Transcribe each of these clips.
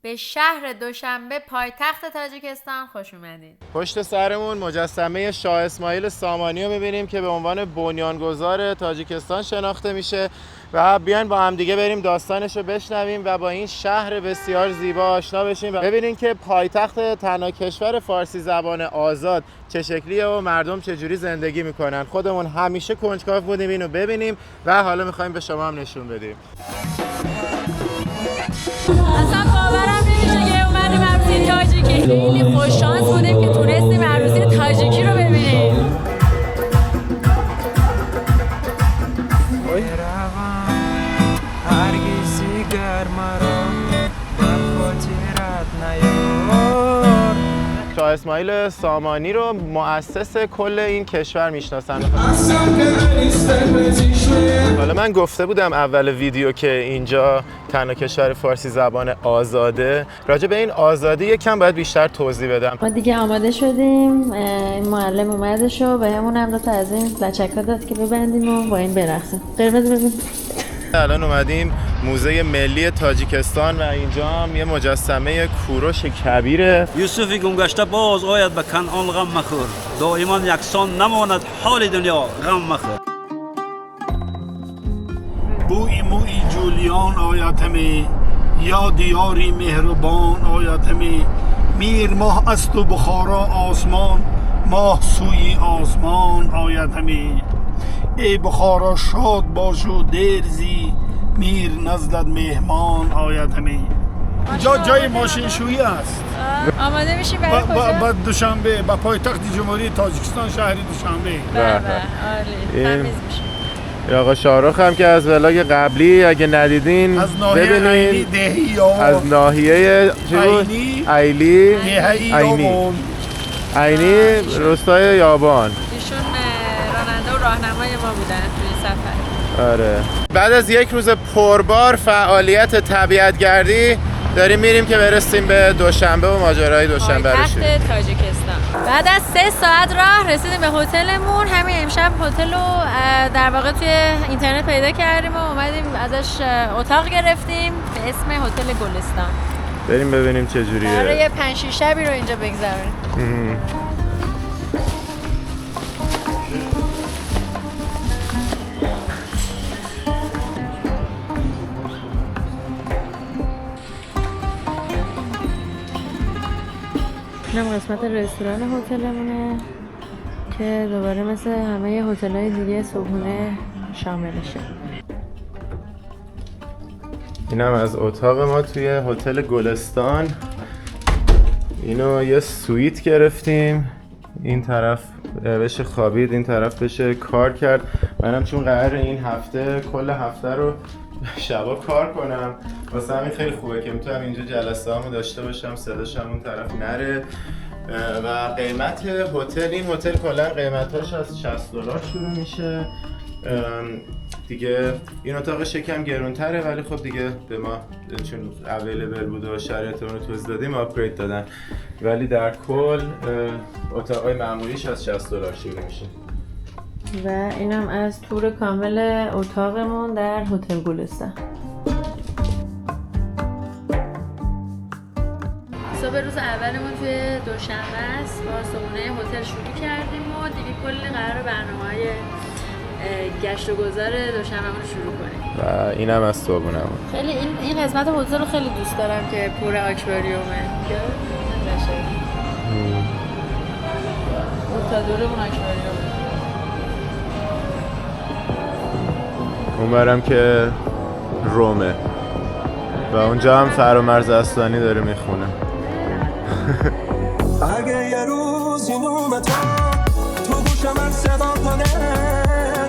به شهر دوشنبه پایتخت تاجیکستان خوش اومدید. پشت سرمون مجسمه شاه اسماعیل سامانی رو می‌بینیم که به عنوان بنیانگذار تاجیکستان شناخته میشه و بیاین با هم دیگه بریم داستانش رو بشنویم و با این شهر بسیار زیبا آشنا بشیم و ببینیم که پایتخت تنها کشور فارسی زبان آزاد چه شکلیه و مردم چجوری زندگی میکنن. خودمون همیشه کنجکاو بودیم اینو ببینیم و حالا می‌خوایم به شما هم نشون بدیم. اصلا باورم نمیشه که اومدیم عروسی تاجیکی. خیلی خوش شانس بودیم که تونستیم عروسی تاجیکی رو ببینیم. شاه اسماعیل سامانی رو مؤسس کل این کشور میشناسن. حالا من گفته بودم اول ویدیو که اینجا تنها کشور فارسی زبان آزاده. راجع به این آزادی یکم باید بیشتر توضیح بدم. ما دیگه آماده شدیم، این معلم اومدش و بهمون هم دو تا از این لچک‌ها داد که ببندیم و با این برقصیم. قرمز ببین. الان اومدیم موزه ملی تاجیکستان و اینجا هم یه مجسمه کوروش کبیره. یوسفی گم گشته باز آید به کنعان غم مخور، دائما یکسان نماند حال دنیا غم مخور. بوی موی جولیان آید همی، یا دیاری مهربان آید همی. میر ماه است و بخارا آسمان، ماه سوی آسمان آید همی. ای بخارا شاد باش و درزی، میر نزدت مهمان آید همی. اینجا جای ماشین شویی است. آماده میشیم برای کجا؟ با دوشنبه با پایتخت جمهوری تاجیکستان شهر دوشنبه. بله عالی. تمیز میشیم. آقا شاهرخ هم که از ولاگ قبلی اگه ندیدین از ناحیه عینی دهی از ناحیه ایلی عینی روستای یابان. ایشون راننده و راهنمای ما بودن توی سفر. آره. بعد از یک روز پربار فعالیت طبیعت‌گردی داریم میریم که برسیم به دوشنبه و ماجرای دوشنبه رو پایتخت تاجیکستان. بعد از 3 ساعت راه رسیدیم به هتلمون. همین امشب هتل رو در واقع توی اینترنت پیدا کردیم و اومدیم ازش اتاق گرفتیم به اسم هتل گلستان. بریم ببینیم چه جوریه. قراره یه 5-6 شبی رو اینجا بگذرونیم. اینم قسمت رستوران هتلمونه که دوباره مثل همه هتل‌های دیگه صبحونه شاملشه. اینم از اتاق ما توی هتل گلستان. اینو یه سویت گرفتیم، این طرف بشه خوابید، این طرف بشه کار کرد. منم چون قراره این هفته کل هفته رو شبا کار کنم واسه همین خیلی خوبه که میتونم اینجا جلسه همو داشته باشم، صداشم اون طرف نره. و قیمت هتل، این هتل کلا قیمتاش از $60 شروع میشه دیگه. این اتاقش یکم گرونتره ولی خب دیگه به ما چون اویلیبل بود و شرایط اون رو توضیح دادیم آپگرید دادن، ولی در کل اتاقای معمولیش از $60 شروع میشه. و اینم از تور کامل اتاقمون در هتل گلستان. صبح روز اولمون توی دوشنبه است. با صبحونه هتل شروع کردیم و دیگه کلی قرار برنامه‌های گشت و گذار دوشنبهمون رو شروع کنیم. و اینم از صبحونمون. خیلی این قسمت هتل رو خیلی دوست دارم که پر آکواریومه. تا دورمون آکواریومه. اون برم که رومه و اونجا هم فرامرز اصلانی داره میخونه. اگه یه روز این اومد تو گوش من صدا کنه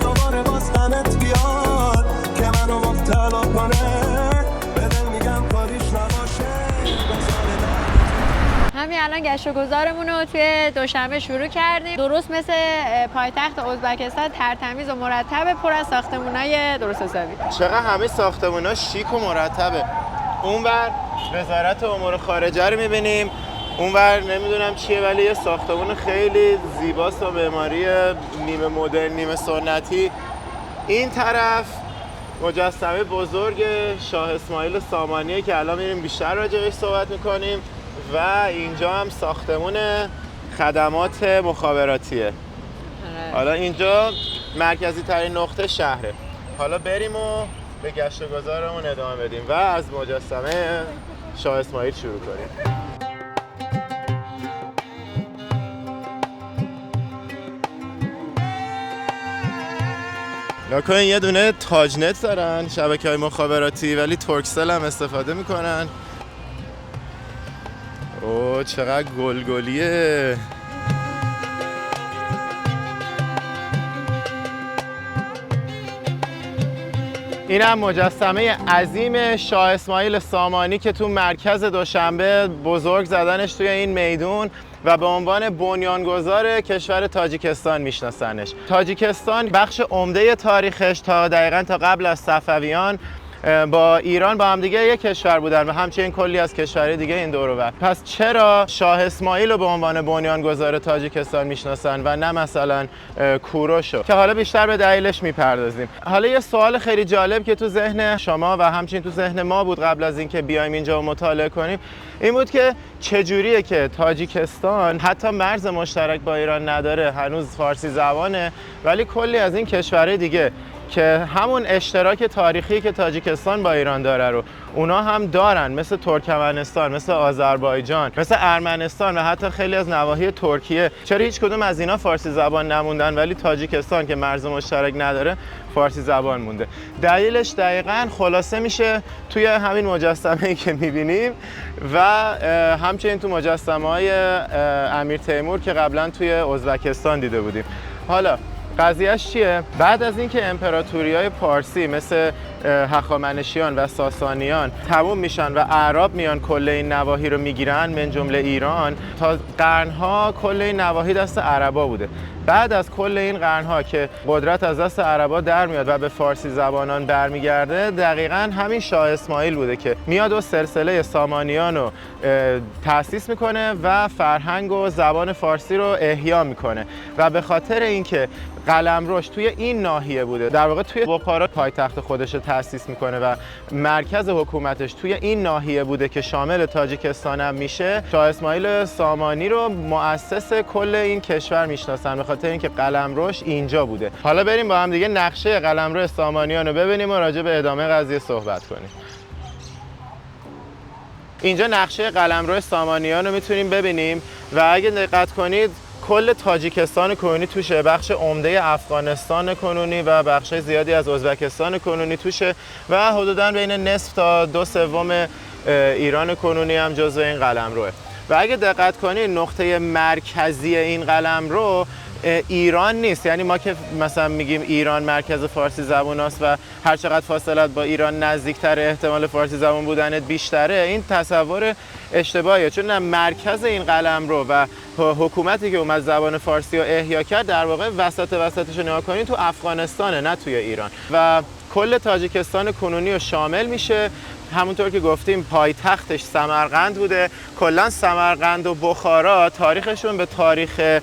دوباره باز غمت بیاد که منو مبتلا کنه به دل میگم کاریش نباشه. همین الان گشت و گذارمون رو توی دوشنبه شروع کردیم. درست مثل پایتخت ازبکستان ترتمیز و مرتبه، پر از ساختمونای درست حسابی. چقدر همه ساختمونا شیک و مرتبه. اونور وزارت امور خارجه رو می‌بینیم، اونور نمیدونم چیه ولی یه ساختمون خیلی زیباست با معماری نیمه مدرن نیمه سنتی. این طرف مجسمه بزرگ شاه اسماعیل سامانیه که الان میریم بیشتر راجعش صحبت میکنیم و اینجا هم ساختمون خدمات مخابراتیه. حالا اینجا مرکزی ترین نقطه شهره. حالا بریم و به گشت و گذارمون ادامه بدیم و از مجسمه شاه اسماعیل شروع کنیم. نکنین یه دونه تاجنت دارن شبکه‌های مخابراتی ولی ترکسل هم استفاده میکنن. اوه چقدر گلگلیه. این هم مجسمه عظیم شاه اسماعیل سامانی که تو مرکز دوشنبه بزرگ زدنش توی این میدون و به عنوان بنیانگذار کشور تاجیکستان میشناسنش. تاجیکستان بخش عمده تاریخش تا قبل از صفویان با ایران با هم دیگه یک کشور بودن و همچنین کلی از کشورهای دیگه این دور و بر. پس چرا شاه اسماعیل رو به عنوان بنیانگذار تاجیکستان میشناسن و نه مثلا کوروشو، که حالا بیشتر به دلیلش میپردازیم. حالا یه سوال خیلی جالب که تو ذهن شما و همچنین تو ذهن ما بود قبل از اینکه بیایم اینجا و مطالعه کنیم این بود که چجوریه که تاجیکستان حتی مرز مشترک با ایران نداره، هنوز فارسی زبانه، ولی کلی از این کشورهای دیگه که همون اشتراک تاریخی که تاجیکستان با ایران داره رو اونا هم دارن، مثل ترکمنستان، مثل آذربایجان، مثل ارمنستان و حتی خیلی از نواحی ترکیه. چرا هیچ کدوم از اینا فارسی زبان نموندن ولی تاجیکستان که مرز مشترک نداره فارسی زبان مونده؟ دلیلش دقیقاً خلاصه میشه توی همین مجسمه‌ای که می‌بینیم و همچنین تو مجسمه‌های امیر تیمور که قبلا توی ازبکستان دیده بودیم. حالا قضیهش چیه؟ بعد از اینکه امپراتوری‌های پارسی مثل هخامنشیان و ساسانیان تموم میشن و اعراب میان کل این نواحی رو میگیرن من جمله ایران، تا قرنها کل این نواحی دست عربا بوده. بعد از کل این قرنها که قدرت از دست عربا در میاد و به فارسی زبانان برمیگرده، دقیقاً همین شاه اسماعیل بوده که میاد و سلسله سامانیان رو تأسیس میکنه و فرهنگ و زبان فارسی رو احیا میکنه و به خاطر اینکه قلمروش توی این ناحیه بوده، در واقع توی بخارا پایتخت خودش رو تأسیس میکنه و مرکز حکومتش توی این ناحیه بوده که شامل تاجیکستان هم میشه، شاه اسماعیل سامانی رو مؤسس کل این کشور میشناسن به خاطر اینکه قلمروش اینجا بوده. حالا بریم با هم دیگه نقشه قلمرو سامانیان رو ببینیم و راجع به ادامه قضیه صحبت کنیم. اینجا نقشه قلمرو سامانیان رو میتونیم ببینیم و اگه دقت کنید کل تاجیکستان کنونی توشه، بخش عمده افغانستان کنونی و بخش زیادی از ازبکستان کنونی توشه و حدوداً بین نصف تا 2/3 ایران کنونی هم جزو این قلمروه. و اگه دقت کنید نقطه مرکزی این قلمرو ایران نیست، یعنی ما که مثلا میگیم ایران مرکز فارسی زبان است و هر چقدر فاصلت با ایران نزدیکتر احتمال فارسی زبان بودنت بیشتره، این تصور اشتباهیه، چون مرکز این قلمرو و حکومتی که اومد زبان فارسی رو احیا کرد در واقع وسطش رو نگاه کنید تو افغانستانه، نه توی ایران. و کل تاجیکستان کنونی رو شامل میشه. همونطور که گفتیم پایتختش سمرقند بوده. کلا سمرقند و بخارا تاریخشون به تاریخ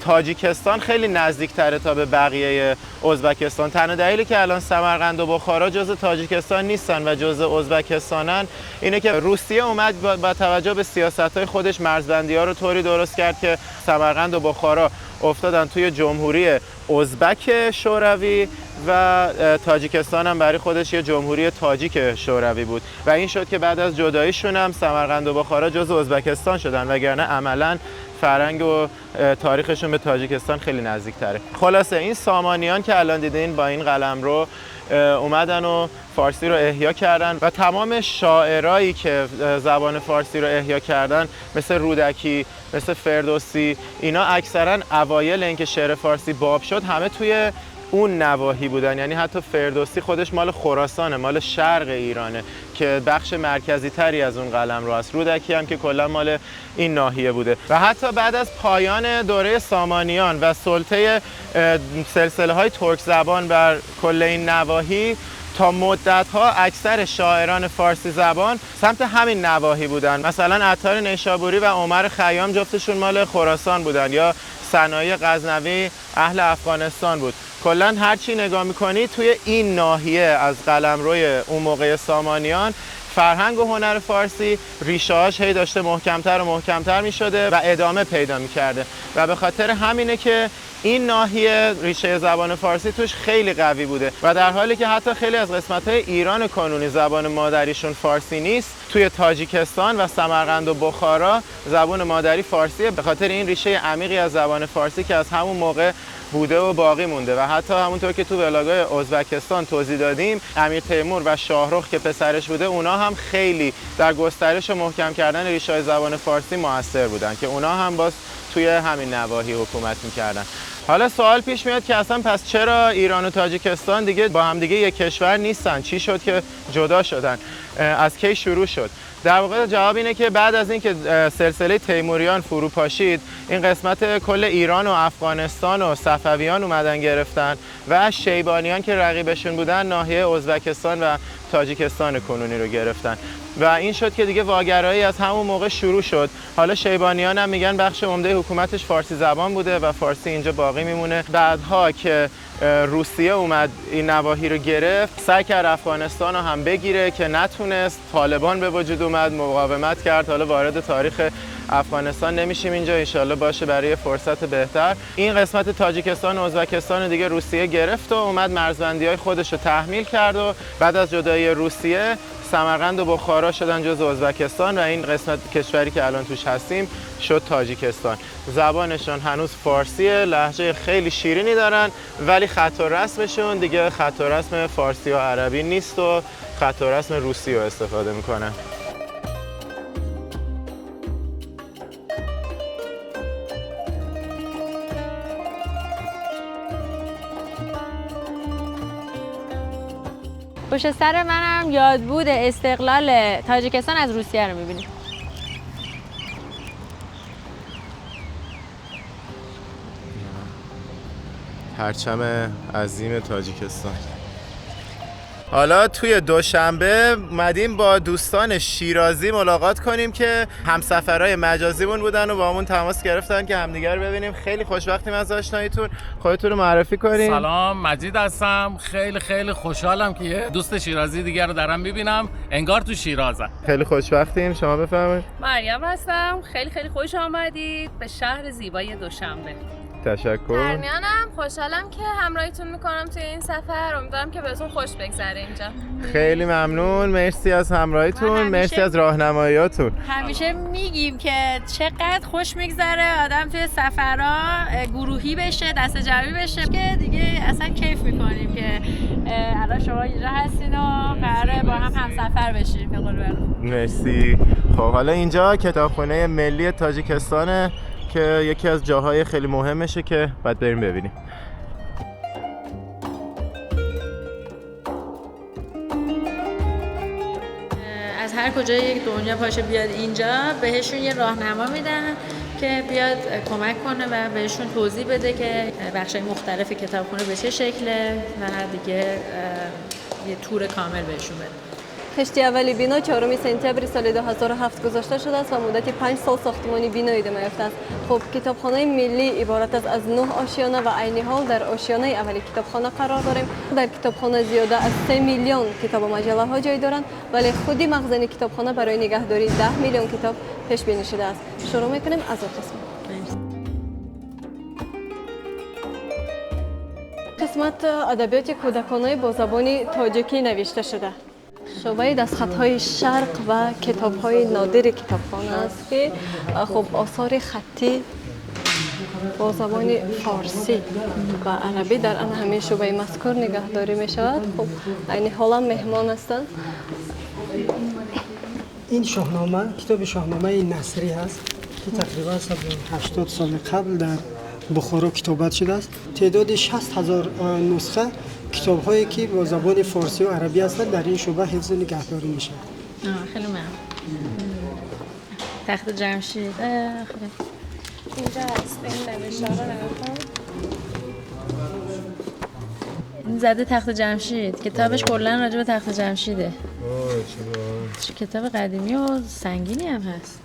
تاجیکستان خیلی نزدیکتره تا به بقیه ازبکستان. تنها دلیلی که الان سمرقند و بخارا جزء تاجیکستان نیستن و جزء ازبکستانن اینه که روسیه اومد با توجه به سیاست‌های خودش مرزبندی‌ها رو طوری درست کرد که سمرقند و بخارا افتادن توی جمهوری ازبک شوروی و تاجیکستان هم برای خودش یه جمهوری تاجیک شوروی بود و این شد که بعد از جداییشون هم سمرقند و بخارا جزء ازبکستان شدن، وگرنه عملاً فرهنگ و تاریخشون به تاجیکستان خیلی نزدیک‌تره. خلاصه این سامانیان که الان دیدین با این قلمرو اومدن و فارسی رو احیا کردن و تمام شاعرایی که زبان فارسی رو احیا کردن مثل رودکی، مثل فردوسی، اینا اکثرا اوایل اینکه شعر فارسی باب شد همه توی اون نواحی بودن. یعنی حتی فردوسی خودش مال خراسانه، مال شرق ایرانه که بخش مرکزی تری از اون قلمرو است. رودکی هم که کلا مال این ناحیه بوده و حتی بعد از پایان دوره سامانیان و سلطه سلسله های ترک زبان بر کل این نواحی تا مدت‌ها اکثر شاعران فارسی زبان سمت همین نواحی بودن. مثلا عطار نیشابوری و عمر خیام جفتشون مال خراسان بودن، یا صنایع غزنوی اهل افغانستان بود. کلا هر چی نگاه میکنی توی این ناحیه از قلمروی اون موقع سامانیان فرهنگ و هنر فارسی ریشه‌هاش هی داشته محکمتر و محکمتر می‌شده و ادامه پیدا می‌کرده و به خاطر همینه که این ناحیه ریشه زبان فارسی توش خیلی قوی بوده و در حالی که حتی خیلی از قسمت‌های ایران کنونی زبان مادریشون فارسی نیست، توی تاجیکستان و سمرقند و بخارا زبان مادری فارسیه به خاطر این ریشه عمیقی از زبان فارسی که از همون موقع بوده و باقی مونده و حتی همونطور که تو ولاگای ازبکستان توضیح دادیم امیر تیمور و شاهرخ که پسرش بوده اونا هم خیلی در گسترش و محکم کردن ریشه‌های زبان فارسی موثر بودن که اونا هم باز توی همین نواحی حکومت می‌کردن. حالا سوال پیش میاد که اصلا پس چرا ایران و تاجیکستان دیگه با هم دیگه یک کشور نیستن؟ چی شد که جدا شدن؟ از کی شروع شد؟ در واقع جواب اینه که بعد از اینکه سلسله تیموریان فرو پاشید، این قسمت کل ایران و افغانستان و صفویان اومدن گرفتن و شیبانیان که رقیبشون بودن ناحیه ازبکستان و تاجیکستان کنونی رو گرفتن و این شد که دیگه واگرایی از همون موقع شروع شد. حالا شیبانیان هم میگن بخش عمده حکومتش فارسی زبان بوده و فارسی اینجا باقی میمونه. بعدها که روسیه اومد این نواحی رو گرفت، سعی کرد افغانستان رو هم بگیره که نتونست. طالبان به وجود اومد، مقاومت کرد. حالا وارد تاریخ افغانستان نمیشیم اینجا، انشالله باشه برای فرصت بهتر. این قسمت تاجیکستان و ازبکستان دیگه روسیه گرفت و اومد مرزبندی‌های خودش رو تحمیل کرد و بعد از جدایی روسیه سمرقند و بخارا شدن جزء ازبکستان و این قسمت کشوری که الان توش هستیم شد تاجیکستان. زبانشون هنوز فارسیه، لهجه خیلی شیرینی دارن ولی خط و رسمشون دیگه خط و رسم فارسی و عربی نیست و خط و رسم روسی رو استفاده میکنن. پشت سر منم یادبود استقلال تاجیکستان از روسیه رو می‌بینیم. پرچم عظیم تاجیکستان. حالا توی دوشنبه اومدیم با دوستان شیرازی ملاقات کنیم که همسفرهای مجازیمون بودن و با همون تماس گرفتن که همدیگر رو ببینیم. خیلی خوشبختیم از آشناییتون. خودتون رو معرفی کنیم. سلام، مجید هستم. خیلی خوشحالم که یه دوست شیرازی دیگر رو دارم میبینم، انگار تو شیرازم. خیلی خوشبختیم. شما بفرمایید. مریم هستم. خیلی خوش آمدید به شهر زیبای دوشنبه. تشکر. درمیانم خوشحالم که همراهیتون میکنم توی این سفر. امیدوارم که بهتون خوش بگذره اینجا. خیلی ممنون، مرسی از همراهیتون، مرسی از راهنماییاتون. همیشه میگیم که چقدر خوش میگذره آدم توی سفرها گروهی بشه، دست جمعی بشه که دیگه اصلا کیف میکنیم که الان شما اینجا هستین و قراره با هم همسفر بشیم. به قول معروف. مرسی. خب حالا اینجا کتابخونه ملی تاجیکستانه که یکی از جاهای خیلی مهمشه که باید بریم ببینیم. از هر کجای یک دنیا پاشه بیاد اینجا بهشون یه راهنما میدن که بیاد کمک کنه و بهشون توضیح بده که بخشای مختلف کتابخونه به چه شکله و دیگه یه تور کامل بهشون بده. خشتی اولی بینا 4 سپتامبر سال 2007 گذاشته شده است و مدت 5 سال ساختمانی بینا ادامه یافته است. خب کتابخانه ملی عبارت است از 9 آشیانه و عین حال در آشیانه اولی کتابخانه قرار داریم. در کتابخانه زیاده از 3 میلیون کتاب و مجله ها جای دارند ولی خودی مخزن کتابخانه برای نگهداری 10 میلیون کتاب پیش بینی شده است. شروع میکنیم از این قسمت ادبیات کودکانه با زبان تاجیکی نوشته شده. شعبه دستخط‌های شرق و کتاب‌های نادر کتابخانه است که خب آثار خطی با زبان فارسی و عربی در آن همه شعبه مذکور نگهداری می‌شود. خب این حالا مهمان هستند. این شاهنامه کتاب شاهنامه نصری است که تقریبا 80 سال قبل در بخارا کتابت شده است. تعداد 60,000 نسخه کتاب‌هایی که با زبان فارسی و عربی هستند در این شعبه حفظ و نگهداری میشه. خیلی ممنون. تخت جمشید اینجا هست. این نوشته رو نگاه کن. این زده تخت جمشید. کتابش کلا راجع به تخت جمشیده. چه کتاب قدیمی و سنگینی هم هست.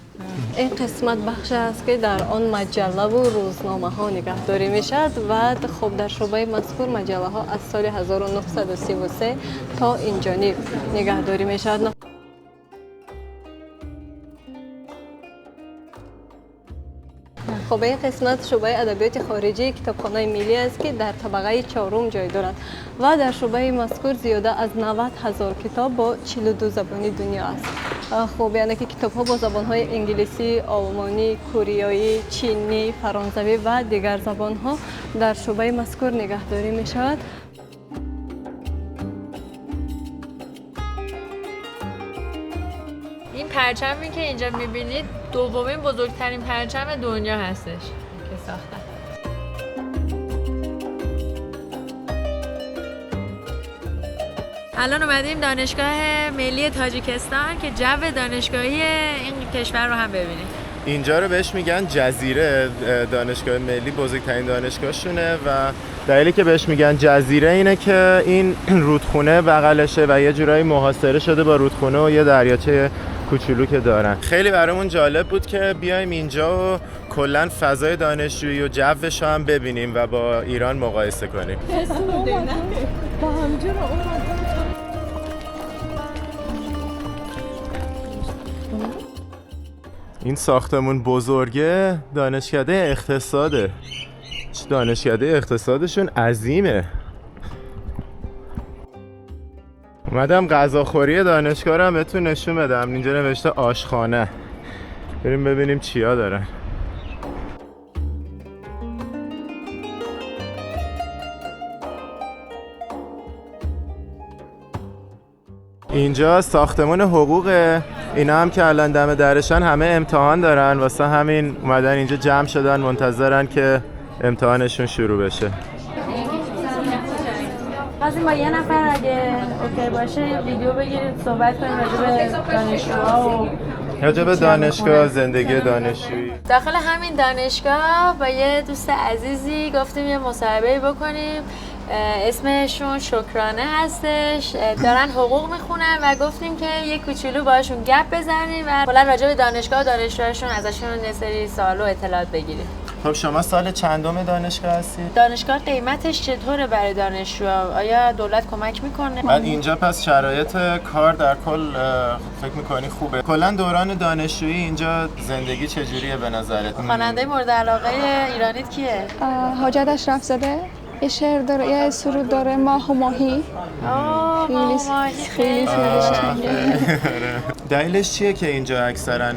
این قسمت بخش است که در آن مجله و روزنامه ها نگهداری می شود و خب در شعبه مذکور مجله ها از سال 1933 تا این جانب نگهداری می شود. خب این قسمت شعبه ادبیات خارجی کتابخانه ملی است که در طبقه 4 جای دارد و در شعبه مذکور زیاده از 90,000 کتاب با 42 زبان دنیا است. خب یعنی که کتاب ها با زبان های انگلیسی، آلمانی، کوریایی، چینی، فرانسوی و دیگر زبان ها در شعبه مذکور نگهداری می شود. این پرچمی که اینجا میبینید دومین بزرگترین پرچم دنیا هستش که ساختن. الان اومدیم دانشگاه ملی تاجیکستان که جو دانشگاهی این کشور رو هم ببینیم. اینجا رو بهش میگن جزیره، دانشگاه ملی بزرگترین دانشگاهشونه و دلیلی که بهش میگن جزیره اینه که این رودخونه بغلشه و یه جورایی محاصره شده با رودخونه و یه دریاچه کوچولو که دارن. خیلی برامون جالب بود که بیایم اینجا و کلا فضای دانشجویی و جوش رو هم ببینیم و با ایران مقایسه کنیم. این ساختمون بزرگه دانشکده اقتصاده. دانشکده اقتصادشون عظیمه. اومدم غذاخوری دانشگاه رو هم بهتون نشون بدم. اینجا نوشته آشخانه. بریم ببینیم چیا دارن. اینجا ساختمون حقوقه. اینا هم که الان دم درشن همه امتحان دارن، واسه همین اومدن اینجا جمع شدن منتظرن که امتحانشون شروع بشه. خواستیم با یه نفر اگه اوکی باشه ویدیو بگیرید صحبت کنیم راجع به دانشگاه زندگی دانشجویی. داخل همین دانشگاه با یه دوست عزیزی گفتیم یه مصاحبه بکنیم. اسمشون شکرانه هستش، دارن حقوق میخونن و گفتیم که یه کوچولو باشون گپ بزنیم و کلا راجع به دانشگاه و دانشجوهاشون ازشون یه سری سوال و اطلاعات بگیریم. خب شما سال چندم دانشگاه هستید؟ دانشگاه قیمتش چطوره برای دانشجوها؟ آیا دولت کمک میکنه؟ بعد اینجا پس شرایط کار در کل فکر میکنی خوبه؟ کلا دوران دانشجویی اینجا زندگی چجوریه به نظرت؟ خواننده مورد علاقه ایرانیت کیه؟ حاجت اشرف زاده. یه شعر داره، یه سرود داره، ماه و ماهی. خیلی دلیلش چیه که اینجا اکثرا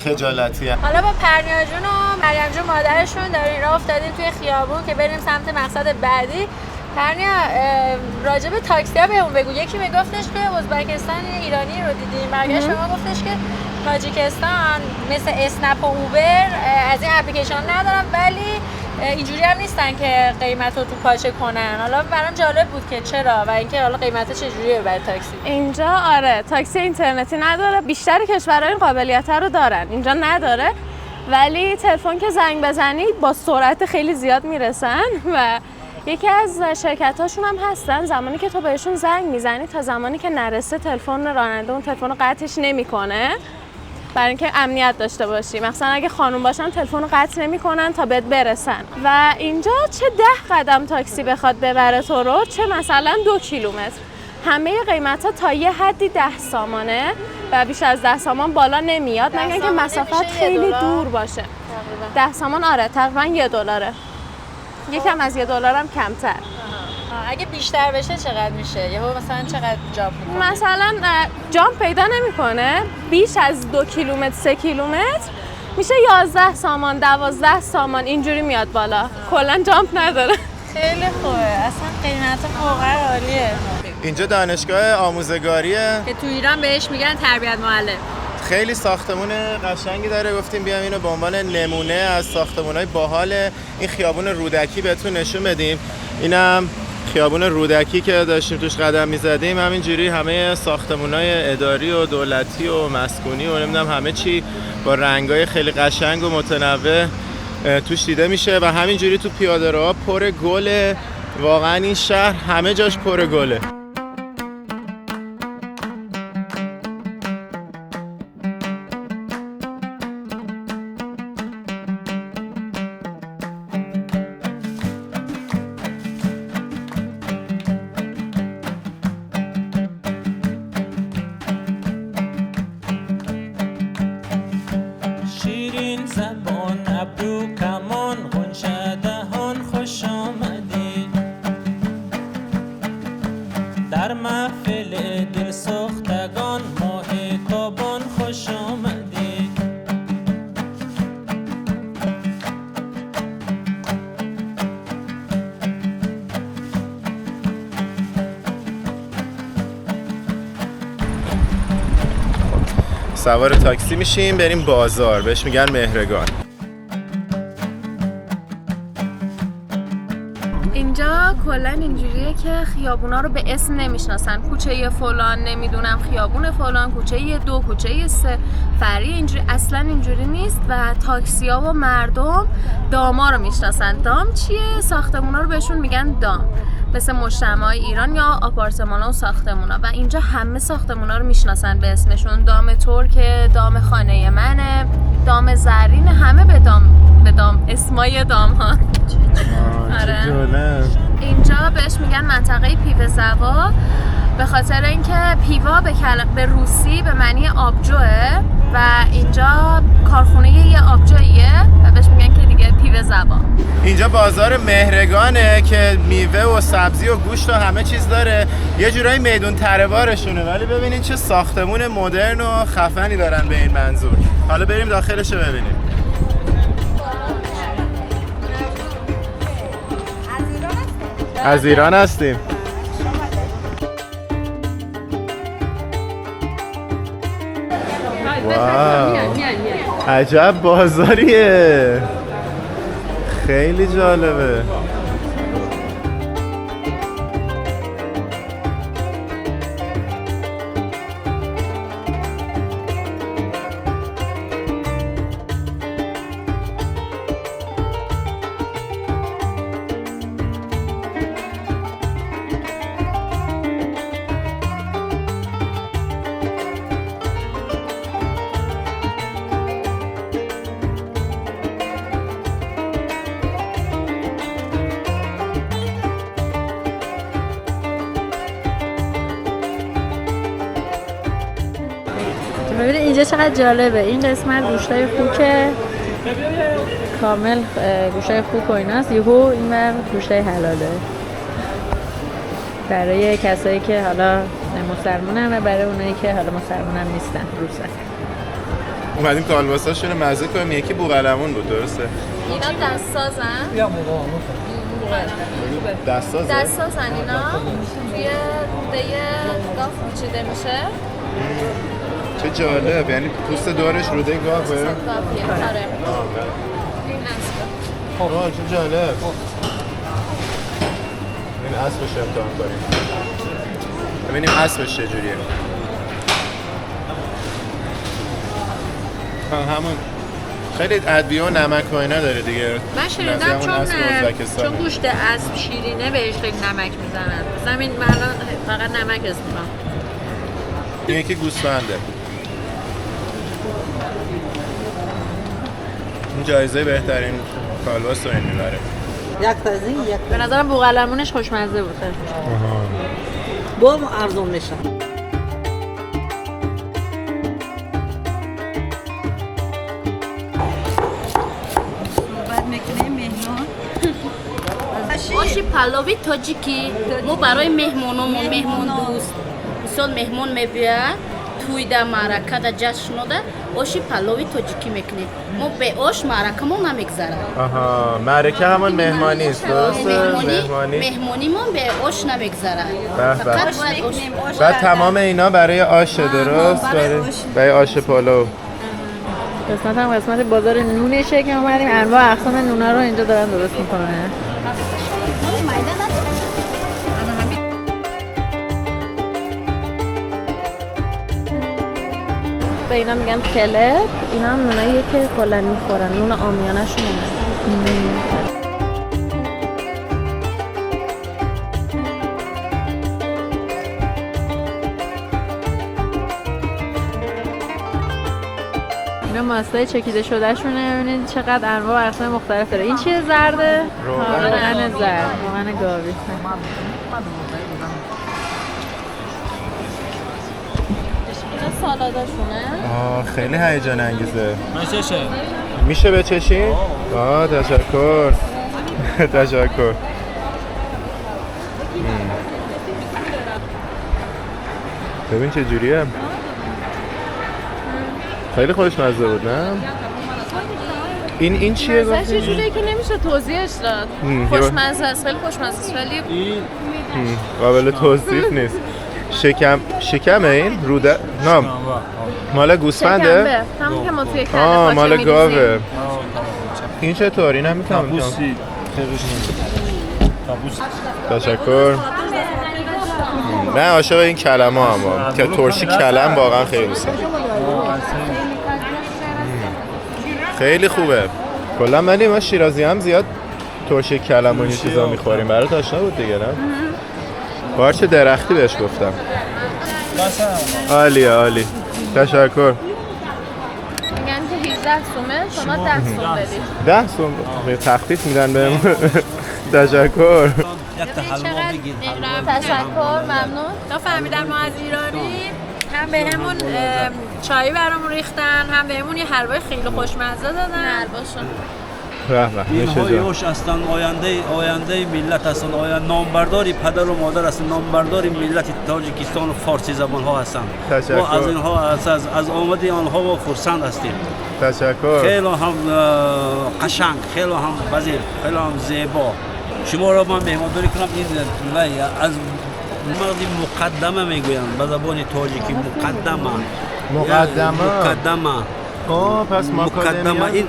خجالتیه؟ حالا با پرنیا جون و مریم جون مادرشون داریم راه افتادیم توی خیابون که بریم سمت مقصد بعدی. پرنیا راجع به تاکسی ها بهمون بگو. یکی میگفتش که ازبکستان ایرانی رو دیدیم، برگشت به ما گفتش که تاجیکستان مثل اسنپ و اوبر از این اپلیکیشن ندارن ولی اینجوری هم نیستن که قیمت رو تو پاچه کنن. حالا برام جالب بود که چرا و اینکه حالا قیمت چجوریه برای تاکسی. اینجا آره تاکسی اینترنتی نداره، بیشتر کشورها این قابلیت رو دارن، اینجا نداره. ولی تلفن که زنگ بزنی با سرعت خیلی زیاد میرسن و یکی از شرکت‌هاشون هم هستن زمانی که تو بهشون زنگ میزنی تا زمانی که نرسه تلفن راننده اون تلفن رو قطعش نمیکنه برای اینکه امنیت داشته باشی. مثلا اگه خانم باشن تلفن رو قطع نمی‌کنن تا بهت برسن. و اینجا چه 10 قدم تاکسی بخواد ببره تو رو، چه مثلا 2 کیلومتر، همه قیمت‌ها تا یه حدی 10 سامانه و بیش از 10 سامان بالا نمیاد مگر اینکه مسافت خیلی دور باشه. 10 سامان آره تقریبا $1. یکم از $1 هم کمتر. اگه بیشتر بشه چقدر میشه؟ یهو مثلا چقدر جامپ میکنه؟ مثلا جامپ پیدا نمیکنه، بیش از 2 کیلومتر 3 کیلومتر میشه 11 سامان 12 سامان اینجوری میاد بالا. کلا جامپ نداره. خیلی خوبه، اصلا قیمت واقعا عالیه. اینجا دانشگاه آموزگاریه که تو ایران بهش میگن تربیت معلم. خیلی ساختمون قشنگی داره، گفتیم بیام اینو به عنوان نمونه از ساختمونای باحال این خیابون رودکی بهتون نشون بدیم. اینم خیابون رودکی که داشتیم توش قدم میزدیم، همینجوری همه ساختمونای اداری و دولتی و مسکونی و نمیدونم همه چی با رنگای خیلی قشنگ و متنوع توش دیده میشه و همینجوری تو پیاده‌روها پر گله. واقعا این شهر همه جاش پر گله. سوار تاکسی میشیم بریم بازار، بهش میگن مهرگان. اینجا کلا اینجوریه که خیابونا رو به اسم نمیشناسن. کوچه فلان، نمیدونم خیابون فلان، کوچه 2، کوچه 3. فری اینجوری اصلا اینجوری نیست و تاکسیا و مردم داما رو میشناسن. دام چیه؟ ساختمونا رو بهشون میگن دام، مثل مجتمع ایران یا آپارتمانا و ساختمونا. و اینجا همه ساختمونا رو میشناسن به اسمشون. دام ترک، دام خانه منه، دام زرین، همه به دام اسمای دام ها. آره. اینجا بهش میگن منطقه پیوه زوا به خاطر اینکه پیوا به روسی به معنی آبجوه و اینجا کارخونه یه آبجوییه و بهش میگن که دیگه پیوه زوا. اینجا بازار مهرگانه که میوه و سبزی و گوشت و همه چیز داره. یه جورایی میدون تره‌وارشونه، ولی ببینید چه ساختمون مدرن و خفنی دارن به این منظور. حالا بریم داخلش رو ببینیم. از ایران هستیم. واو، عجب بازاریه، خیلی جالبه. ببینید اینجا چقدر جالبه. این قسمت گوشتای خوکه کامل، گوشتای خوک و ایناست. یهو اینور گوشتای حلاله برای کسایی که حالا مسلمانن و برای اونایی که حالا مسلمانن نیستن، روسن. اومدیم کالباساشون رو مزه کنیم. یکی بوقلمون بود، درسته؟ اینا دستسازن؟ یا دستسازن اینا توی روده گاف میچیده میشه. چه جالب، یعنی پوست دورش روده گاوه؟ آره. این اسبه. چه جالب. این اسبش امتحان کنیم ببینیم اسبش چجوریه. همون خیلی ادویه و نمک و اینا داره دیگه. من شنیدم چون گوشت اسب شیرینه بهش خیلی نمک میزنن. زمین من فقط نمک اسمم. این یکی گوسفنده. این جایزه بهترین کالباس رو این میبره. به نظرم بوقلمونش خوشمزه بود. با ارزون میشه. آشی پلاوی تاجیکی ما برای مهمونامون، مهمون دوست مثلا مهمون میبیاد توی در معرکه در جشن ده آشی پلاوی تاجیکی میکنیم. ما به آش معرکمون نمیگذره. آها، معرکه همون مهمانی است، درسته؟ مهمانی ما به آش نمیگذره. فقط بعد تمام اینا برای آشه، درست؟ برای آش پلو. قسمت هم قسمت بازار نونشه که اومدیم انواع اقسام نونا رو اینجا دارن درست میکنن. به اینا میگن کلب. اینا هم نوناییه که کلا میخورن، نون آمیانه شونه. اینا ماستای چکیده شده شونه. ببینید چقدر انواع و اقسام مختلف داره. این چیه؟ زرده؟ روغن زرد، روغن گاوی. سالاداشونه. خیلی هیجان انگیزه. میشه بچشین؟ تشکر. تشکر. ببین چه جوریه. خیلی خوشمزه بود، نه؟ این چیه گفتی؟ یه جوریه که نمیشه توضیحش داد. خوشمزه است، خیلی خوشمزه است ولی قابل توصیف نیست. شکمه این؟ روده؟ نه مال گوسفنده؟ شکمه همون که ما توی کله آه پاچه مال می‌ریزیم. گاوه. این چطوری نمیتونم تشکر. من عاشق این کلمه هم که ترشی کلم واقعا خیلی دوست دارم. خیلی خوبه. کلا ولی ما شیرازی هم زیاد ترشی کلم و این چیزا میخوریم. برات آشنا بود دیگه نه؟ قارچ درختی بهش گفتم. عالیه عالی. تشکر. میگن که 18 سومه شما 10 سوم بدید. 10 سوم تخفیف میدن بهمون. تشکر. تشکر ممنون. تا فهمیدن ما از ایرانی هم به همون چایی برامون ریختن هم به همون یه حلوای خیلی خوشمزه دادن. حلواشون اینها یوش هستند، آینده ملت هستند، نامبرداری پدر و مادر هستند، نامبرداری ملت تاجیکستان و فارسی زبان ها هستند. ما از اینها از آمدی آنها و خرسند هستیم. تشکر. خیلی هم قشنگ، خیلی هم بزیر، خیلی هم زیبا. شما را من مهمانداری کنم این از مردی مقدمه میگویند به زبان تاجیکی. مقدمه پس مقدمه این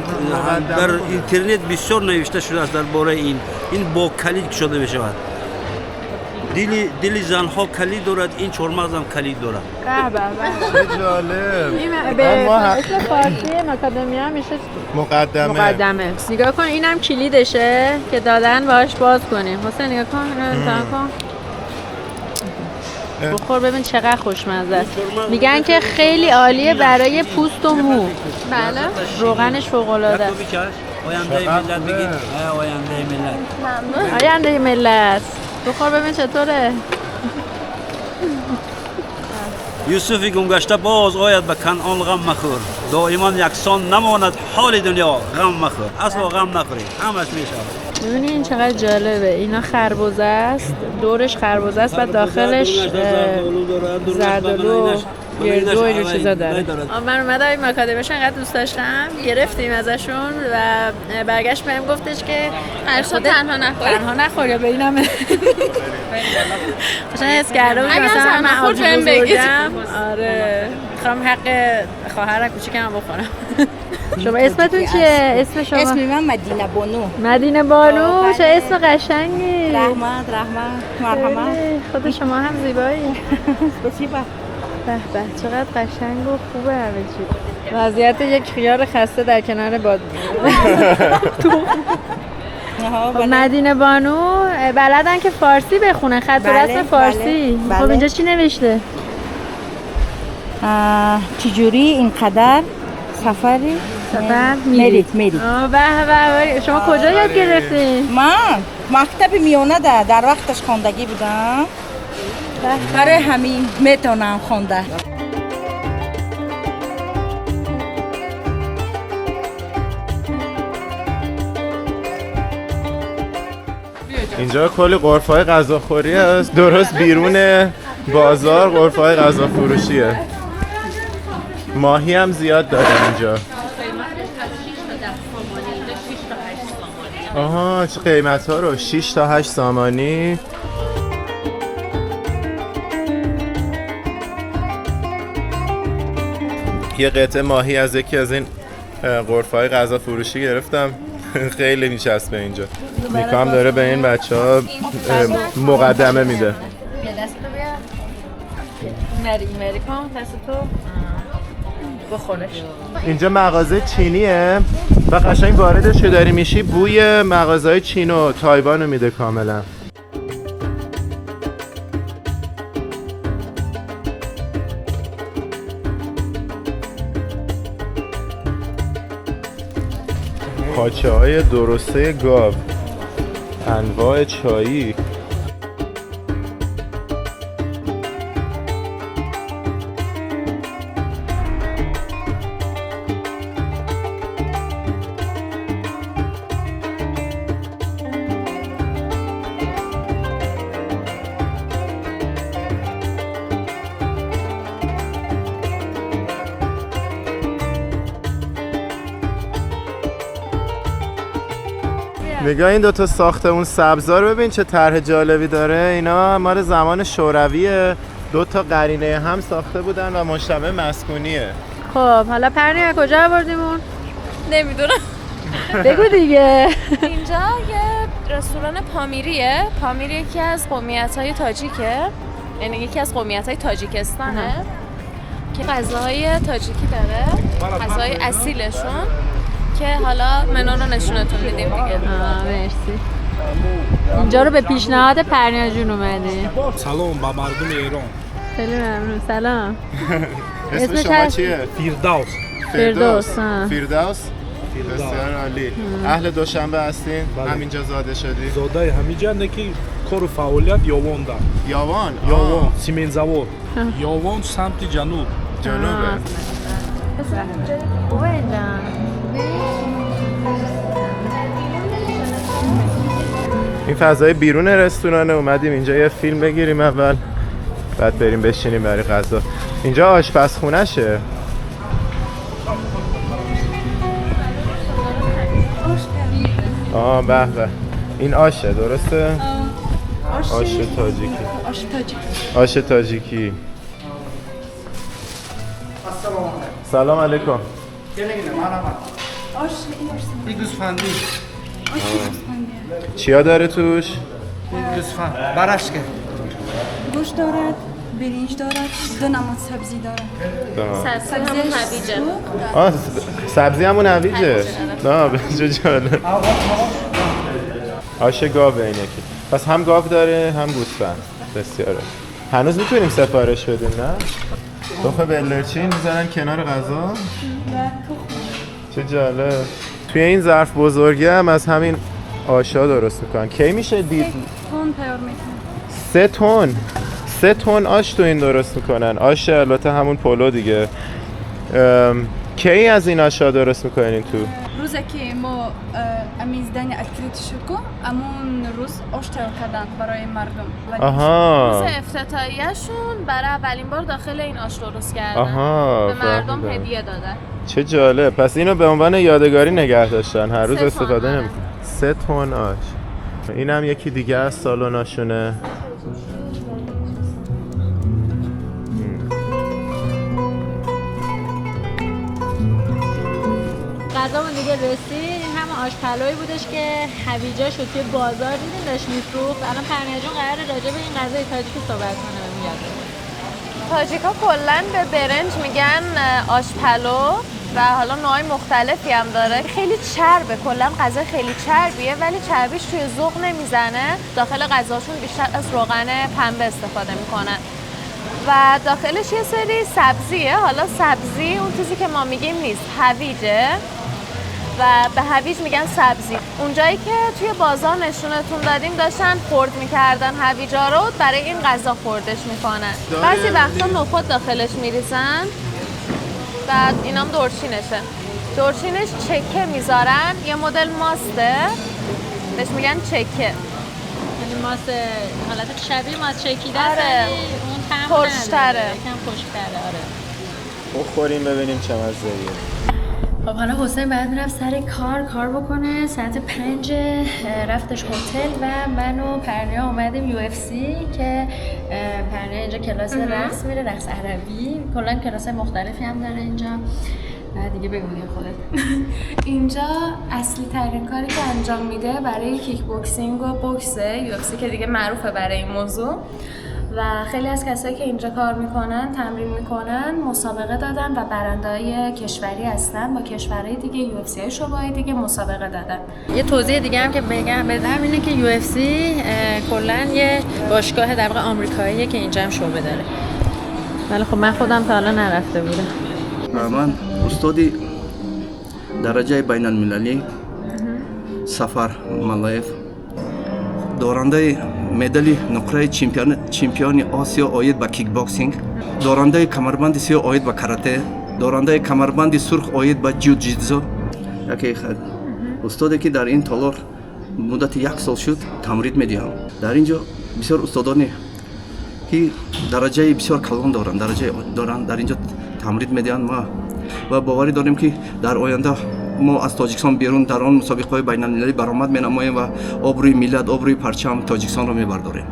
در اینترنت بسیار نوشته شده است درباره این با کلید شده می شود. دل زنها کلید دارد، این چهارمغز هم کلید دارد. چه جالب. به اسم فارسی مکادمیا میشه مقدمه. نگاه کن اینم کلیدشه که دادن باهاش باز کنیم. حسین نگاه کن اینو امتحان کن. بخور ببین چقدر خوشمزه است. میگن که خیلی عالیه برای پوست و مو. بله. روغنش فوق العاده است. آینده ملت بگید. آینده ملت. ممنون. آینده ملت. بخور ببین چطوره. یوسفی گمگشته باز آید به کنعان غم مخور. دائما یکسان نماند حال دنیا غم مخور. اصلا غم نخورید. همش میشه. ببینید این چقدر جالبه. اینا خربزه است، دورش خربزه است و داخلش زردالو گردو اینو چیزا داره. من اومدم این مکادمش انقدر دوست داشتم گرفتیم ازشون و برگشت بهم گفتش که خودت تنها نخور یا به اینم قشنگ حس کرده بود مثلا من آبجو بزرگم. آره میخوام حق خواهر کوچیکم بخورم. شما اسمتون چیه؟ اسم شما؟ اسم من مدینه بانو. مدینه بانو چه اسم قشنگی. رحمت مرحمت. خود شما هم زیبایی. بسیار به به چقدر قشنگ و خوبه همه چی. وضعیت یک خیار خسته در کنار باد. مدینه بانو بلدن که فارسی بخونن، خط و رسم فارسی. خب اینجا چی نوشته؟ چجوری اینقدر سفری میرید. به شما کجا یاد گرفتین؟ من مکتب میانه در وقتش خواندگی بودم. برای همین میتونم خونده. اینجا کلی غرفه‌های غذاخوری هست، درست بیرون بازار غرفه‌های غذا فروشیه. ماهی هم زیاد داره اینجا. آها چه قیمت ها رو 6 تا 8 سامانی. یه قطعه ماهی از یکی از این غرفه‌های غذا فروشی گرفتم. خیلی میچسبه اینجا. میکام داره به این بچه‌ها مقدمه میده. مری کن دستتو بخورش. اینجا مغازه چینیه و قشنگ واردش که داری میشی بوی مغازه‌های چین و تایوان رو میده کاملا. پاچه‌های درسته گاو، انواع چایی. نگاه این دوتا ساختمون سبزا رو ببین چه طرح جالبی داره. اینا مال زمان شورویه 2 تا قرینه هم ساخته بودن و مجتمع مسکونیه. خب حالا پرنیا کجا آوردیمون؟ نمیدونم. بگو دیگه. اینجا یه رستوران پامیریه. پامیر یکی از قومیت‌های تاجیکه، یعنی یکی از قومیت‌های تاجیکستانه که غذاهای تاجیکی داره، غذای اصیلشون که حالا منو رو نشونتون میدیم دیگه. مرسی. اینجا رو به پیشنهاد پرنیا جون اومدیم. سلام با مردم ایران. خیلی ممنون. سلام. اسم شما چیه؟ فیردوس. فیردوس. بسیار عالی. اهل دوشنبه هستین؟ همینجا زاده شدی؟ زاده همینجا نکی کار و فعالیت یاوان دارم. یاوان؟ سیمنت زاود. یاوان سمت جنوب. جنوبه. این فضای بیرون رستورانه، اومدیم اینجا یه فیلم بگیریم اول بعد بریم بشینیم برای غذا. اینجا آشپزخونه شه. به به. این آشه درسته؟ آش تاجیکی. آش تاجیکی. سلام علیکم. این گوسفندی. چیا داره توش؟ گوسفند برشکه. گوشت دارد، برنج دارد، 2 نماد سبزی دارد. سبزی همون هویجه. سبزی همون هویجه؟ نه به جالب. آش گاوه این یکی. پس هم گاو داره هم گوسفند. بسیاره. هنوز میتونیم سفارش بدیم نه؟ تخم بلدرچین میذارن کنار غذا؟ چه جالب. توی این ظرف بزرگه هم از همین آشا درست میکنن. کی میشه دید؟ 3 تن تیار میکنن. 3 تن؟ 3 تن آش تو این درست میکنن. آش البته همون پلو دیگه. کی از این آشا درست میکنین تو؟ روزی که ما امیزدن اکتریت شکو امون روز آش تیار کردن برای مردم. آها. روز افتتاحیه‌شون برای اولین بار داخل این آش درست کردن. آها. به مردم هدیه دادن. چه جالب. پس اینو به عنوان یادگاری نگه داشتن. هر روز استفاده نمی‌کنن. 3 تن آش. اینم یکی دیگه از سالناشونه. غذامون دیگه رسید. این همون آش پلویی بودش که هویجاشو توی بازار دیدیم داشت میفروخت. الان پرنیا جون قراره راجع به این غذای تاجیکی صحبت کنه. تاجیکا کلا به برنج میگن آش پلو و حالا نوعای مختلفی هم داره. خیلی چربه، کلا غذا خیلی چربیه ولی چربیش توی ذوق نمیزنه. داخل غذاشون بیشتر از روغن پنبه استفاده میکنن و داخلش یه سری سبزیه. حالا سبزی اون چیزی که ما میگیم نیست، هویجه و به هویج میگن سبزی. اونجایی که توی بازار نشونتون دادیم داشتن خرد میکردن هویجا رو، برای این غذا خوردش میکنن. بعضی وقتا نخود داخلش میریزن. بعد اینام دورچینشه. دورچینش چکه میذارن، یه مدل ماسته بهش میگن چکه. یعنی ماست حالت شبیه ماست چکیده. آره. اون طعم خوش‌تره. یکم خوش‌تره. آره. بخوریم ببینیم چه مزه‌ایه. خب حالا حسین باید میرفت سر کار بکنه. ساعت 5 رفتش هتل و من و پرنیا اومدیم UFC که پرنیا اینجا کلاس رقص میره، رقص عربی. کلا کلاس مختلفی هم داره اینجا. بعد دیگه بگو دیگه خودت. اینجا اصلی ترین کاری که انجام میده برای کیک بوکسینگ و بوکس UFC که دیگه معروفه برای این موضوع و خیلی از کسایی که اینجا کار میکنن، تمرین میکنن، مسابقه دادن و برنده‌های کشوری هستن. با کشورهای دیگه UFC های شعبه‌های دیگه مسابقه دادن. یه توضیح دیگه هم که بدم اینه که UFC کلا یه باشگاه در واقع آمریکاییه که اینجا هم شعبه داره. ولی خب من خودم تا حالا نرفته بودم. من استادی درجه بین المللی سفر ملایف دورنده مدال نقره چمپیون آسیا آید با کیک باکسینگ، دورنده کمربند سیاه آید با کاراته، دورنده کمربند سرخ آید با جیوجیتسو. یکی استادی که در این تالار مدت 1 سال شد تمرین میدهم. در اینجا بسیار استادانی که درجه بسیار کلان دارند در اینجا تمرین میدهند. ما و باوری داریم که در آینده ما از تاجیکستان بیرون در آن مسابقه‌های بین‌المللی برآمد می‌نماییم و آبروی ملت، آبروی پرچم تاجیکستان را می‌برداریم.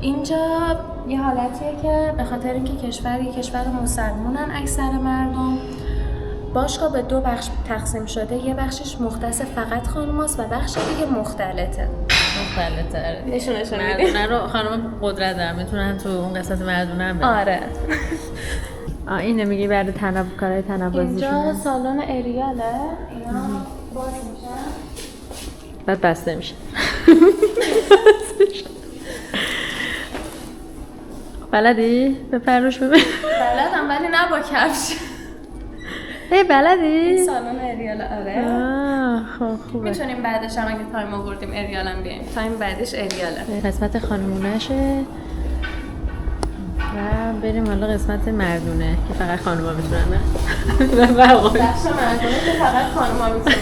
اینجا یه حالتیه که به خاطر اینکه کشور مسلمونن اکثر مردم، باشگاه به 2 بخش تقسیم شده. یه بخشش مختص فقط خانوماست و بخش دیگه مختلطه. نشونش مردونه رو خانم قدرت دارن، میتونن تو اون قسمت مردونه هم برن. آره. اینه میگی برای کارهای تنبازیشون. اینجا سالن اریاله، اینا باز میشن بعد بسته میشه. بلدی؟ به پروش ببین. بلدم ولی نه با کفش. بلدی؟ این سالن اریال. آره. خب خوبه. میتونیم بعدش هم اگه تایم آوردیم اریالم بیایم. تایم بعدش اریاله. قسمت خانمونهشه و بریم حالا قسمت مردونه که فقط خانوما میتونن. بخش مردونه که فقط خانوما میتونن.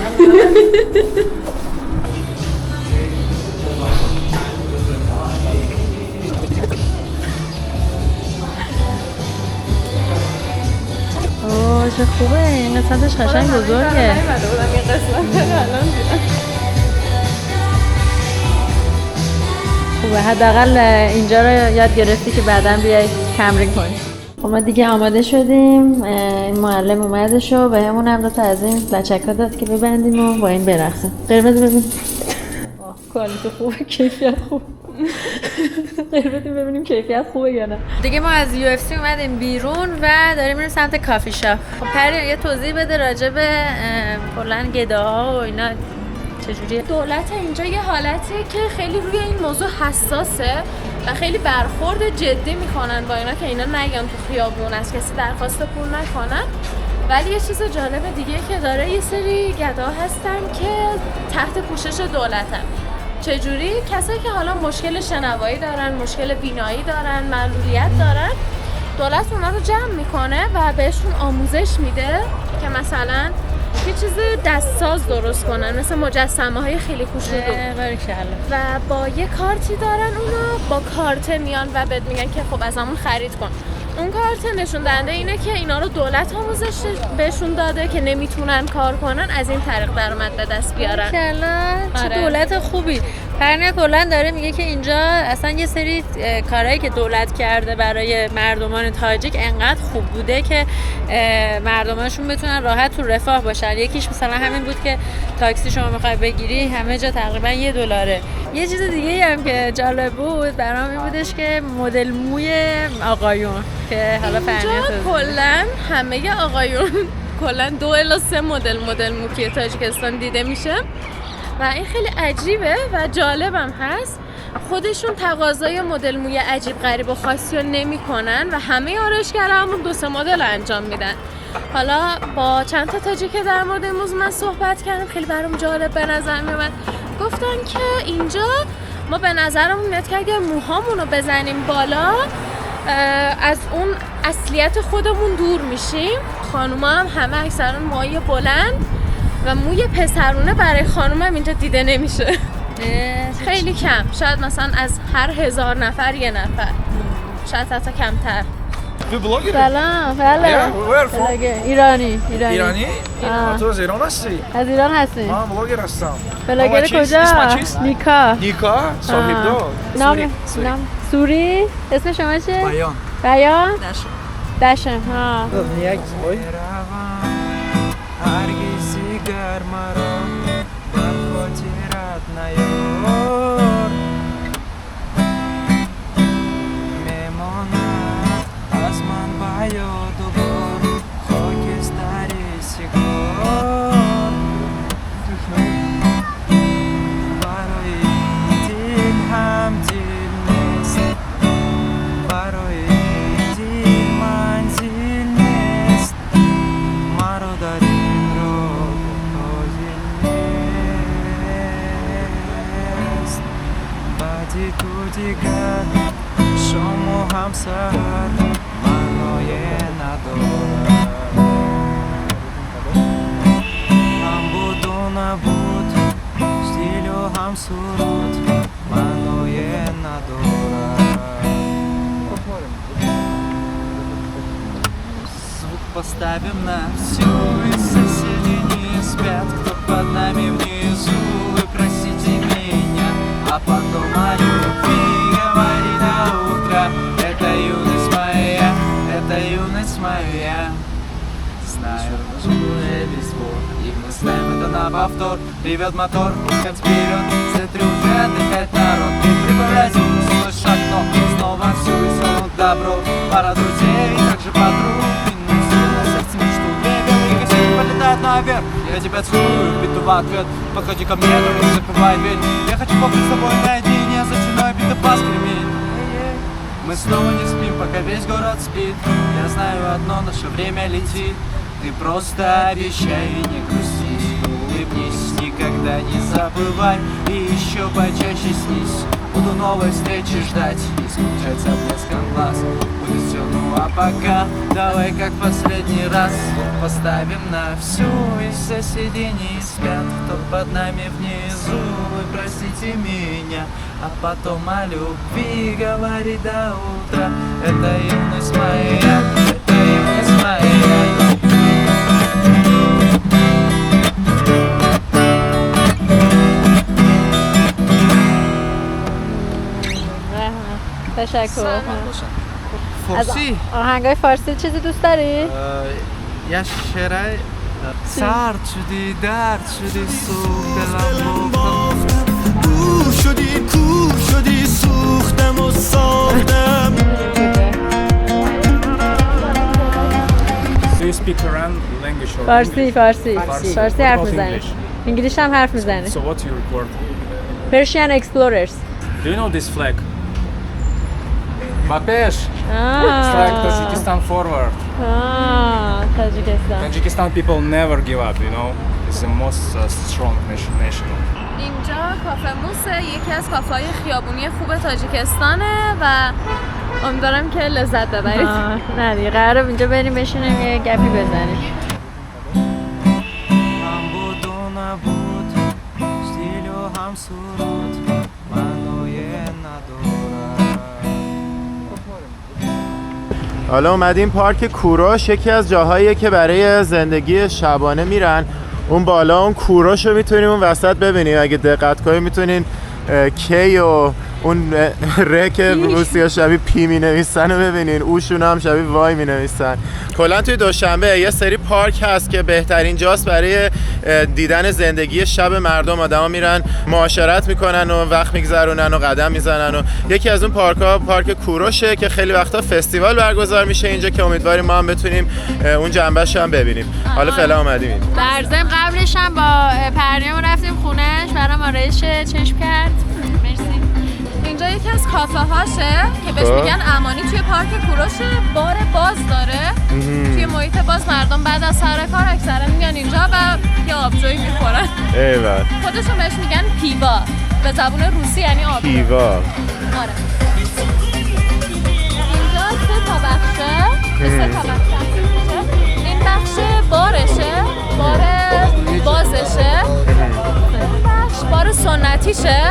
چه خوبه، این قسمتش قشنگ بزرگه. خوبه، حداقل اینجا رو یاد گرفتی که بعداً بیای تمرین کنی. خب ما دیگه آماده شدیم، این معلم اومدش و بهمون هم 2 تا از این لچک‌ها داد که ببندیم و با این برقصیم. قرمز ببین. کوالیتی خوبه، کیفیت خوبه. بدیم ببینیم کیفیت خوبه یا نه. دیگه ما از UFC اومدیم بیرون و داریم میریم سمت کافی شاپ. خب پری یه توضیح بده راجع به کلا گداها و اینا چجوریه؟ دولت اینجا یه حالتیه که خیلی روی این موضوع حساسه و خیلی برخورد جدی میکنن با اینا که اینا نگن تو خیابون از کسی درخواست پول نکنن. ولی یه چیز جالب دیگه که داره، یه سری گدا هستن که تحت پوشش دولتن. چجوری؟ کسایی که حالا مشکل شنوایی دارن، مشکل بینایی دارن، معلولیت دارن، دولت اونا رو جمع میکنه و بهشون آموزش میده که مثلا یه چیز دستساز درست کنن، مثل مجسمه های خیلی کوچولو و با یه کارتی دارن، اونا با کارت میان و بهت میگن که خب ازمون خرید کن. اون کارت نشون دهنده اینه که اینا رو دولت آموزش بهشون داده که نمیتونن کار کنن، از این طریق درآمد به دست بیارن. چه دولت خوبی. پرنیا کلا داره میگه که اینجا اصلا یه سری کارهایی که دولت کرده برای مردمان تاجیک انقدر خوب بوده که مردماشون بتونن راحت تو رفاه باشن. یکیش مثلا همین بود که تاکسی شما میخوای بگیری همه جا تقریبا $1. یه چیز دیگه هم که جالب بود برام این بودش که مدل موی آقایون که حالا پرنیا کلا همه آقایون کلا 2 الی 3 مدل مو که تاجیکستان دیده میشه و این خیلی عجیبه و جالبم هست. خودشون تقاضای مدل موی عجیب غریب و خاصی رو نمی‌کنن و همه آرایشگرا همون 2-3 مدل انجام میدن. حالا با چند تا تاجیک در مورد این موضوع من صحبت کردم، خیلی برام جالب به نظر میاد. گفتن که اینجا ما به نظرمون میاد که اگه موهامون رو بزنیم بالا از اون اصلیت خودمون دور میشیم. خانوما هم همه اکثرا موهای بلند و موی پسرونه برای خانوم هم اینجا دیده نمیشه. خیلی کم، شاید مثلا از هر 1000 نفر 1 نفر، شاید حتی کمتر. سلام. بله. ایرانی. تو از ایران هستی؟ از ایران هستی. من بلاگر هستم. بلاگر کجا؟ نیکا. صاحب دو. نام سوری. اسم شما چیه؟ بیان. دشم. یک وای. هرگزی گر مرا بر خاطرت نیار، میماند از من به یاد و بار خاکستری سیگار. برای دل هم دل نیست، برای دل منزل نیست، مرا در این راه حاضر نیست. بعد تو دیگر شما هم سهر معنای ندارد، هم بود و نبود، ستیل و هم سرود معنای ندارد. Звук поставим на всю, и соседи не спят, кто под нами внизу. Вы простите меня, а потом о любви говори давай. повтор. Ревет мотор, пускать вперед. Смотри, уже отдыхает народ. Ты прибавляйся, слышь окно. Снова все весело добро. Пара друзей, также подруг. Сердце мечту, две белые косички полетают наверх. Я тебя целую, биту в ответ. Подходи ко мне, только не закрывай дверь. Я хочу побыть с тобой наедине, за стеной биты поскремень. Мы снова не спим, пока весь город спит. Я знаю одно, наше время летит. Ты просто обещай и не грусти. Улыбнись, никогда не забывай. И еще почаще снись. Буду новой встречи ждать и скучать за блеском глаз. Будет все, ну а пока давай как последний раз поставим на всю. И все сиденья спят, кто под нами внизу. Вы простите меня, а потом о любви говори до утра. Это юность моя, это юность моя. تشکر. فارسی آهنگای فارسی چیزی دوست داری؟ یه شعرهای سرد شدی درد شدی سوخت دلم باختم دور شدی کور شدی سوختم و ساختم. Do you speak Korean language or فارسی فارسی Farsi. فارسی What حرف about میزنی. English? انگلیش هم حرف میزنی. So what you record? Persian Explorers. Do you know this flag? Bapesh. It's like Tajikistan forward. تاجیکستان. Tajikistan people never give up, you know. It's the most strong nation. اینجا کافه موسه، یکی از کافه‌های خیابونی خوب تاجیکستانه و امیدوارم که لذت ببرید. نه دیگه قراره اینجا بریم بشینیم یه گپی بزنیم. هم بود و نبود stilo هم سرود منوی ندارد. حالا اومدیم پارک کوروش، یکی از جاهاییه که برای زندگی شبانه میرن. اون بالا اون کوروش رو میتونیم اون وسط ببینیم، اگه دقت کنیم میتونین کی و اون ر که روسیا شبیه پی می نویسن رو ببینین، اوشون هم شبیه وای می نویسن. کلا توی دوشنبه یه سری پارک هست که بهترین جاست برای دیدن زندگی شب مردم. آدما میرن معاشرت میکنن و وقت میگذرونن و قدم میزنن و یکی از اون پارک‌ها پارک کوروشه که خیلی وقتا فستیوال برگزار میشه اینجا که امیدواریم ما هم بتونیم اون جنبه‌ش هم ببینیم. حالا فعلا اومدیم این. در ضمن قبلش هم با پرنیام رفتیم خونه‌اش، برام آرایش چشم کرد. مرسی. اینجا یکی از کافه هاشه که بهش میگن امانی، توی پارک کوروش. بار باز داره. توی محیط باز مردم بعد از سر کار اکثرا میان اینجا و یه آبجویی میخورن. ایول. خودشون بهش میگن پیوا، به زبون روسی یعنی آب. پیوا. آره. اینجا 3 تا بخشه. 3 تا بخش تقسیم میشه. این بخش بارشه، بار بازشه. بار سنتیشه.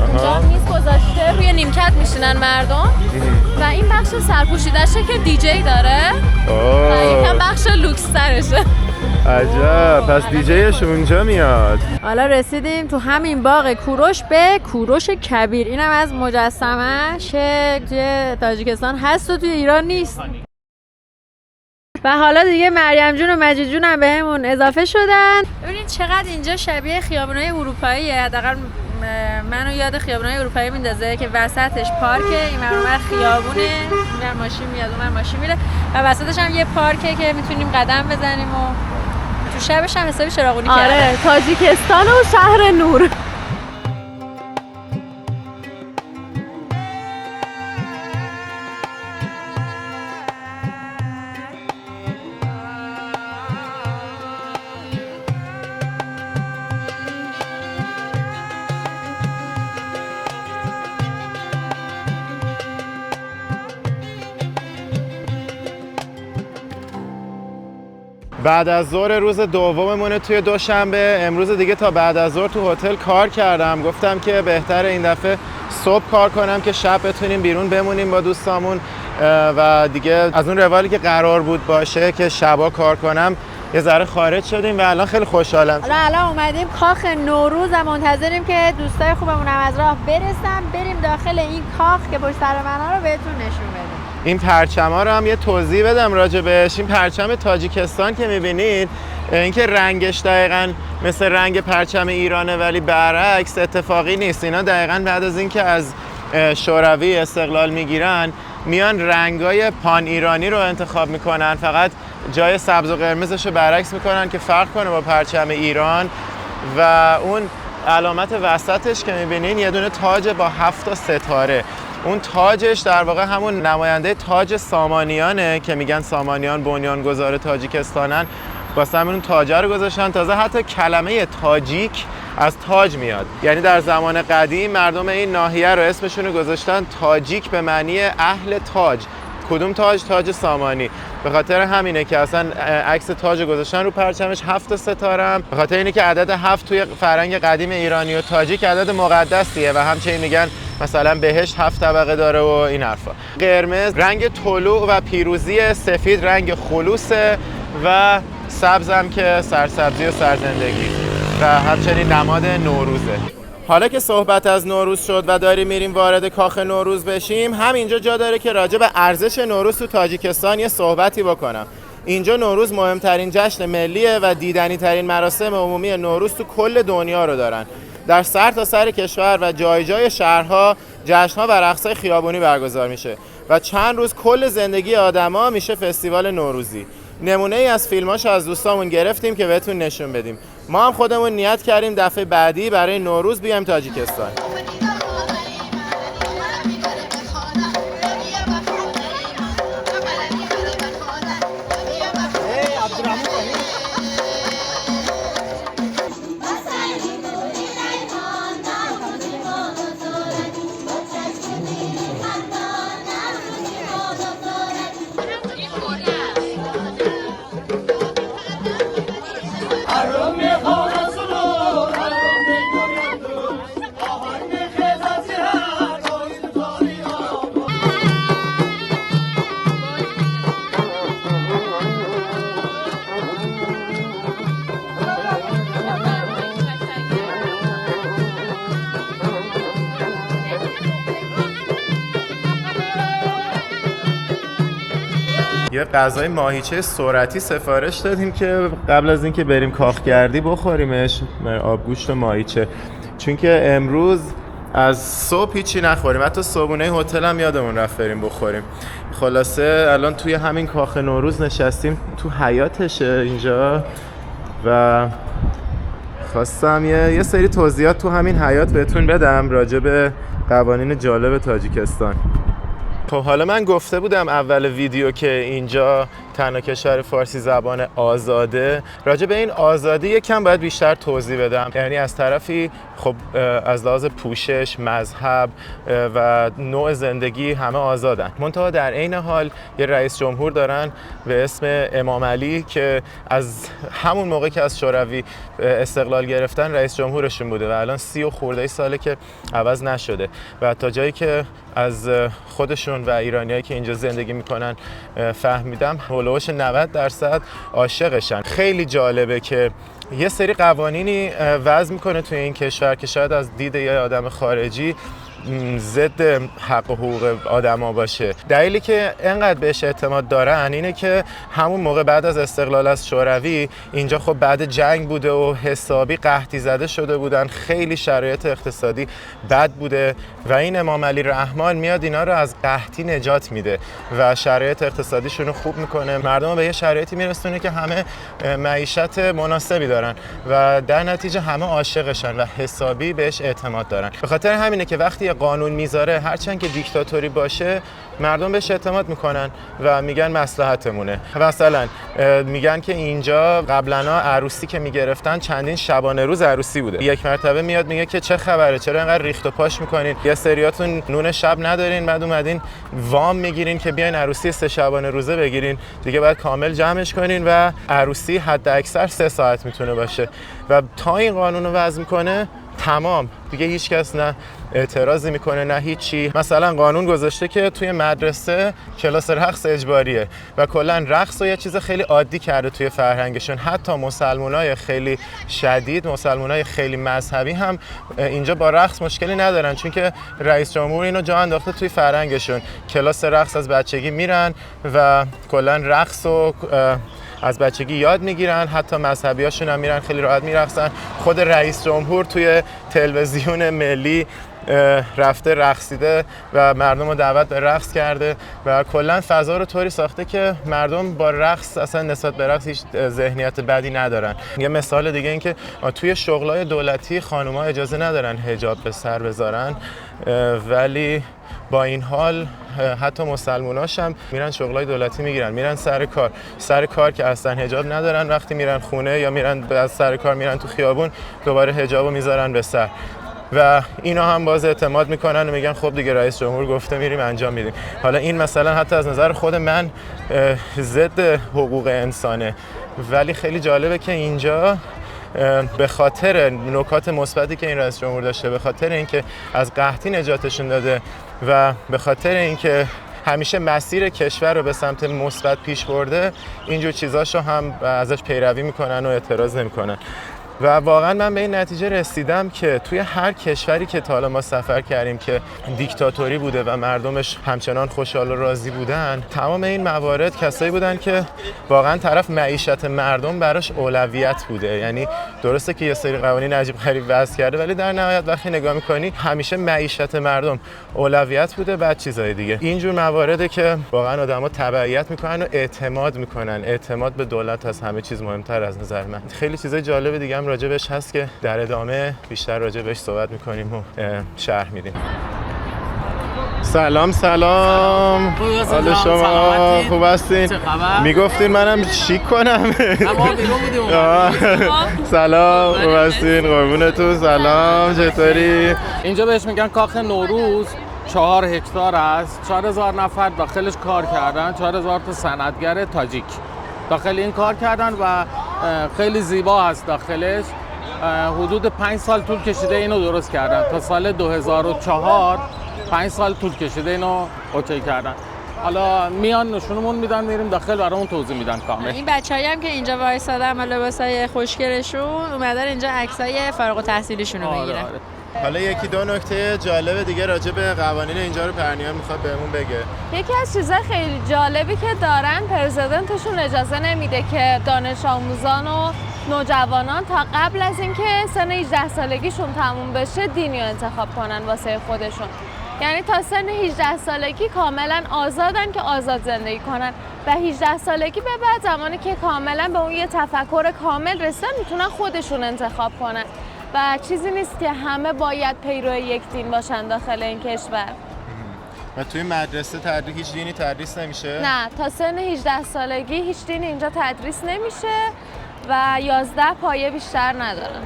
اینجا میز گذاشته، روی نیمکت میشینن مردم. و این بخش سرپوشیدشه که دیجی داره. و یکم بخش لوکس ترشه. عجب، پس دیجیش اونجا میاد. حالا رسیدیم تو همین باغ کوروش به کوروش کبیر. اینم از مجسمه‌اش که توی تاجیکستان هست و توی ایران نیست. و حالا دیگه مریم جون و مجید جون هم بهمون اضافه شدن. ببینید چقدر اینجا شبیه خیابونای اروپاییه. حداقل منو یاد خیابونای اروپایی میندازه که وسطش پارکه، این ور خیابونه، این ماشین میاد اون ماشین میره و وسطش هم یه پارکه که میتونیم قدم بزنیم و تو شبش هم حسابی چراغونی کرده. آره، تاجیکستان و شهر نور. بعد از ظهر روز دوممونه توی دوشنبه. امروز دیگه تا بعد از ظهر تو هتل کار کردم. گفتم که بهتره این دفعه صبح کار کنم که شب بتونیم بیرون بمونیم با دوستامون و دیگه از اون روالی که قرار بود باشه که شبا کار کنم یه ذره خارج شدیم و الان خیلی خوشحالم. الان اومدیم کاخ نوروز و منتظریم که دوستای خوبمون هم از راه برسن، بریم داخل این کاخ که پشت سر من رو بهتون نشون بدیم. این پرچم‌ها رو هم یه توضیح بدم راجع بهش. این پرچم تاجیکستان که می‌بینید اینکه رنگش دقیقاً مثل رنگ پرچم ایرانه ولی برعکس اتفاقی نیست. اینا دقیقاً بعد از اینکه از شوروی استقلال میگیرن میان رنگای پان ایرانی رو انتخاب میکنن، فقط جای سبز و قرمزش رو برعکس میکنن که فرق کنه با پرچم ایران. و اون علامت وسطش که میبینین یه دونه تاج با 7 ستاره. اون تاجش در واقع همون نماینده تاج سامانیانه که میگن سامانیان بنیانگذار تاجیکستانن، واسه همون تاجه رو گذاشتن. تازه حتی کلمه تاجیک از تاج میاد، یعنی در زمان قدیم مردم این ناحیه رو اسمشون رو گذاشتن تاجیک به معنی اهل تاج. کدوم تاج؟ تاج سامانی. به خاطر همینه که اصلا عکس تاج رو گذاشتن رو پرچمش 7 ستاره هم. به خاطر اینه که عدد 7 توی فرهنگ قدیم ایرانی و تاجیک عدد مقدسیه و همچنین میگن مثلا بهشت 7 طبقه داره و این حرفا. قرمز رنگ طلوع و پیروزی، سفید رنگ خلوصه و سبز هم که سرسبزی و سرزندگی و همچنین نماد نوروزه. حالا که صحبت از نوروز شد و داریم میریم وارد کاخ نوروز بشیم، همینجا جا داره که راجع به ارزش نوروز تو تاجیکستان یه صحبتی بکنم. اینجا نوروز مهمترین جشن ملیه و دیدنی ترین مراسم عمومی نوروز تو کل دنیا رو دارن. در سر کشور و جای جای شهرها جشن‌ها و رقص‌های خیابونی برگزار میشه و چند روز کل زندگی آدما میشه فستیوال نوروزی. نمونه ای از فیلماش از دوستامون گرفتیم که بهتون نشون بدیم. ما هم خودمون نیت کردیم دفعه بعدی برای نوروز بیایم تاجیکستان. یه غذای ماهیچه سرعتی سفارش دادیم که قبل از اینکه بریم کاخگردی بخوریمش، آبگوشت و ماهیچه، چون که امروز از صبح هیچی نخوریم، حتی صبحونه هتل هم یادمون رفت بریم بخوریم. خلاصه الان توی همین کاخ نوروز نشستیم، تو حیاطشه اینجا و خواستم یه سری توضیحات تو همین حیاط بهتون بدم راجع به قوانین جالب تاجیکستان. خب حالا من گفته بودم اول ویدیو که اینجا تنها کشور فارسی زبان آزاده. راجع به این آزادی یکم باید بیشتر توضیح بدم. یعنی از طرفی خب از لحاظ پوشش، مذهب و نوع زندگی همه آزادن، منتها در عین حال یه رئیس جمهور دارن به اسم امام علی که از همون موقع که از شوروی استقلال گرفتن رئیس جمهورشون بوده و الان 30 و خورده ساله که عوض نشده و تا جایی که از خودشون و ایرانیایی که اینجا زندگی میکنن فهمیدم هولوش 90% عاشقشن. خیلی جالبه که یه سری قوانینی وضع میکنه توی این کشور که شاید از دید یه آدم خارجی ضد حق و حقوق آدما باشه. دلیلی که اینقدر بهش اعتماد دارن اینه که همون موقع بعد از استقلال از شوروی اینجا خب بعد جنگ بوده و حسابی قحطی زده شده بودن، خیلی شرایط اقتصادی بد بوده و این امام علی رحمان میاد اینا رو از قحطی نجات میده و شرایط اقتصادیشون رو خوب میکنه، مردم رو به یه شرایطی میرسونه که همه معیشت مناسبی دارن و در نتیجه همه عاشقشن و حسابی بهش اعتماد دارن. به خاطر همینه که وقتی قانون میذاره هرچند که دیکتاتوری باشه مردم بهش اعتماد میکنن و میگن مصلحتمونه. مثلا میگن که اینجا قبلا عروسی که میگرفتن چندین شبانه روز عروسی بوده، یک مرتبه میاد میگه که چه خبره، چرا اینقدر ریخت و پاش میکنین، یه سریاتون نون شب ندارین، بعد اومدین وام میگیرین که بیاین عروسی 3 شبانه روزه بگیرین، دیگه باید کامل جمعش کنین و عروسی حد اکثر 3 ساعت میتونه باشه و تا این قانون رو وضع میکنه تمام دیگه هیچ کس نه اعتراضی میکنه نه هیچی. مثلا قانون گذاشته که توی مدرسه کلاس رقص اجباریه و کلا رقص رو یه چیز خیلی عادی کرده توی فرهنگشون. حتی مسلمانای خیلی شدید، مسلمانای خیلی مذهبی هم اینجا با رقص مشکلی ندارن، چون که رئیس جمهور اینو جا انداخته توی فرهنگشون. کلاس رقص از بچگی میرن و کلا رقص و از بچگی یاد میگیرن، حتی مذهبیاشون هم میرن خیلی راحت میرقصن. خود رئیس جمهور توی تلویزیون ملی رفته رقصیده و مردم رو دعوت به رقص کرده و کلا فضا رو طوری ساخته که مردم با رقص اصلا نسبت به رقص هیچ ذهنیت بدی ندارن. یه مثال دیگه این که توی شغلای دولتی خانوما اجازه ندارن حجاب به سر بذارن، ولی با این حال حتی مسلموناش هم میرن شغلای دولتی میگیرن، میرن سر کار که اصلا حجاب ندارن، وقتی میرن خونه یا میرن از سر کار میرن تو خیابون دوباره حجابو میذارن به سر و اینا هم باز اعتماد میکنن و میگن خب دیگه رئیس جمهور گفته میریم انجام میدیم. حالا این مثلا حتی از نظر خود من ضد حقوق انسانه، ولی خیلی جالبه که اینجا به خاطر نکات مثبتی که این رئیس جمهور داشته، به خاطر اینکه از قحطی نجاتشون داده و به خاطر اینکه همیشه مسیر کشور رو به سمت مثبت پیش برده، اینجور چیزاشو هم ازش پیروی میکنن و اعتراض نمیکنن. و واقعا من به این نتیجه رسیدم که توی هر کشوری که تا حالا ما سفر کردیم که دیکتاتوری بوده و مردمش همچنان خوشحال و راضی بودن، تمام این موارد کسایی بودن که واقعا طرف معیشت مردم براش اولویت بوده. یعنی درسته که یه سری قوانین عجیب غریب وضع کرده، ولی در نهایت وقتی نگاه می‌کنی همیشه معیشت مردم اولویت بوده، بعد چیزای دیگه. اینجور موارده که واقعا آدم‌ها تبعیت میکنن و اعتماد میکنن. اعتماد به دولت از همه چیز مهمتر از نظر من. خیلی چیزای جالب دیگه هم راجبش هست که در ادامه بیشتر راجبش صحبت میکنیم و شرح میدیم. سلام حال شما خوب هستین؟ میگفتین منم شیک کنم؟ سلام خوب هستین؟ قربونتون. سلام چطوری؟ اینجا بهش میگن کاخ نوروز. 4 هکتار است. 4000 نفر داخلش کار کردن. 4000 تا صنعتگر تاجیک داخل این کار کردن و خیلی زیبا هست داخلش. حدود 5 سال طول کشیده اینو درست کردن. تا سال 2004 5 سال طول کشیده اینو اوکی کردن. حالا میان نشونمون میدن، میریم داخل برامون توضیح میدن کامل. این بچه‌ای هم که اینجا وایسادن با لباسای خوشگلشون اومدن اینجا عکسای فارغ التحصیلیشون رو بگیرن. حالا یکی دو نکته جالب دیگه راجع به قوانین اینجا رو پرنیان میخواد بهمون بگه. یکی از چیزای خیلی جالبی که دارن، پرزیدنتشون اجازه نمیده که دانش آموزان و نوجوانان تا قبل از اینکه سن 18 سالگیشون تموم بشه دینی رو انتخاب کنن واسه خودشون. یعنی تا سن 18 سالگی کاملا آزادن که آزاد زندگی کنن و 18 سالگی به بعد زمانی که کاملا به اون یه تفکر کامل رسیدن میتونن خودشون انتخاب کنن و چیزی نیست که همه باید پیرو یک دین باشن داخل این کشور. و توی مدرسه هیچ دینی تدریس نمیشه؟ نه، تا سن 18 سالگی هیچ دینی اینجا تدریس نمیشه و 11 پایه بیشتر ندارن.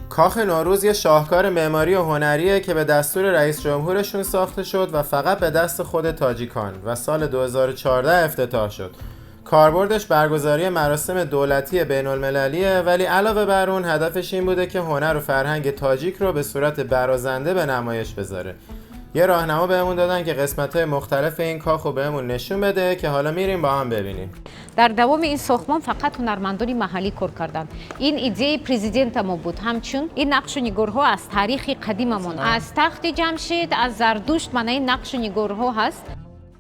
کاخ نوروز یه شاهکار معماری و هنریه که به دستور رئیس جمهورشون ساخته شد و فقط به دست خود تاجیکان و سال 2014 افتتاح شد. کاربردش برگزاری مراسم دولتی بین المللیه، ولی علاوه بر اون هدفش این بوده که هنر و فرهنگ تاجیک رو به صورت برازنده به نمایش بذاره. یه راهنما بهمون دادن که قسمت‌های مختلف این کاخ رو بهمون نشون بده که حالا میریم با هم ببینیم. در دوام این ساختمان فقط هنرمندان محلی کار کردند. این ایده پرزیدنت ما بود. همچون این نقش و نگارها از تاریخ قدیممون، از تخت جمشید، از زردشت معنی نقش و نگارها هست.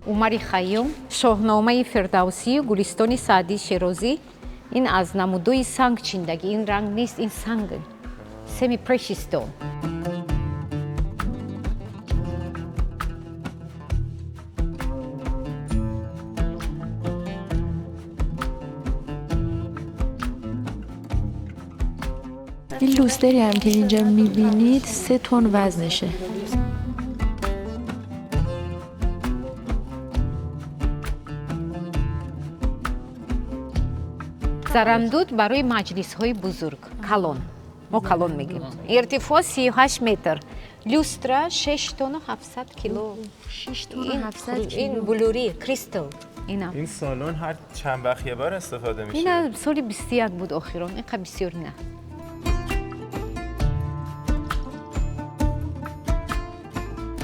عمر خیام، شاهنامه فردوسی، گلستان سعدی شیرازی. این از نمودوی سنگ چیندگی. این رنگ نیست، این سنگ. سمی پرشیس استون. این لوستری هم که اینجا میبینید 3 تن وزنشه. زرندود برای مجلس‌های بزرگ، کلون. ما کلون میگیم. ارتفاع 38 متر. لوسترا 6 تن و 700 کیلو. 6 تن و 700 کیلو. این بلوری کریستال. این سالن هر چند وقت یه بار استفاده میشه. این سال 21 بود آخران. این بسیار نه.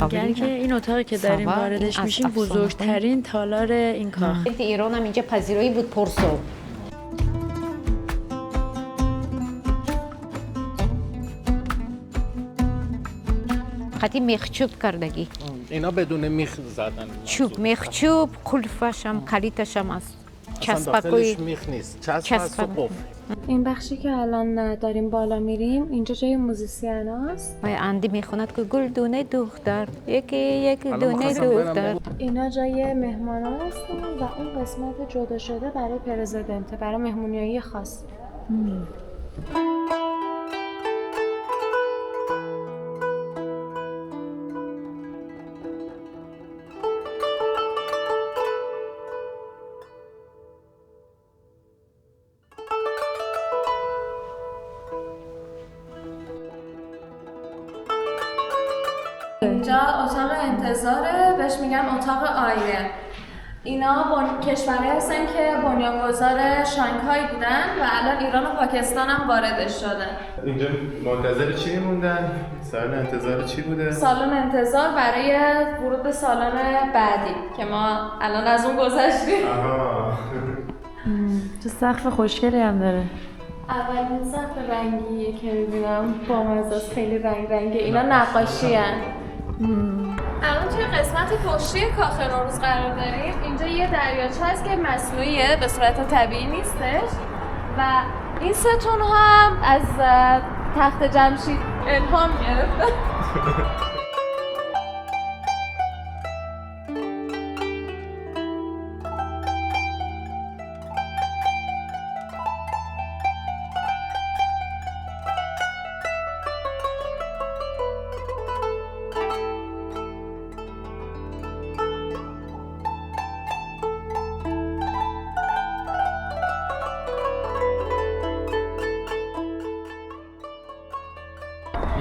میگن که این اتاقی که داریم واردش میشیم بزرگترین تالار این کاخ. ایران هم اینجا پذیرایی بود پرسو. خطی میخچوب کردگی. اینا بدون میخ زدن. چوب، میخچوب، قلفش هم، کلیتش هم است. داخلش میخ نیست، چسب هست و قفل. این بخشی که الان داریم بالا میریم اینجا جای موزیسین هست. اندی میخوند که گل دونه دختر یک دونه دختر. اینا جای مهمان هستن و اون قسمت جدا شده برای پرزیدنت، برای مهمونیایی خاص. اینجا اتاق انتظاره، بهش میگن اتاق آینه. اینا کشورهایی هستن که بنیانگذار شانگهای بودن و الان ایران و پاکستان هم واردش شدن. اینجا منتظر چی موندن؟ سالن انتظار چی بوده؟ سالن انتظار برای ورود به سالن بعدی که ما الان از اون گذشتیم. چه سقف خوشگلی هم داره. اولین سقف رنگیه که میبینم با مزاج، خیلی رنگه. اینا نقاشی هن. الان توی قسمت پشتی کاخ نوروز قرار داریم. اینجا یه دریاچه هست که مصنوعیه، به صورت طبیعی نیستش و این ستون هم از تخت جمشید الهام گرفته.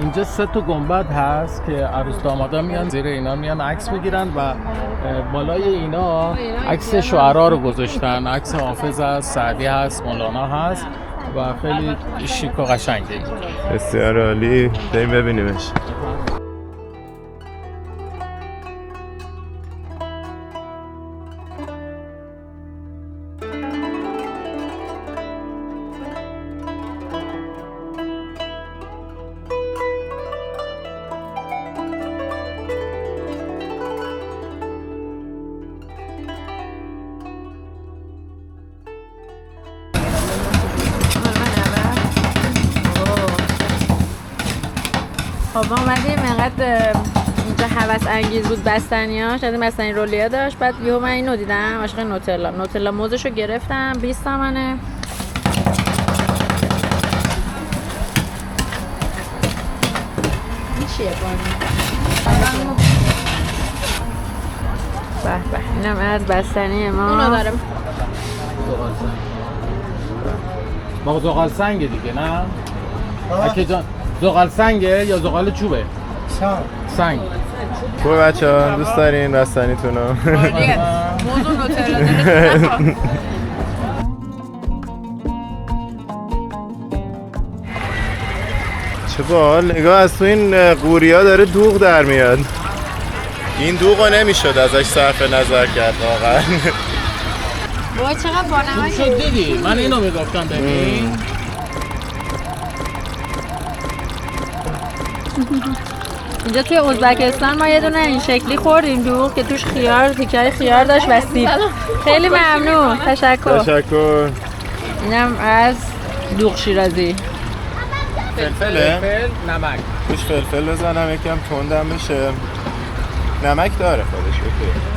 اینجا 3 تا گنبد هست که عروس دامادا میان زیر اینا میان عکس بگیرن و بالای اینا عکس شعرا رو گذاشتن. عکس حافظ هست، سعدی هست، مولانا هست و خیلی شیک و قشنگه. بسیار عالی، بریم ببینیمش. خب ما اومدیم اینقدر اینجا هوس انگیز بود بستنیاش، از این بستنی رولیا داشت. بعد یهو من اینو دیدم، عاشق نوتلا موزشو گرفتم 20 تومنه. این چیه به اینم از بستنی ما. اونو دارم. ما زغال سنگه دیگه نه؟ اکه جان زغال سنگه یا زغال چوبه؟ سنگ. خوبه بچه‌ها، دوست دارین بستنیتون رو؟ موضوع نوتلا چه باحال، نگاه از تو این قوریا داره دوغ در میاد. این دوغو نمیشد ازش صرف نظر کرد واقعا. وای چقدر بانمایی شد دیدی؟ من اینو میگفتم ببین. اینجا توی ازبکستان ما یه دونه این شکلی خوردیم دوغ که توش خیار، تیکه‌های خیار داشت و سیب. خیلی ممنون، تشکر. اینم از دوغ شیرازی. فلفله؟ فلفل، نمک. توش فلفل بزنم یکم تندم بشه. نمک داره خودش. اوکی.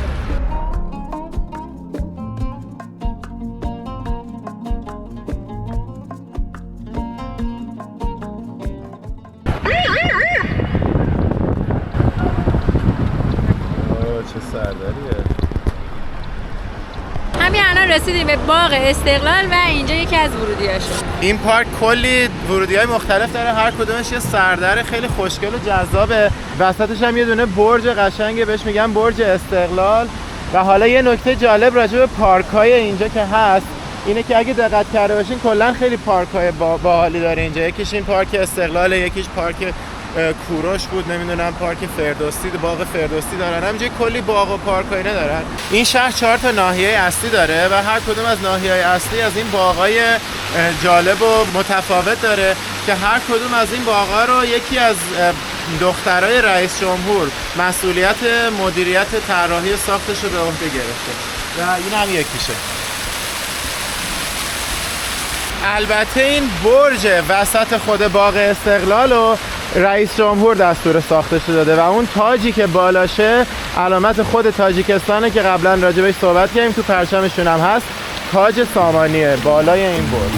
همین الان رسیدیم به باغ استقلال و اینجا یکی از ورودیاشه. این پارک کلی ورودی‌های مختلف داره، هر کدومش یه سردر خیلی خوشگل و جذابه. وسطش هم یه دونه برج قشنگه بهش میگن برج استقلال. و حالا یه نکته جالب راجع به پارک‌های اینجا که هست اینه که اگه دقت کرده باشین کلا خیلی پارک‌های باحالی داره اینجا. یکیش این پارک استقلال، یکیش پارک کوروش بود، نمیدونم پارک فردوسی، باغ فردوسی دارن. همینجوری کلی باغ و پارک ها اینا دارن. این شهر 4 تا ناحیه اصلی داره و هر کدوم از ناحیه‌های اصلی از این باغ‌های جالب و متفاوت داره که هر کدوم از این باغ‌ها رو یکی از دخترای رئیس جمهور مسئولیت مدیریت طراحی ساختش رو به عهده گرفته و این هم یکیشه. البته این برج وسط خود باغ استقلال و رئیس جمهور دستور ساختش داده و اون تاجی که بالاشه علامت خود تاجیکستانه که قبلا راجبش صحبت کردیم، تو پرچمشون هم هست، تاج سامانیه بالای این برج.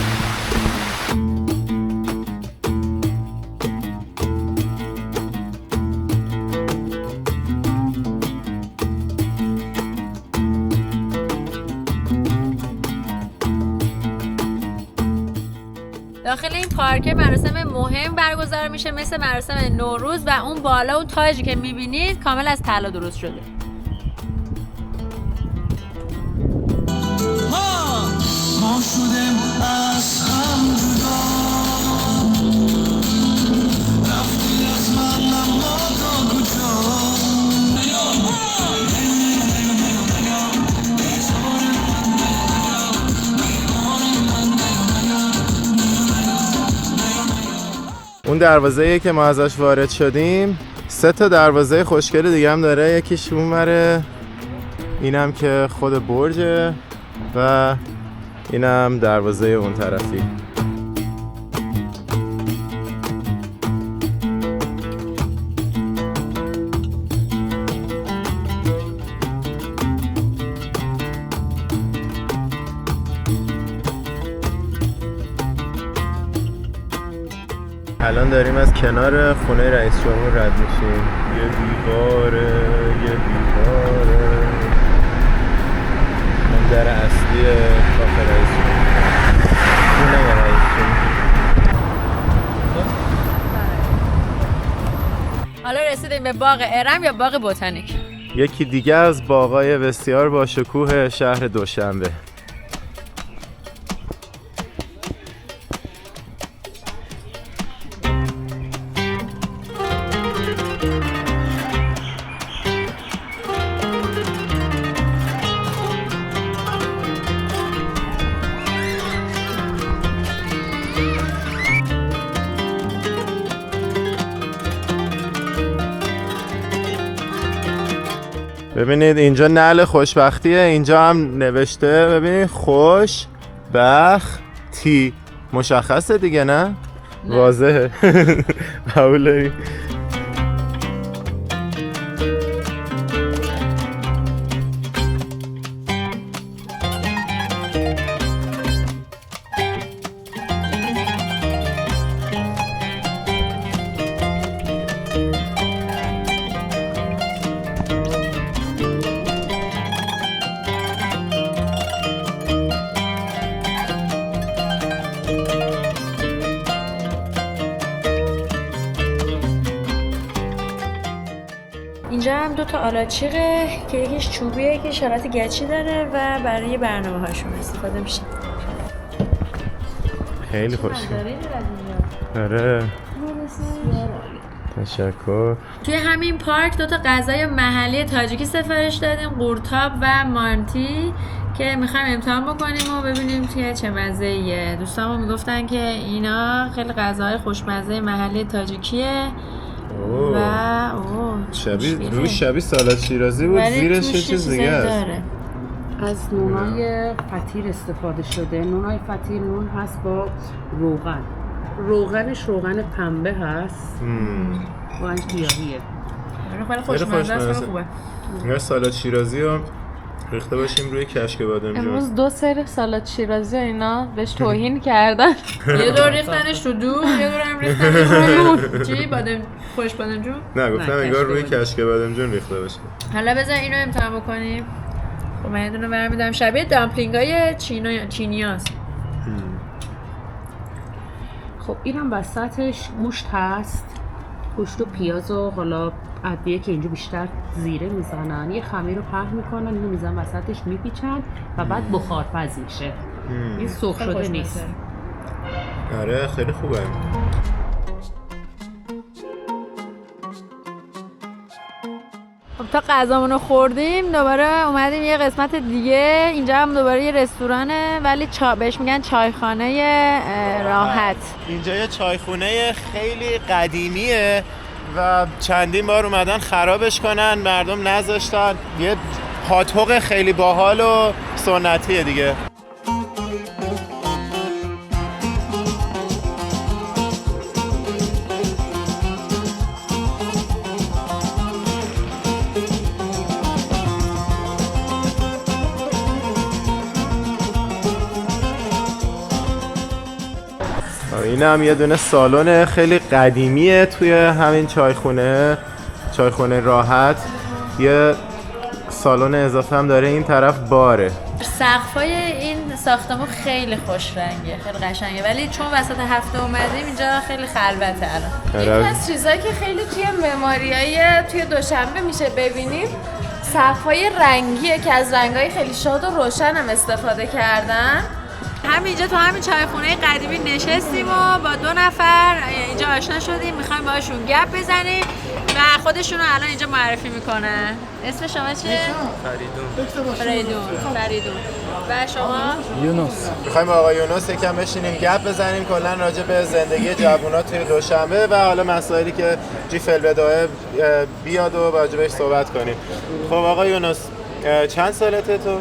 داخل این پارک مراسم مهم برگزار میشه مثل مراسم نوروز و اون بالا اون تاجی که میبینید کامل از طلا درست شده. ما شدیم از هم جدا، رفتی از من اما تا کجا. اون دروازه‌ای که ما ازش وارد شدیم 3 تا دروازه خوشگل دیگه هم داره، یکیش اونوره، اینم که خود برجه و اینم دروازه اون طرفی. الان داریم از کنار خونه رئیس جمهور رد میشیم. یه دیواره اون در اصلی کافه رئیس جمهور، خونه رئیس جمهور. حالا رسیدیم به باغ ارم یا باغ بوتانیک، یکی دیگه از باغای بسیار باشکوه شهر دوشنبه. ببینید اینجا نعل خوشبختیه، اینجا هم نوشته ببینید خوشبختی، مشخصه دیگه نه؟ واضحه. قبول داری؟ اینجا هم 2 تا آلاچیقه که یکیش چوبیه یکیش حالت گچی داره و برای برنامه هاشون استفاده میشه. خیلی خوشگل. آره. تشکر. توی همین پارک 2 تا غذای محلی تاجیکی سفارش دادیم، قورتاب و مانتی، که میخوایم امتحان بکنیم و ببینیم توی چه مزه‌ایه. دوستامون میگفتن که اینا خیلی غذاهای خوشمزه محلی تاجیکیه و شبیه سالاد شیرازی بود، زیرش یه چیز دیگه است. از نونای فطیر استفاده شده. نونای فطیر نون هست با روغن، روغنش روغن پنبه هست و این گیاهیه. خیلی خوشمزه است، خیلی خوبه. این سالاد شیرازی رو ریخته باشیم روی کشک بادمجون. امروز 2 سری سالاد شیرازی اینا بهش توهین کردن. یه دور ریختنش رو دور، یه دور هم ریختنش رو نون. چی؟ خوش بادمجون؟ نه گفتم انگار روی کشک بادمجون ریخته باشه. حالا بذار اینو امتحان بکنیم. خب من یه دونه برمی‌دارم، شبیه دامپلینگ‌های چینیاست. خب اینم وسطش گوشت هست، گوشت و پیاز و حالا ادویه که اینجا بیشتر زیره میزنن، یه خمیر رو پهن میکنن، اینو میزنن وسطش میپیچن و بعد بخارپز میشه. این سرخ شده نیست. آره خیلی خوبه. خب تا غذامون رو خوردیم دوباره اومدیم یه قسمت دیگه. اینجا هم دوباره یه رستورانه ولی بهش میگن چایخانه راحت. اینجا یه چایخونه خیلی قدیمیه و چندین بار اومدن خرابش کنن، مردم نذاشتن. یه پاتوق خیلی باحال و سنتیه دیگه. این هم یه دونه سالن خیلی قدیمیه توی همین چایخونه راحت. یه سالن اضافه هم داره، این طرف باره. سقفای این ساختمون خیلی خوش رنگه، خیلی قشنگه، ولی چون وسط هفته اومدیم اینجا خیلی خلوته الان. یکی از چیزایی که خیلی توی معماریای توی دوشنبه میشه ببینیم سقفای رنگیه که از رنگای خیلی شاد و روشن هم استفاده کردن. همینجا تو همین چایخونه قدیمی نشستیم و با 2 نفر اینجا آشنا شدیم، میخوایم باهاشون گپ بزنیم و خودشونو الان اینجا معرفی میکنن. اسم شما چیه؟ فریدون. و شما؟ یونس. میخوایم با آقای یونس یکم بشینیم گپ بزنیم کلا راجع به زندگی جوونا توی دوشنبه و حالا مسائلی که جیف الوداع بیاد و راجع بهش صحبت کنیم. خب آقای یونس چند سالته تو؟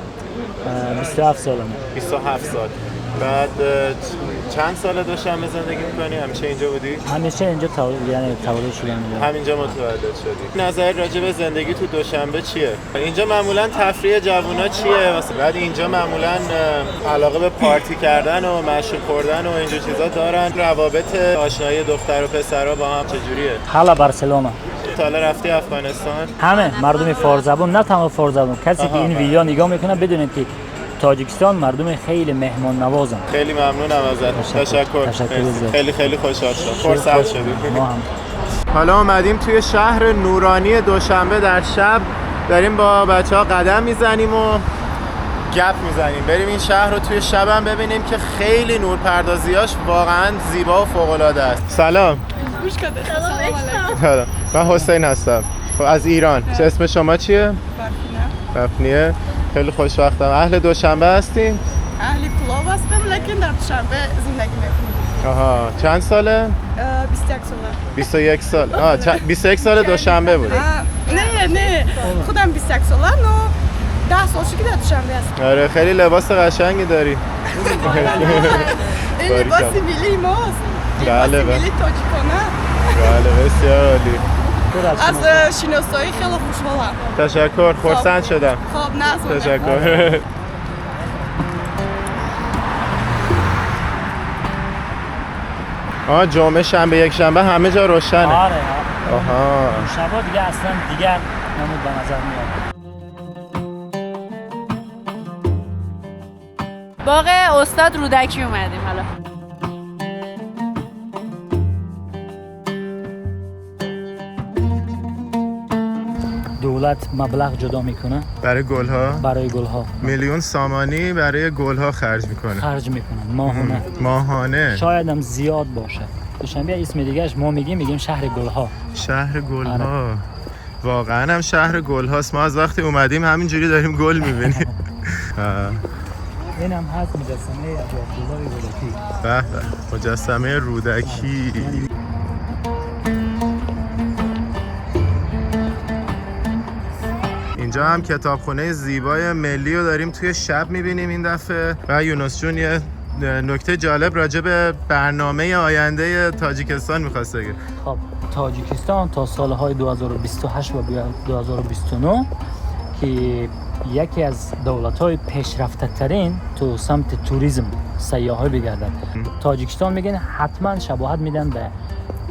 27 سالمه. 27 سال. بعد چند سال دوشنبه زندگی می‌کنی؟ همیشه اینجا بودی؟ همیشه اینجا تولد شدم. همینجا متولد شدی. نظر راجع به زندگی تو دوشنبه چیه؟ اینجا معمولا تفریح جوونا چیه؟ مثلا بعد اینجا معمولا علاقه به پارتی کردن و مشروب خوردن و اینجور چیزا دارن. روابط آشنایی دختر و پسرا با هم چجوریه؟ حالا بارسلونا. تا حالا رفتی افغانستان؟ همه مردم فارزبون، نه تنها فارزبون، کسی که این ویدیو نگاه میکنه بدونید که تاجیکستان مردم خیلی مهمان نوازن. خیلی ممنونم ازت. تشکر. خیلی خوشحال شدم. فرصت شدیم. حالا اومدیم توی شهر نورانی دوشنبه در شب، داریم با بچه‌ها قدم میزنیم و گپ میزنیم. بریم این شهر رو توی شب هم ببینیم که خیلی نورپردازیاش واقعا زیبا و فوق‌العاده است. سلام. سلام. من حسین هستم. از ایران. چه اسم شما چیه؟ رفنیه. خیلی خوشوقتم. اهل دوشنبه هستین؟ اهل کلاب هستم لیکن در دوشنبه زندگی میکنم. آها. چند ساله؟ 21 ساله. 21 سال. 21 سال دوشنبه بود. نه خودم 21 سالم و 10 سالشی که در دوشنبه هستم. آره خیلی لباس قشنگی داری. این لباس ملی ماست. بله ملی تاجیکانه. بله بسیار عالی. از شناسایی خیلی خوشحالم. تشکر. خرسند شدم. خب نه تشکر. جمعه شنبه یک شنبه همه جا روشنه. آره. آها. شبا دیگه اصلا دیگر نمود به نظر میاد. باغ استاد رودکی اومدیم حالا. دولت مبلغ جدا میکنه برای گلها. میلیون سامانی برای گلها خرج میکنن ماهانه. شاید هم زیاد باشه. دوشنبه اسم دیگهش ما میگیم شهر گلها. شهر گلها. واقعا هم شهر گلهاست. ما از وقتی اومدیم همینجوری داریم گل میبینیم. این هم هست مجسمه عبدالله رودکی. به مجسمه رودکی. اینجا هم کتابخونه زیبای ملی رو داریم توی شب میبینیم این دفعه. و یونس جون یه نکته جالب راجع به برنامه آینده تاجیکستان می‌خواسته بگه. خب تاجیکستان تا سالهای 2028 و 2029 که یکی از دولت‌های پیشرفته‌ترین تو سمت توریسم سیاحی بگردد. تاجیکستان میگن حتما شباهت میدن به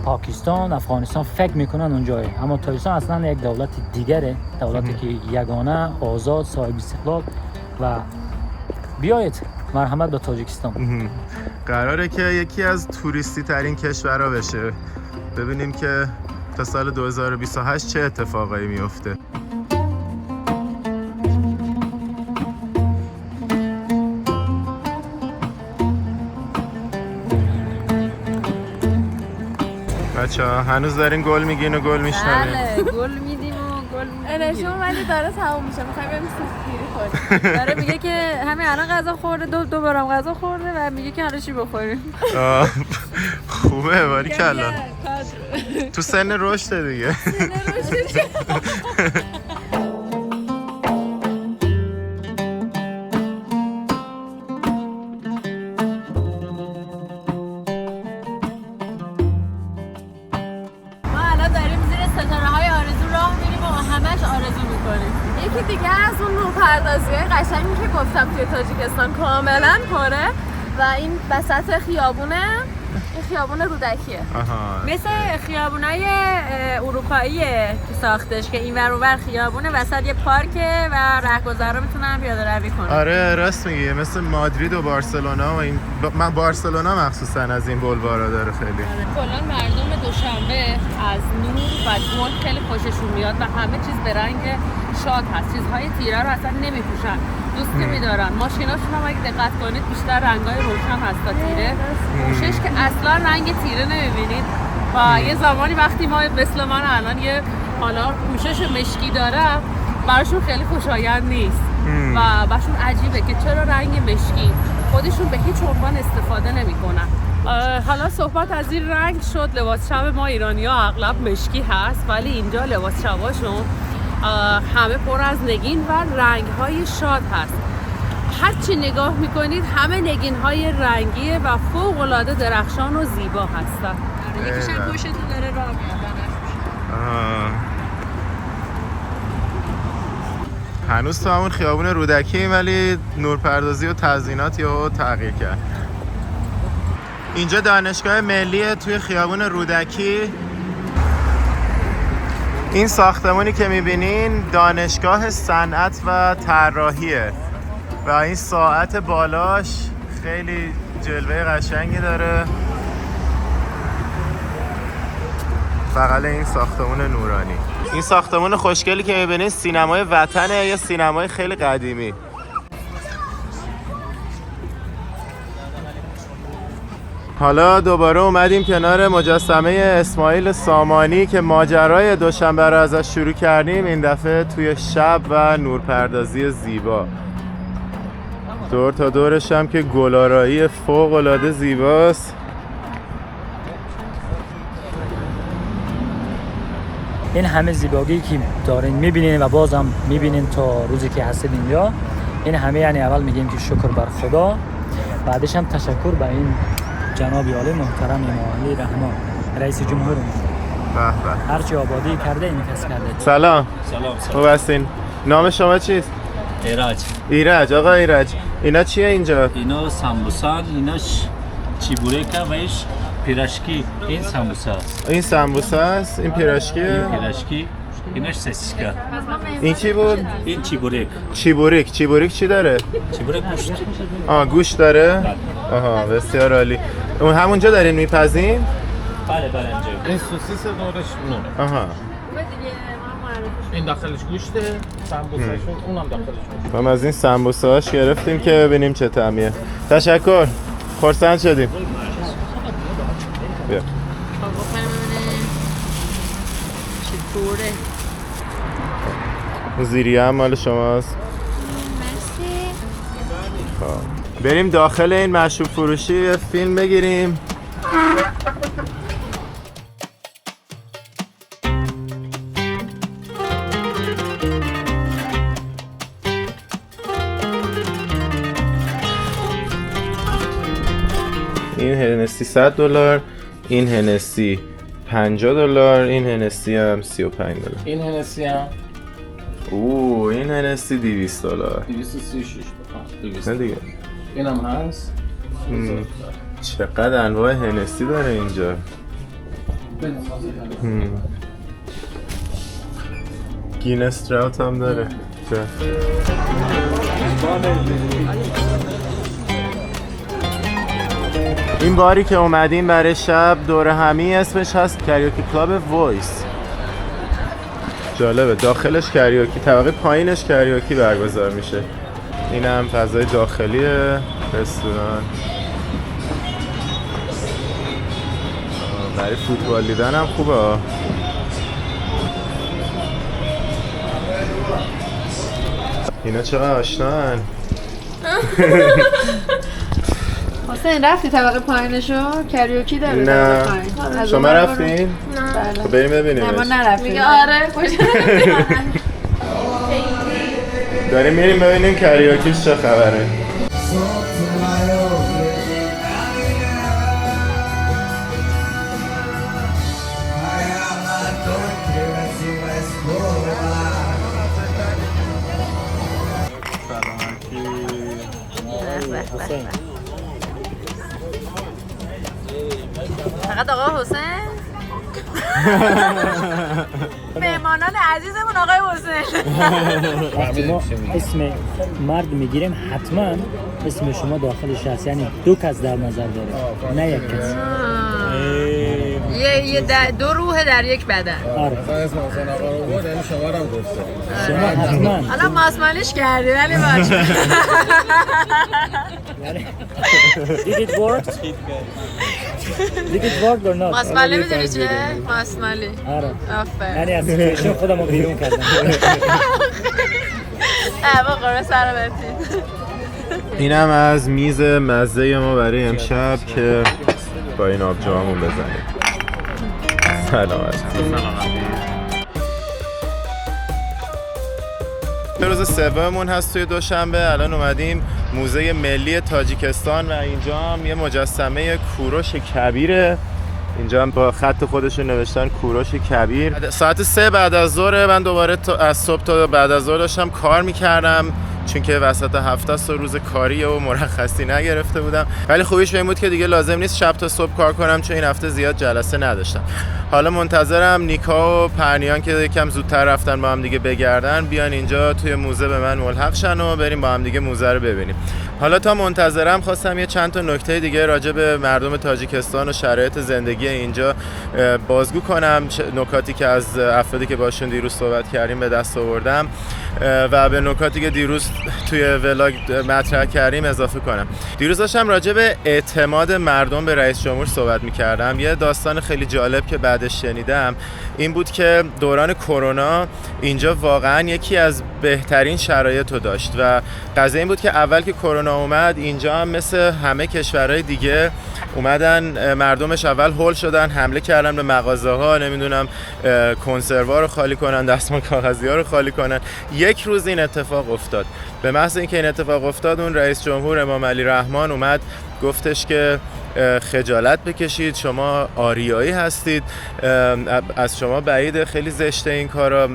پاکستان، افغانستان، فکر میکنن اونجایی، اما تاجیکستان اصلا یک دولت دیگره، دولتی که یگانه، آزاد، صاحب استقلال و بیایید مرحمت به تاجیکستان. قراره که یکی از توریستی ترین کشورها بشه. ببینیم که تا سال 2028 چه اتفاقایی میفته. بچه‌ها هنوز دارین گل میگین و گل میشنوین؟ بله گل میدیم و گل میگیم. انرژیمون ولی داره تموم میشه. میخوایم بریم سوسکیری خوریم. داره میگه که همین الان غذا خورده، دو بارم غذا خورده و میگه که حالا چی بخوریم. خوبه باریکلا. تو سن رشد دیگه. یکی دیگه از اون نورپردازی‌های قشنگی که گفتم توی تاجیکستان کاملا پره و این وسط خیابونه این خیابون رودکیه. مثل خیابونای اروپاییه تو ساختش که این ور اون ور خیابونه، وسط یه پارکه و رهگذرا میتونن پیاده روی کنن. آره راست میگی، مثل مادرید و بارسلونا و این من بارسلونا مخصوصا از این بولوارا داره خیلی. کلا مردم دوشنبه از نور و گل خیلی خوششون میاد و همه چیز به رنگ شاد هست. چیزهای تیره رو اصلا نمیپوشن. دوست می‌دارن. ماشیناشون هم اگه دقت کنید بیشتر رنگ‌های روشن هست تا تیره. پوشش که اصلا رنگ تیره نمی‌بینید. و یه زمانی وقتی ما مثل من الان یه حالا پوشش مشکی دارم، براشون خیلی خوشایند نیست. و براشون عجیبه که چرا رنگ مشکی. خودشون به هیچ عنوان استفاده نمی‌کنن. حالا صحبت از این رنگ شد. لباس شب ما ایرانی‌ها اغلب مشکی هست، ولی اینجا لباس شباشون همه پر از نگین و رنگ‌های شاد هست. هرچی نگاه میکنید همه نگین‌های رنگیه و فوق‌العاده درخشان و زیبا هستن. یکیش هم پشتون داره راه میاد. هنوز تو همون خیابون رودکی، ولی نورپردازی و تزیینات یهو تغییر کرد. اینجا دانشگاه ملیه توی خیابون رودکی. این ساختمانی که میبینین دانشگاه صنعت و طراحیه و این ساعت بالاش خیلی جلوه قشنگی داره. بغل این ساختمون نورانی. این ساختمون خوشگلی که میبینین سینمای وطنه یا سینمای خیلی قدیمی. حالا دوباره اومدیم کنار مجسمه اسماعیل سامانی که ماجرای دوشنبه رو ازش شروع کردیم. این دفعه توی شب و نورپردازی زیبا. دور تا دورش هم که گلارایی فوق‌العاده زیباست. این همه زیبایی که دارین میبینین و باز هم میبینین تا روزی که هستید اینجا. این همه یعنی اول میگیم که شکر بر خدا، بعدش هم تشکر به این جناب عالی محترم امام علی رحمان رئیس جمهور. هرچی آبادی کرده این کس کرده. سلام. خوب هستین؟ نام شما چیست؟ ایرج. آقا ایرج، اینا چیه اینجا؟ اینا سمبوسان، ایناش چیبورکه و ایش پیراشکی. این سمبوسه است. این سمبوسه است؟ این پیراشکیه؟ این پیراشکی. ایناش سسیسکا. این چی بود؟ این چیبورک. چیبورک چی داره؟ چیبورک گوشت. گوشت داره؟ آها بسیار عالی. اون همونجا دارین میپزین؟ بله اینجا. این سوسیس دورش نونه. آها. این داخلش گوشته، سمبوسه‌شون اونم داخلش گوشت. ما از این سمبوسه‌هاش گرفتیم که ببینیم چه طعمیه. تشکر. خرسند شدیم. بیا. زیریه هم مال شماست. بریم داخل این مشروب فروشی فیلم بگیریم. این هنسی $100، این هنسی $50، این هنسی هم $35. این هنسی هم این هنسی $200. 236 نه دیگه. این هم هست. چقدر انواع هنسی داره اینجا. گینس تراوت هم داره. این باری که اومدیم برای شب دوره همی اسمش هست کریوکی کلاب وایس. جالبه، داخلش کریوکی، طبقه پایینش کریوکی برگزار میشه. این هم فضای داخلی رستوران. برای فوتبال دیدن هم خوبه. اینا چقدر آشنان. حسین رفتی طبقه پایینشو؟ کریوکی داره نه. پایین. شما رفتین؟ نه. خب بریم ببینیم. نه ما نرفتیم. میگه آره کجا داریم میریم ببینیم کریوکیش چه خبره. حسین. مهمانان عزیزمون آقای حسین. وقتی ما اسم مرد میگیریم حتما اسم شما داخلش هست، یعنی 2 کس در نظر داره نه یک کس. یه 2 روح در یک بدن. آره. اسم حسین آقا رو بود، یعنی شما رو هم گفته. شما حتما. الان ماسمالیش کردی ولی باشه. Did it work? Did it work or not? ماسمالی میدونی چیه؟ ماسمالی. آره. آفر. یعنی از سیچویشن خودم رو بیرون کردم. با قرار سلامتی. اینم از میز مزه ما برای امشب که با این آبجوامون بزنیم. سلامت. روز سوممون هست توی دوشنبه. الان اومدیم موزه ملی تاجیکستان و اینجا هم یه مجسمه کوروش کبیره. اینجا هم با خط خودشون نوشتن کوروش کبیر. ساعت 3 بعد از ظهر من دوباره از صبح تا بعد از ظهر داشتم کار میکردم چون که وسط هفته است و روز کاریه و مرخصی نگرفته بودم، ولی خوبیش به این بود که دیگه لازم نیست شب تا صبح کار کنم چون این هفته زیاد جلسه نداشتم. حالا منتظرم نیکا و پرنیان که یکم زودتر رفتن با هم دیگه بگردن بیان اینجا توی موزه به من ملحق شن و بریم با هم دیگه موزه رو ببینیم. حالا تا منتظرم خواستم یه چند تا نکته دیگه راجع به مردم تاجیکستان و شرایط زندگی اینجا بازگو کنم، نکاتی که از افرادی که باشون دیروز صحبت کردیم به دست آوردم و به نکاتی که دیروز توی ولاگ مطرح کردیم اضافه کنم. دیروز داشتم راجع به اعتماد مردم به رئیس جمهور صحبت می‌کردم. یه داستان خیلی جالب که بعدش شنیدم این بود که دوران کرونا اینجا واقعا یکی از بهترین شرایط رو داشت و قضیه این بود که اول که کرونا اومد اینجا هم مثل همه کشورهای دیگه اومدن مردمش اول هول شدن، حمله کردن به مغازه‌ها، نمیدونم کنسروا رو خالی کنن، دستمال کاغذی‌ها رو خالی کنن. یک روز این اتفاق افتاد. به محض اینکه این اتفاق افتاد اون رئیس جمهور امام علی رحمان اومد گفتش که خجالت بکشید، شما آریایی هستید، از شما بعیده، خیلی زشته این کارا.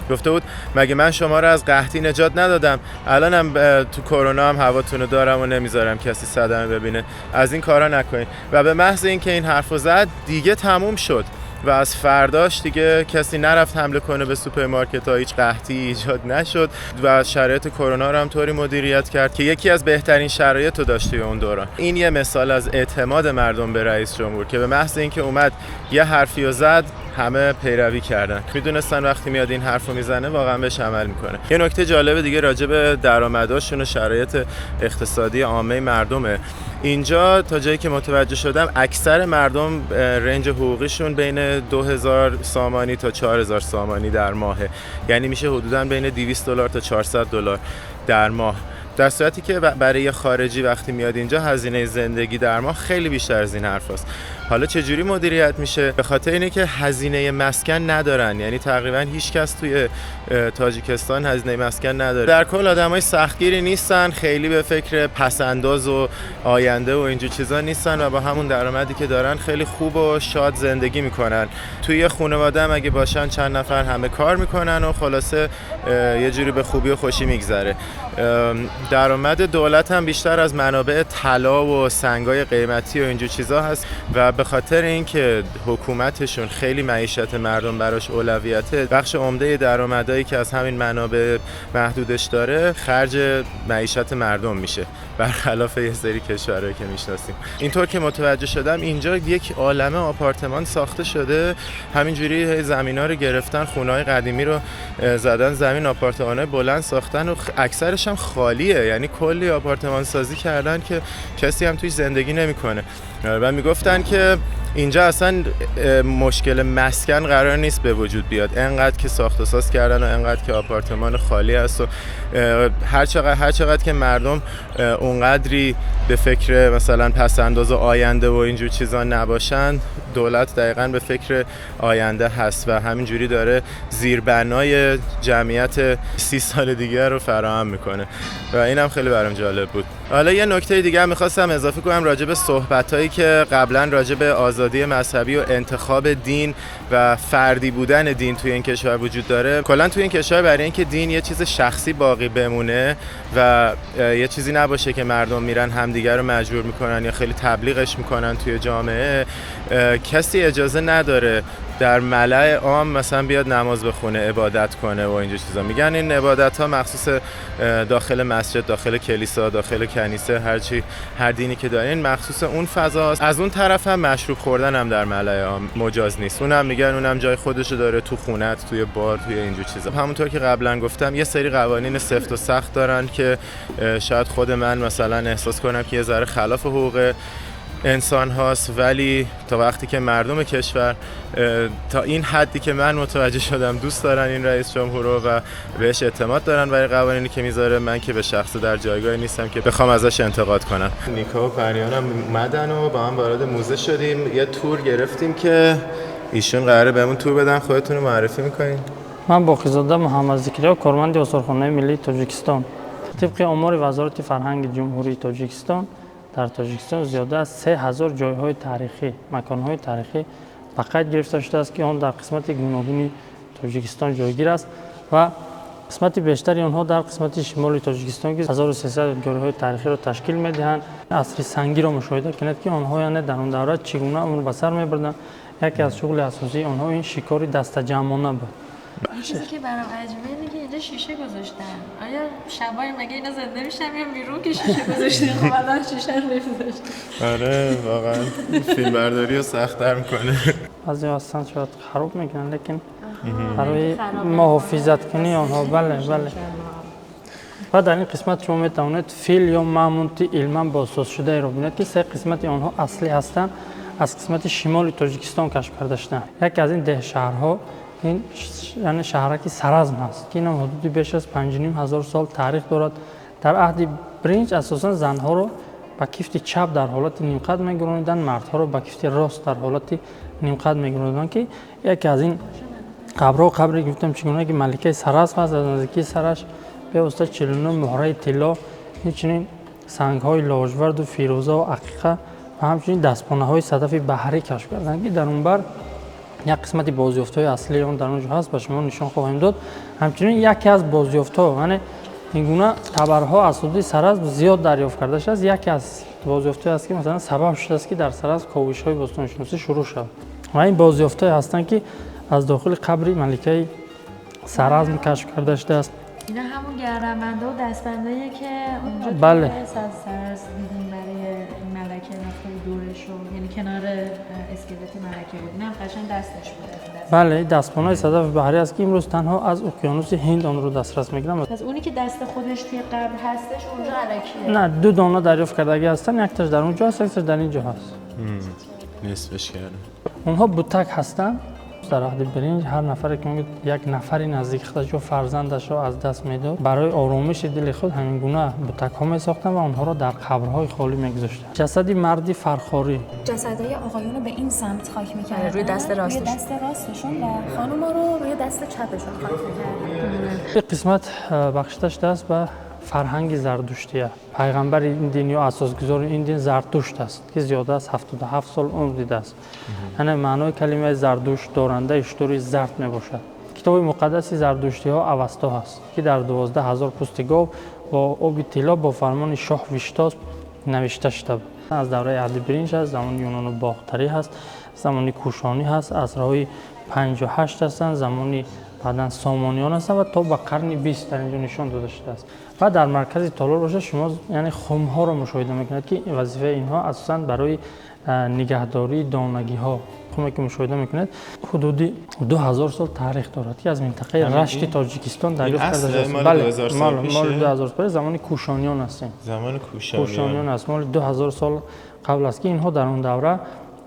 گفته بود مگه من شما رو از قحطی نجات ندادم؟ الانم تو کرونا هم هواتون رو دارم و نمیذارم کسی صدمه ببینه. از این کارا نکنید. و به محض اینکه این حرفو زد دیگه تموم شد و از فرداش دیگه کسی نرفت حمله کنه به سوپرمارکت‌ها، هیچ قحطی ایجاد نشد و شرایط کرونا رو هم طوری مدیریت کرد که یکی از بهترین شرایط رو داشت توی اون دوران. این یه مثال از اعتماد مردم به رئیس جمهور که به محض اینکه اومد یه حرفی رو زد همه پیروی کردن، میدونستن وقتی میاد این حرفو میزنه واقعا بهش عمل میکنه. یه نکته جالب دیگه راجع به درآمداشون و شرایط اقتصادی عامه مردمه. اینجا تا جایی که متوجه شدم اکثر مردم رنج حقوقیشون بین 2000 سامانی تا 4000 سامانی در ماهه، یعنی میشه حدوداً بین 200 دلار تا 400 دلار در ماه. در صورتی که برای خارجی وقتی میاد اینجا هزینه زندگی در ماه خیلی بیشتر از این حرف هست. حالا چجوری مدیریت میشه؟ به خاطر اینه که هزینه مسکن ندارن، یعنی تقریبا هیچ کس توی تاجیکستان هزینه مسکن نداره. در کل آدمای سختگیری نیستن، خیلی به فکر پسنداز و آینده و اینجور چیزا نیستن و با همون درآمدی که دارن خیلی خوب و شاد زندگی میکنن. توی خانواده هم اگه باشن چند نفر همه کار میکنن و خلاصه یه جوری به خوبی و خوشی میگذره. درآمد دولت هم بیشتر از منابع طلا و سنگای قیمتی و اینجور چیزا هست و به خاطر اینکه حکومتشون خیلی معیشت مردم براش اولویته، بخش عمده درآمدایی که از همین منابع محدودش داره خرج معیشت مردم میشه، برخلاف یه سری کشورهایی که میشناسیم. اینطور که متوجه شدم اینجا یک عالمه آپارتمان ساخته شده، همینجوری زمینا رو گرفتن، خونه‌های قدیمی رو زدن زمین، آپارتمان‌های بلند ساختن و اکثرش هم خالیه، یعنی کلی آپارتمان سازی کردن که کسی هم توش زندگی نمیکنه. و میگفتن که اینجا اصلا مشکل مسکن قرار نیست به وجود بیاد، انقدر که ساخت و ساز کردن و انقدر که آپارتمان خالی هست و هر چقدر که مردم اونقدری به فکر مثلا پسنداز و آینده و اینجور چیزا نباشن، دولت دقیقاً به فکر آینده هست و همینجوری داره زیربنای جمعیت 30 سال دیگه رو فراهم میکنه و اینم خیلی برام جالب بود. حالا یه نکته دیگه هم می‌خواستم اضافه کنم راجع به صحبتایی که قبلا راجع به آزادی مذهبی و انتخاب دین و فردی بودن دین توی این کشور وجود داره. کلا توی این کشور برای اینکه دین یه چیز شخصی باقی بمونه و یه چیزی نباشه که مردم میرن همدیگر رو مجبور میکنن یا خیلی تبلیغش میکنن توی جامعه، کسی اجازه نداره در ملأ عام مثلا بیاد نماز بخونه، عبادت کنه و اینجور چیزا. میگن این عبادت ها مخصوص داخل مسجد، داخل کلیسا، داخل کنیسه، هر دینی که دارین مخصوص اون فضاست. از اون طرف هم مشروب خوردن هم در ملأ عام مجاز نیست. اونم میگن اونم جای خودشو داره، تو خونت، توی بار، توی اینجور چیزا. همونطور که قبلا گفتم یه سری قوانین سفت و سخت دارن که شاید خود من مثلا احساس کنم که یه ذره خلاف حقوق انسان هاست، ولی تا وقتی که مردم کشور تا این حدی که من متوجه شدم دوست دارن این رئیس جمهور رو و بهش اعتماد دارن برای قوانینی که میذاره، من که به شخص در جایگاهی نیستم که بخوام ازش انتقاد کنم. نیکا و پریانم اومدن و با هم وارد موزه شدیم، یه تور گرفتیم که ایشون قراره بهمون تور بدن. خودتون رو معرفی میکنین؟ من باقی‌زاده محمد ذکریا، کارمند آثارخانه ملی تاجیکستان. طبق آمار وزارت فرهنگ جمهوری تاجیکستان در تاجیکستان زیاده از 3000 جایهای تاریخی، مکانهای تاریخی فقط گرفته شده است که آن در قسمت گوناگون تاجیکستان جایگیر است و قسمت بیشتری آنها در قسمت شمالی تاجیکستان که 1300 جایهای تاریخی را تشکیل می‌دهند. عصر سنگی را مشاهده کنید که آنها یعنی در اون دوره چگونه اون به سر می‌بردند. یکی از شغل اساسی آنها این شکار دست جمعانه بود. چیزی که برام عجیبه اینه که اینجا شیشه گذاشتن. آیا شبای مگه اینا زنده میشن یا بیرون که شیشه گذاشتن؟ خب الان شیشه رو نمی‌ذاشتن. آره واقعا فیلم برداری رو سخت‌تر می‌کنه. بعضی هستن شاید خراب میکنن لیکن برای محافظت کنی آنها بله. و در این قسمت شما میتوانید فیل یا مامونتی علما بازساز شده را ببینید که 3 قسمت آنها اصلی هستند، از قسمت شمال تاجیکستان کشف کرده شدند. یکی از این 10 شهرها این یعنی شهرک سرازم است که این حدود بیش از 5500 سال تاریخ دارد. در عهد برنج اساسا زنها رو با کفت چپ در حالت نیم قد میگرانیدند، مردها رو با کفت راست در حالت نیم قد میگرانیدند که یکی از این قبرها قبری گفتم چگونه که ملکه سرازم است. از نزدیکی سرش به واسطه 49 مهره طلا، همچنین سنگ‌های لاجورد و فیروزه و عقیقه و همچنین دستپانه‌های صدف بحری کشف کردند که در اون بر یک قسمت بازیافت‌های اصلی اون در اونجا هست، به شما نشان خواهیم داد. همچنین یکی از بازیافت‌ها یعنی این گونه تبرها اسودی سرز زیاد دریافت کرده شده است. یکی از بازیافت‌های است که مثلا سبب شده است که در سرز کاوش‌های باستانشناسی شروع شد و این بازیافت‌های هستند که از داخل قبر ملکه سرز کشف کرده شده است. اینا همون گردنبنده و دستبنده‌ایه که اونجا بله. توی سرز دیدیم برای ملکه رفته دورش رو، یعنی کنار اسکلت ملکه بود. اینم قشنگ دستش بود. بله دستپانه‌های صدف بحری است که امروز تنها از اقیانوس هند آن رو دسترس می‌گیرند. از اونی که دست خودش توی قبر هستش اونجا الکیه. نه 2 دانه دریافت کردگی هستن، یک تاش در اونجا هست، یک تاش در اینجا هست. نصفش کردم. اونها بوتک هستن. در عهد برنج هر نفری که یک نفری نزدیک خودش و فرزندش را از دست میداد، برای آرامش دل خود همین گونه بوتک‌ها می‌ساختند و آنها را در قبرهای خالی می‌گذاشتند. جسدی مردی فرخاری. جسدهای آقایون رو به این سمت خاک می‌کردن، روی دست راستشون. روی دست راستشون و خانوما رو روی دست چپشون خاک می‌کردن. این قسمت بخشیده شده است به فرهنگ زردشتیه. پیغمبر این دین یا اساسگذار این دین زرتشت است که زیاده از 77 سال عمر دیده است. یعنی معنای کلمه زردشت دارنده اشتری زرد می باشد. کتاب مقدس زردشتی ها اوستا هست که در 12000 پوست گاو با آب طلا با فرمان شاه ویشتاس نوشته شده بود. از دوره عهد برنج است، زمان یونان و باختری هست، زمانی کوشانی هست، عصرهای 58 هستند، زمانی بعدن سامانیان هستند و تا به قرن 20 در اینجا نشان داده شده است. و در مرکز تالار باشه شما یعنی خم‌ها رو مشاهده میکنید که وظیفه اینها اساساً برای نگهداری دانگی ها خمی که مشاهده میکنید حدودی 2000 سال تاریخ دارد که از منطقه رشت تاجیکستان دریافت کرده شده. بله مال 2000 سال زمان کوشانیان هستیم. زمان کوشانیان است، مال 2000 سال قبل است که اینها در اون دوره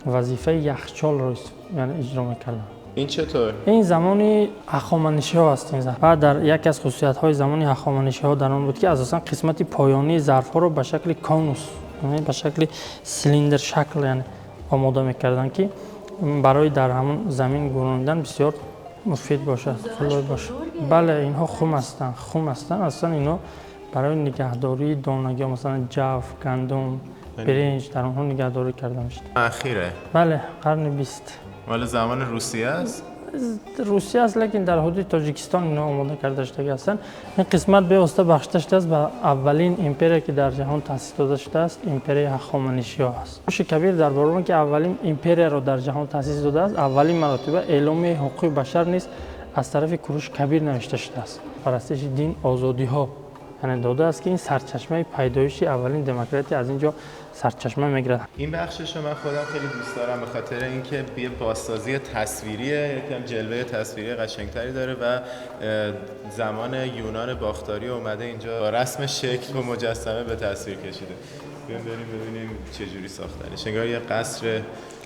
وظیفه یخچال رو یعنی اجرا میکردن. این چطور؟ این زمانی هخامنشی ها است. و در یکی از خصوصیت های زمانی هخامنشی ها در آن بود که اساسا قسمت پایانی ظرف ها رو به شکل کانوس یعنی به شکل سیلیندر شکل یعنی آماده میکردن که برای در همون زمین گرانیدن بسیار مفید باشد. بله اینها خم هستند. اصلا اینا برای نگهداری دانگی مثلا جو، گندم، برنج در اونها نگهداری کرده میشه. اخیره؟ بله، قرن 20. مال زمان روسیه است؟ روسیه است، لیکن در حدود تاجیکستان اینا آماده کرده شده هستند. این قسمت به واسطه بخشیده شده است به اولین امپریا که در جهان تأسیس داده شده است، امپریا هخامنشی‌ها است. کوش کبیر درباره اینکه اولین امپریا را در جهان تأسیس داده است، اولین مرتبه اعلام حقوق بشر نیز از طرف کوروش کبیر نوشته شده است. پرستش دین آزادی‌ها یعنی داده است که این سرچشمه پیدایش اولین دموکراسی از اینجا سرچشمه میگیرد. این بخشش رو من خودم خیلی دوست دارم به خاطر اینکه یه بازسازی تصویریه، یکم جلوه تصویری قشنگتری داره و زمان یونان باختری اومده اینجا با رسم شکل و مجسمه به تصویر کشیده. بیایم بریم ببینیم چه جوری ساختنش. انگار یه قصر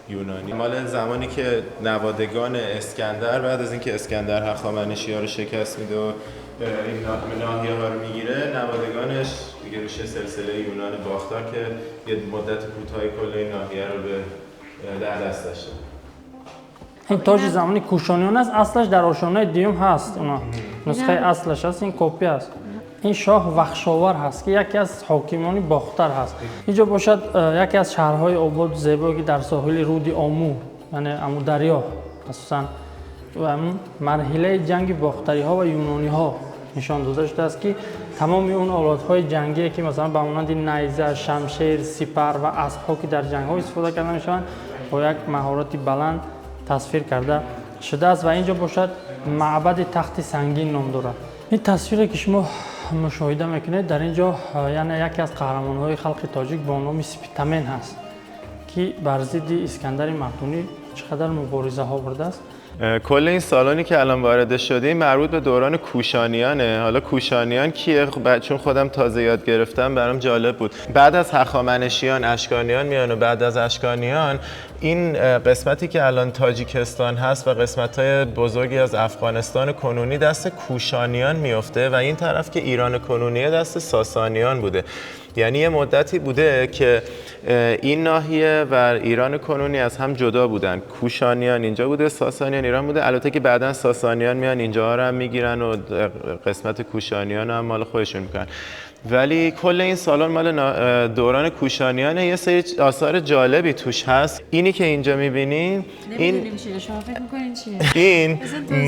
یونانی مال زمانی که نوادگان اسکندر بعد از اینکه اسکندر هخامنشی‌ها رو شکست میده و این ناحیه‌ها رو میگیره، نوادگانش دیگه روشه سلسله یونان باختار که یه مدت کوتاهی کل این ناحیه رو به در دست داشته. این تاج زمانی کوشانیان است، اصلش در آشیانه دیوم هست. اونا نسخه اصلش هست، این کپی است. این شاه وخشاور هست که یکی از حاکمان باختر هست. اینجا باشد یکی از شهرهای آباد زیبایی که در ساحل رود آمو یعنی امو دریا اساساً و مرحله جنگ باختری ها و یونانی ها نشان داده شده است که تمام اون آلات های جنگی که مثلا به مانند نیزه، شمشیر، سپر و اسب ها که در جنگ ها استفاده کرده میشوند با یک مهارت بلند تصویر کرده شده است و اینجا باشد معبد تخت سنگین نام دارد. این تصویری که شما مشاهده میکنید در اینجا یعنی یکی از قهرمان های خلق تاجیک با نام سپیتمن هست که بر ضد اسکندر مقدونی چقدر مبارزه ها برده است. کل این سالانی که الان وارد شدیم مربوط به دوران کوشانیانه. حالا کوشانیان کیه؟ چون خودم تازه یاد گرفتم برام جالب بود. بعد از هخامنشیان اشکانیان میان و بعد از اشکانیان این قسمتی که الان تاجیکستان هست و قسمت‌های بزرگی از افغانستان کنونی دست کوشانیان میفته و این طرف که ایران کنونی دست ساسانیان بوده. یعنی یه مدتی بوده که این ناحیه و ایران کنونی از هم جدا بودن. کوشانیان اینجا بوده، ساسانیان ایران بوده. البته که بعداً ساسانیان میان اینجا رو هم میگیرن و قسمت کوشانیان هم مال خودشون میکنن. ولی کل این سالن مال دوران کوشانیانه. یه سری آثار جالبی توش هست. اینی که اینجا می‌بینین این شما فکر می‌کنین چیه؟ این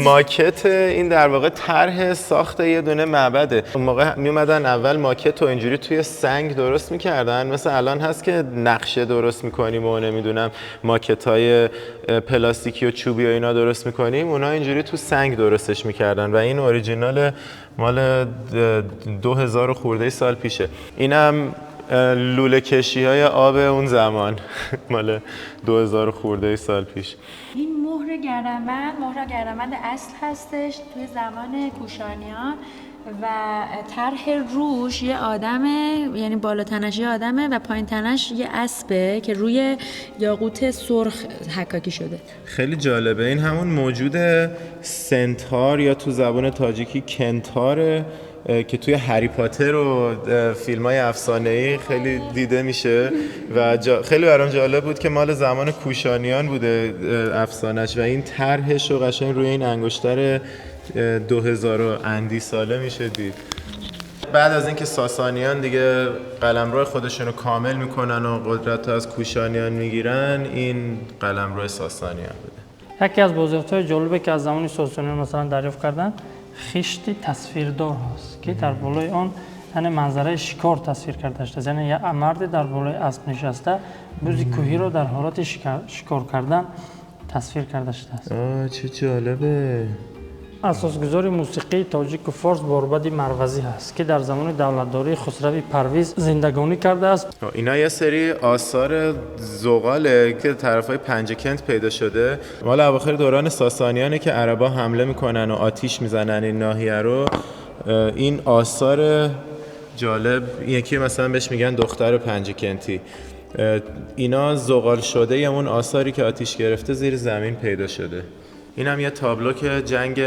ماکت، این در واقع طرح ساخت یه دونه معبده. اون موقع میومدن اول ماکت رو اینجوری توی سنگ درست می‌کردن، مثل الان هست که نقشه درست می‌کنیم و نمیدونم ماکت‌های پلاستیکی و چوبی و اینا درست می‌کنیم، اونا اینجوری تو سنگ درستش می‌کردن و این اوریجینال مال 2000 خورده سال پیشه. اینم لوله کشی های آب اون زمان مال 2000 خورده سال پیش. این مهر گردمند اصل هستش توی زمان کوشانیان و طرح روش یه آدمه، یعنی بالا تنش یه آدمه و پایین تنش یه اسبه که روی یاقوت سرخ حکاکی شده. خیلی جالبه. این همون موجود سنتار یا تو زبان تاجیکی کنتاره که توی هری پاتر و فیلم‌های افسانه‌ای خیلی دیده میشه و خیلی برام جالب بود که مال زمان کوشانیان بوده افسانش و این طرحش رو قشنگ روی این انگشتر 2000 اندی ساله میشه دید. بعد از اینکه ساسانیان دیگه قلمرو خودشون رو کامل میکنن و قدرت از کوشانیان میگیرن، این قلمرو ساسانیان بوده. یکی از بازیافت‌های جالبی که از زمان ساسانیان مثلا دریافت کردن خشتی تصویردار هست که در بالای آن یعنی منظره شکار تصویر کرده است. یعنی یک مرد در بالای اسب نشسته بز کوهی رو در حالت شکار کردن تصویر کرده است. چه جالبه. اساسگذار موسیقی تاجیک و فارس باربد مروزی هست که در زمان دولتداری خسرو پرویز زندگانی کرده است. اینا یه سری آثار زغاله که طرفای پنجکنت پیدا شده. مال اواخر دوران ساسانیانه که عربا حمله میکنن و آتیش میزنن این ناحیه رو. این آثار جالب یکی مثلا بهش میگن دختر پنجکنتی. اینا زغال شده یا اون آثاری که آتیش گرفته زیر زمین پیدا شده. این هم یه تابلو که جنگ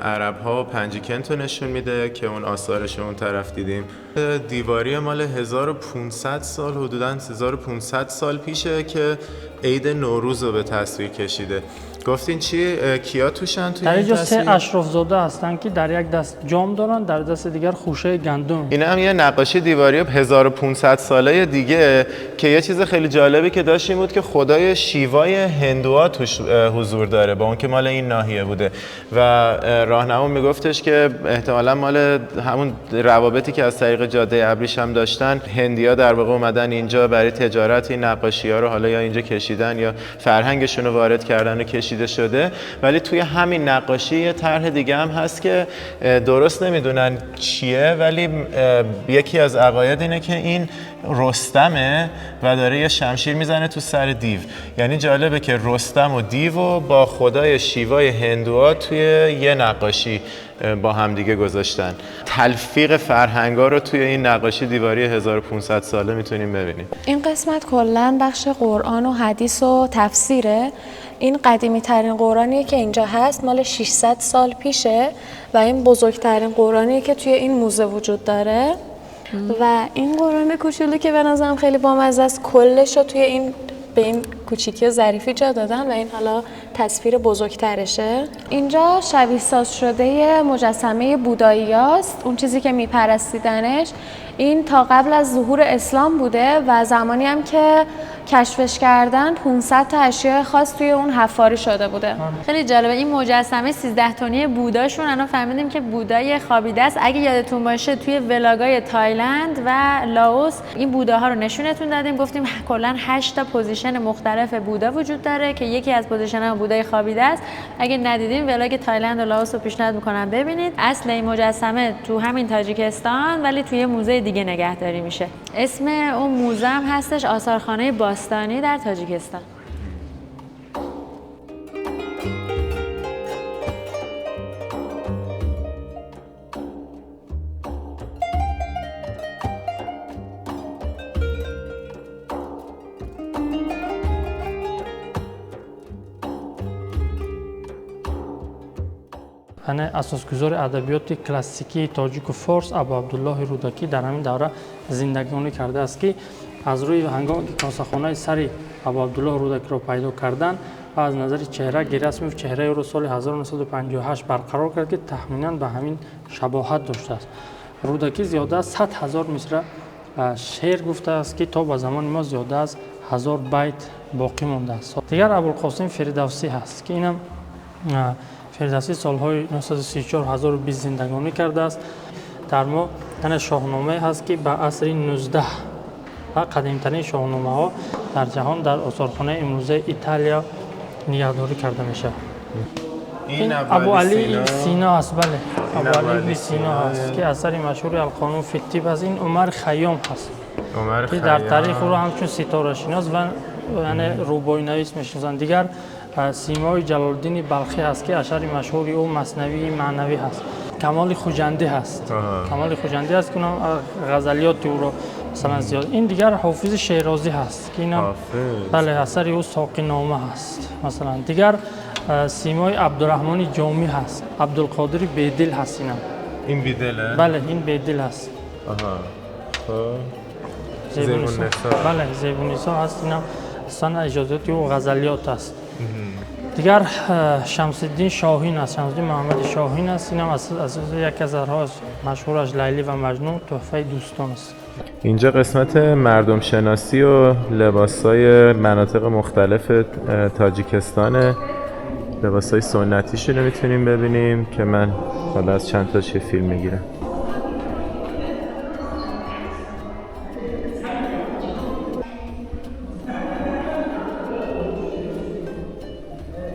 عرب‌ها و پنجکنت رو نشون میده که اون آثارش اون طرف دیدیم. دیواری مال 1500 سال، حدوداً 1500 سال پیشه که عید نوروز رو به تصویر کشیده. گفتین چی؟ کیا توشن توی در این اینجا تصویر؟ 3 اشراف زاده هستن که در یک دست جام دارن، در دست دیگر خوشه گندم. این هم یه نقاشی دیواری 1500 ساله دیگه که یه چیز خیلی جالبی که داشت این بود که خدای شیوای هندوها توش حضور داره، با اون که مال این ناحیه بوده و راهنما میگفتش که احتمالاً مال همون روابطی که از طریق جاده ابریشم داشتن، هندی‌ها در واقع اومدن اینجا برای تجارت این نقاشی‌ها رو حالا یا اینجا کشیدن یا فرهنگشون رو وارد کردن و کشیده شده. ولی توی همین نقاشی یه طرح دیگه هم هست که درست نمیدونن چیه، ولی یکی از عقاید اینه که این رستمه و داره یه شمشیر میزنه تو سر دیو. یعنی جالبه که رستم و دیو و با خدای شیوای هندوها توی یه نقاشی با هم دیگه گذاشتن. تلفیق فرهنگا رو توی این نقاشی دیواری 1500 ساله میتونیم ببینیم. این قسمت کلاً بخش قرآن و حدیث و تفسیره. این قدیمی ترین قرآنیه که اینجا هست، مال 600 سال پیشه و این بزرگترین قرآنیه که توی این موزه وجود داره. و این قرآن کوچولو که به نظرم خیلی بامزه است، کلش رو توی این به این کوچیکی و ظریفی جا دادن و این حالا تصویر بزرگترشه. اینجا شبیه ساز شده مجسمه بودایی هست، اون چیزی که میپرستیدنش. این تا قبل از ظهور اسلام بوده و زمانی هم که کشفش کردن 500 تا اشیاء خاص توی اون حفاری شده بوده. خیلی جالبه این مجسمه 13 تنی بوداشون. الان فهمیدیم که بودای خوابیده است. اگه یادتون باشه توی ولاگای تایلند و لاوس این بوداها رو نشونتون دادیم، گفتیم کلا 8 تا پوزیشن مختلف بودا وجود داره که یکی از پوزیشن‌ها بودای خوابیده است. اگه ندیدین ولاگ تایلند و لاوس رو پیشنهاد می‌کنم ببینید. اصل این مجسمه تو همین تاجیکستان ولی توی موزه دیگه نگهداری میشه. اسم اون موزه هم هستش آثارخانه باستانی در تاجیکستان. یعنی اساسگذار ادبیات کلاسیکی تاجیک و فارس ابو عبدالله رودکی در همین دوره زندگانی کرده است که از روی هنگامی که کاسه‌خانه سری ابو عبدالله رودکی را پیدا کردن و از نظر چهره گیرس می‌افت چهره او را سال 1958 برقرار کرد که تخمینا به همین شباهت داشته است. رودکی زیاده از 100,000 مصرع شعر گفته است که تا به زمان ما زیاده از 1000 بیت باقی مانده است. دیگر ابوالقاسم فردوسی هست که اینم فردوسی سالهای 1934-1020 زندگانی کرده است. در ما یعنی شاهنامه هست که به عصر 19 و قدیمترین شاهنامه ها در جهان در آثارخانه امروزه ایتالیا نگهداری کرده میشه. این ابو علی سینا است. بله، ابو علی سینا هست که اثر مشهور القانون فی الطب از این عمر خیام هست که در تاریخ او همچون ستاره شناس و یعنی روبایی نویس میشناسند. دیگر سیمای جلال‌الدین بلخی هست که اثر مشهوری او مثنوی معنوی هست. کمال خوجندی هست. کمال خوجندی هست که اونم غزلیات او رو مثلا زیاد. این دیگر حافظ شیرازی هست که اینم بله اثر او ساقی نامه هست. مثلا دیگر سیمای عبدالرحمن جامی هست. عبدالقادر بیدل هست. این بیدله؟ بله این بیدل هست. زیبون نسا. بله زیبون نسا هست. اینم اصلا اجازاتی و غزلیات است. دیگر شمس الدین شاهین است. شمس الدین محمد شاهین است. اینم از یک از اثرهای مشهورش لیلی و مجنون تحفه دوستان است. اینجا قسمت مردم شناسی و لباسای مناطق مختلف تاجیکستان، لباسای سنتیشون رو میتونیم ببینیم که من حالا از چند تاش فیلم میگیرم.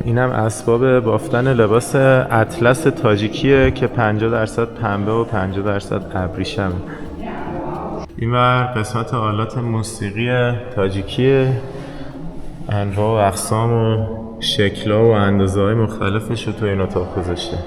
اینم اسباب بافتن لباس اطلس تاجیکیه که 50% پنبه و 50% ابریشمه. اینور قسمت آلات موسیقی تاجیکیه، انواع و اقسام و شکل‌ها و اندازه‌های مختلفش رو تو این اتاق گذاشته.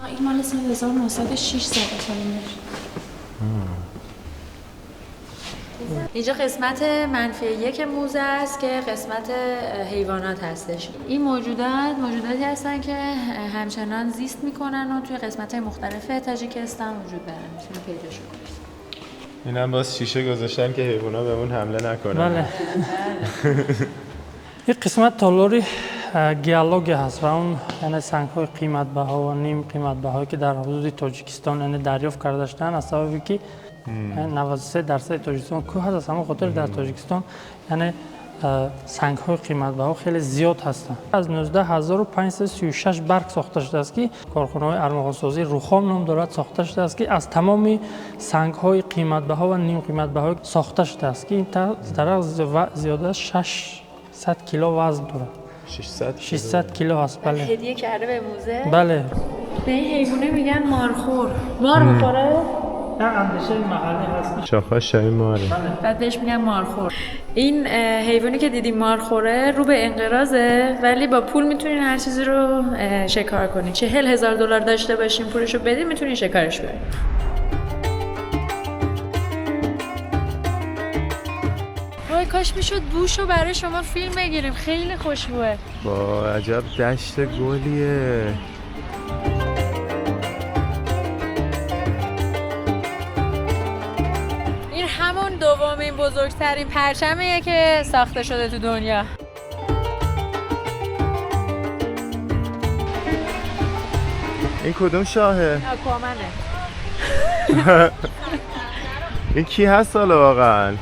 این مال سال 1906 ساخته شده. اینجا قسمت -1 موزه است که قسمت حیوانات هستش. این موجوداتی هستن که همچنان زیست میکنن و توی قسمت‌های مختلف تاجیکستان وجود دارن. میتونید پیداشون کنید. اینم باز شیشه گذاشتن که حیونا بهمون حمله نکنن. بله. این قسمت تالاری گیالوگ هست و اون یعنی سنگ‌های قیمت بها و نیم قیمت بهایی که در حدود تاجیکستان یعنی دریافت کرده شدن از سببی که 93% تاجیکستان کوه هست، از همون خاطر در تاجیکستان یعنی سنگ‌های قیمت بها خیلی زیاد هستند. از 19536 برگ ساخته شده است که کارخانه‌های ارمغان‌سازی روخام نام دارد، ساخته شده است که از تمام سنگ‌های قیمت بها و نیم قیمت بها ساخته شده است که این طرح زیاده 600 کیلو وزن دارد. 600 کیلو هست. بله. هدیه کرده به موزه. بله. به این حیوانه میگن مارخور. مار میخوره؟ نه، اندیشه محلی هست. شاخه‌اش شبیه ماره. بعد بهش میگن مارخور. این حیوانی که دیدیم مارخوره رو به انقراضه، ولی با پول میتونین هر چیزی رو شکار کنین. 40,000 دلار داشته باشین پولشو بدین میتونین شکارش برین. وای کاش میشد بوشو برای شما فیلم بگیریم، خیلی خوشبوه. با عجب دشت گلیه. این همون دومین بزرگترین پرچمیه که ساخته شده تو دنیا. این کدوم شاهه؟ آکوامنه. این کی هست حالا واقعا؟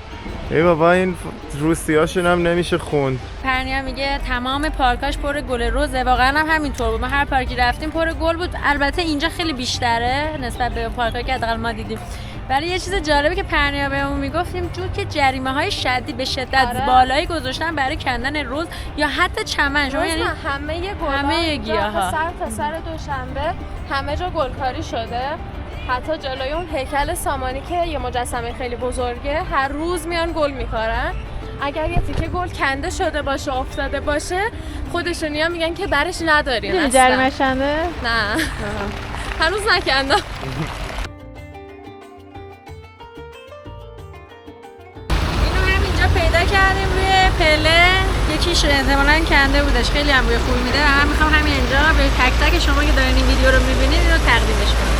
ای بابا این روسیاشون هم نمیشه خوند. پرنیا میگه تمام پارکاش پر گل رزه. واقعا هم همینطور بود. ما هر پارکی رفتیم پر گل بود. البته اینجا خیلی بیشتره نسبت به پارکایی که حداقل ما دیدیم. ولی یه چیز جالبی که پرنیا بهمون میگفتیم جور که جریمه‌های شدید به شدت بالایی گذاشتن برای کندن رز یا حتی چمن. شما یعنی همه گیاها سر تا سر دوشنبه همه جا گلکاری شده. حتی جلوی اون هیکل سامانی که یه مجسمه خیلی بزرگه هر روز میان گل میکارن. اگر یه تیکه گل کنده شده باشه افتاده باشه خودشونیا میگن که برش نداریم. این جریمه شنده؟ نه هنوز نکندم. اینو همینجا پیدا کردیم روی پله. یکیش احتمالاً کنده بودش، خیلی هم روی خوب میده. من میخوام همینجا به تک تک شما که دارین این ویدیو رو میبینید اینو تقدیمش کنم.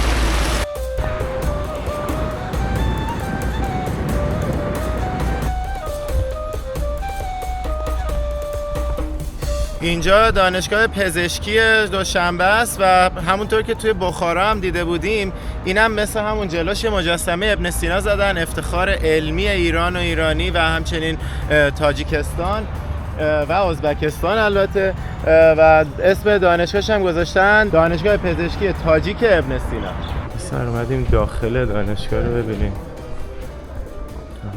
اینجا دانشگاه پزشکی دوشنبه است و همونطور که توی بخارا هم دیده بودیم اینم مثل همون جلوش مجسمه ابن سینا زدن، افتخار علمی ایران و ایرانی و همچنین تاجیکستان و ازبکستان البته، و اسم دانشگاهش هم گذاشتن دانشگاه پزشکی تاجیک ابن سینا. سر اومدیم داخل دانشگاه رو ببینیم.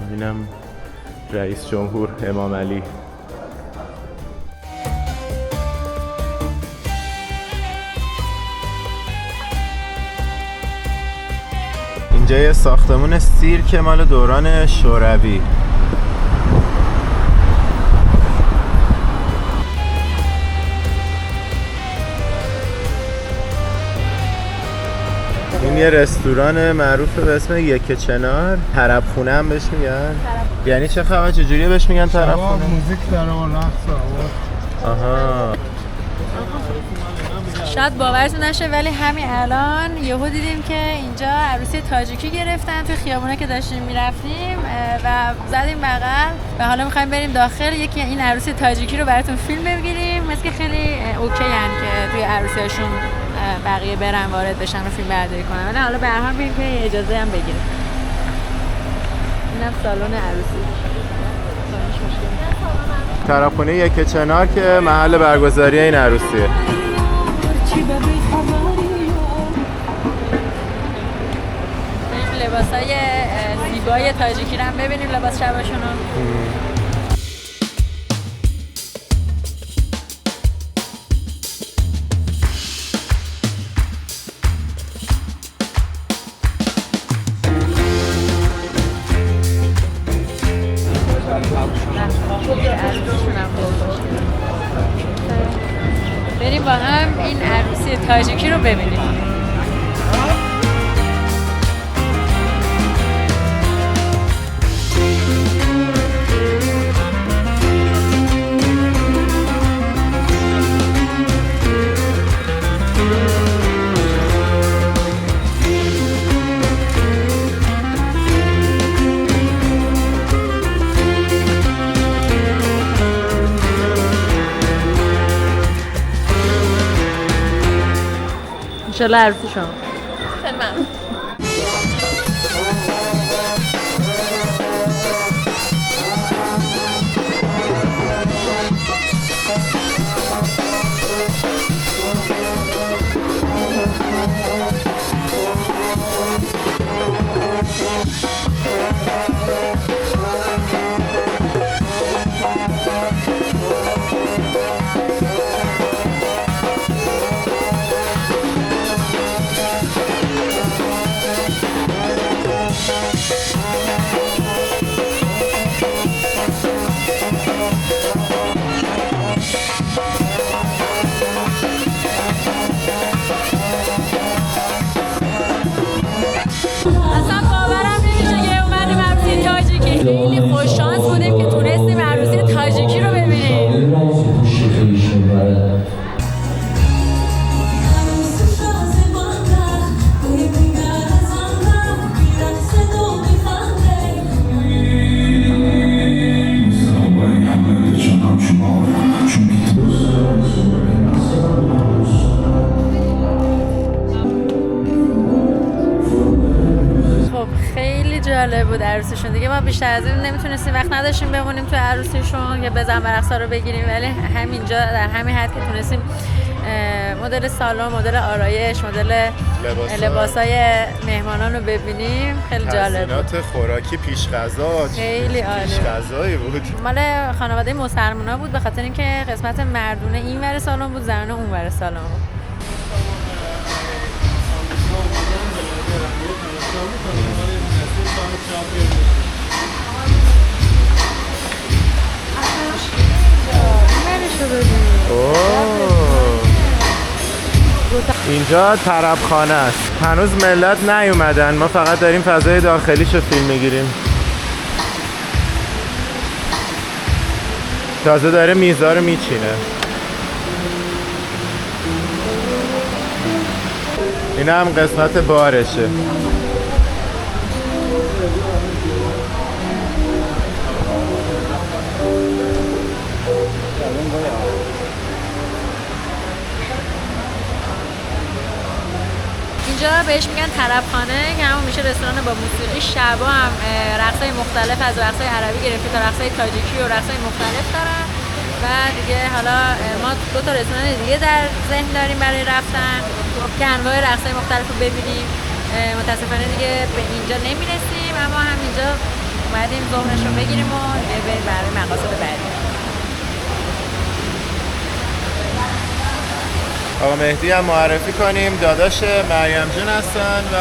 اینم رئیس جمهور امام علی. اینجا یه ساختمون سیرک مال دوران شوروی. این یه رستوران معروف به اسم یک چنار. طرب خونه هم بهش میگن. یعنی چه خبر، چجوریه بهش میگن طرب خونه؟ موزیک داره و رقص. آها. شاید باورتون نشه ولی همین الان یهو دیدیم که اینجا عروسی تاجیکی گرفتن تو خیابونه که داشتیم میرفتیم و زدیم بغل و حالا میخوایم بریم داخل یکی این عروسی تاجیکی رو براتون فیلم بگیریم. مثل که خیلی اوکی ان که توی عروسیاشون بقیه برن وارد بشن و فیلم برداری کنن، ولی حالا به هر حال بریم که اجازه هم بگیریم. اینم سالن عروسی. طرفخونه یک چنار که محل برگزاری این عروسیه. لباسای زیبای تاجیکی رو هم ببینیم، لباس شباشون رو. بریم با هم این عروسی تاجیکی رو ببینیم. انشالله عروسی شما. خیلی ممنون. خیلی خوش شانس بودیم که تونستیم عروسی تاجیکی رو ببینیم. جالب بود عروسیشون دیگه. ما بیشتر از این نمیتونستیم، وقت نداشتیم بمونیم تو عروسیشون که بزن برقصا رو بگیریم، ولی همینجا در همین حد که تونستیم مدل سالن، مدل آرایش، مدل لباسای مهمانان رو ببینیم. خیلی جالب بود. تزیینات خوراکی پیش غذا خیلی عالی، پیش غذایی بود. مال خانواده مسلمونا بود به خاطر اینکه قسمت مردونه این ور سالن بود، زنانه اون ور سالن بود. اینجا طربخانه است. هنوز ملت نیومدن، ما فقط داریم فضای داخلیشو فیلم میگیریم. تازه داره میزا رو میچینه. این هم قسمت بارشه. اینجا بهش میگن طربخانه که همون میشه رستوران با موسیقی. شبا هم رقصای مختلف از رقصای عربی گرفته تا رقصای تاجیکی و رقصای مختلف دارن و دیگه حالا ما 2 رستوران دیگه در ذهن داریم برای رفتن که انواع رقصای مختلف رو ببینیم. متاسفانه دیگه به اینجا نمیرسیم، اما همینجا اومدیم ظهرش رو بگیریم و دیگه بریم برای مقاصد بعدی. آقا مهدی هم معرفی کنیم، داداش مریم جون هستن و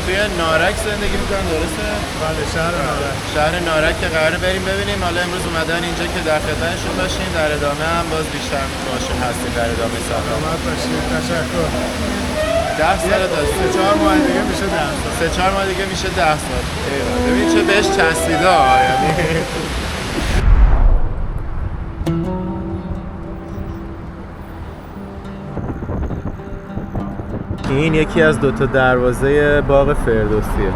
توی نارک زندگی میکنن، درسته؟ بله، شهر نارک که قراره بریم ببینیم. حالا امروز اومدن اینجا که در خدمتشون باشین، در ادامه هم باز بیشتر باشون هستیم در ادامه سفر. سلامت باشید. تشکر. 10 سال تا 3-4 ماه دیگه میشه 10 سال. 3-4 ماه دیگه میشه 10 سال. ببین چه بهش چسبیده یعنی. این یکی از 2 دروازه باغ فردوسیه.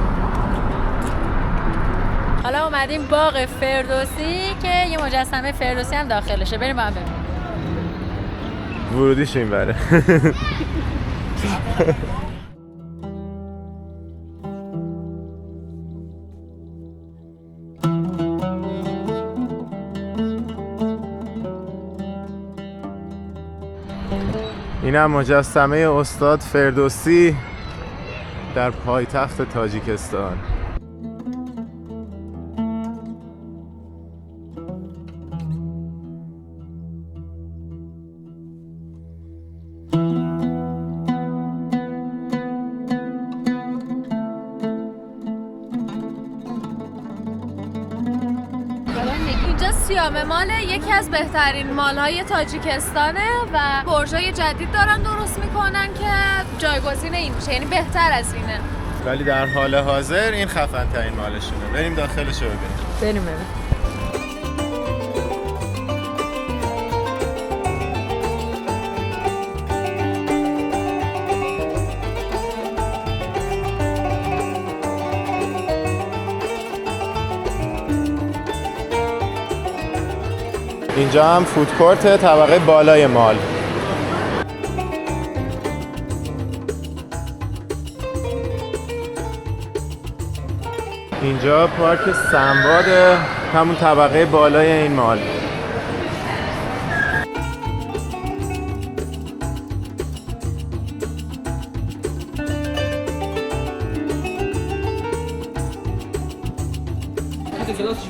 حالا اومدیم باغ فردوسی که یه مجسمه فردوسی هم داخلشه. بریم با هم ببینیم. ورودیش این بره. این هم مجسمه استاد فردوسی در پایتخت تاجیکستان. اینجا سیام مال یکی از بهترین مال‌های تاجیکستانه و برجای جدید دارن درست میکنن که جایگزین این میشه، یعنی بهتر از اینه. ولی در حال حاضر این خفن ترین مالشونه. بریم داخلش رو ببینیم. بریم. اینجا هم فودکورت طبقه بالای مال. اینجا پارک سنباد، همون طبقه بالای این مال.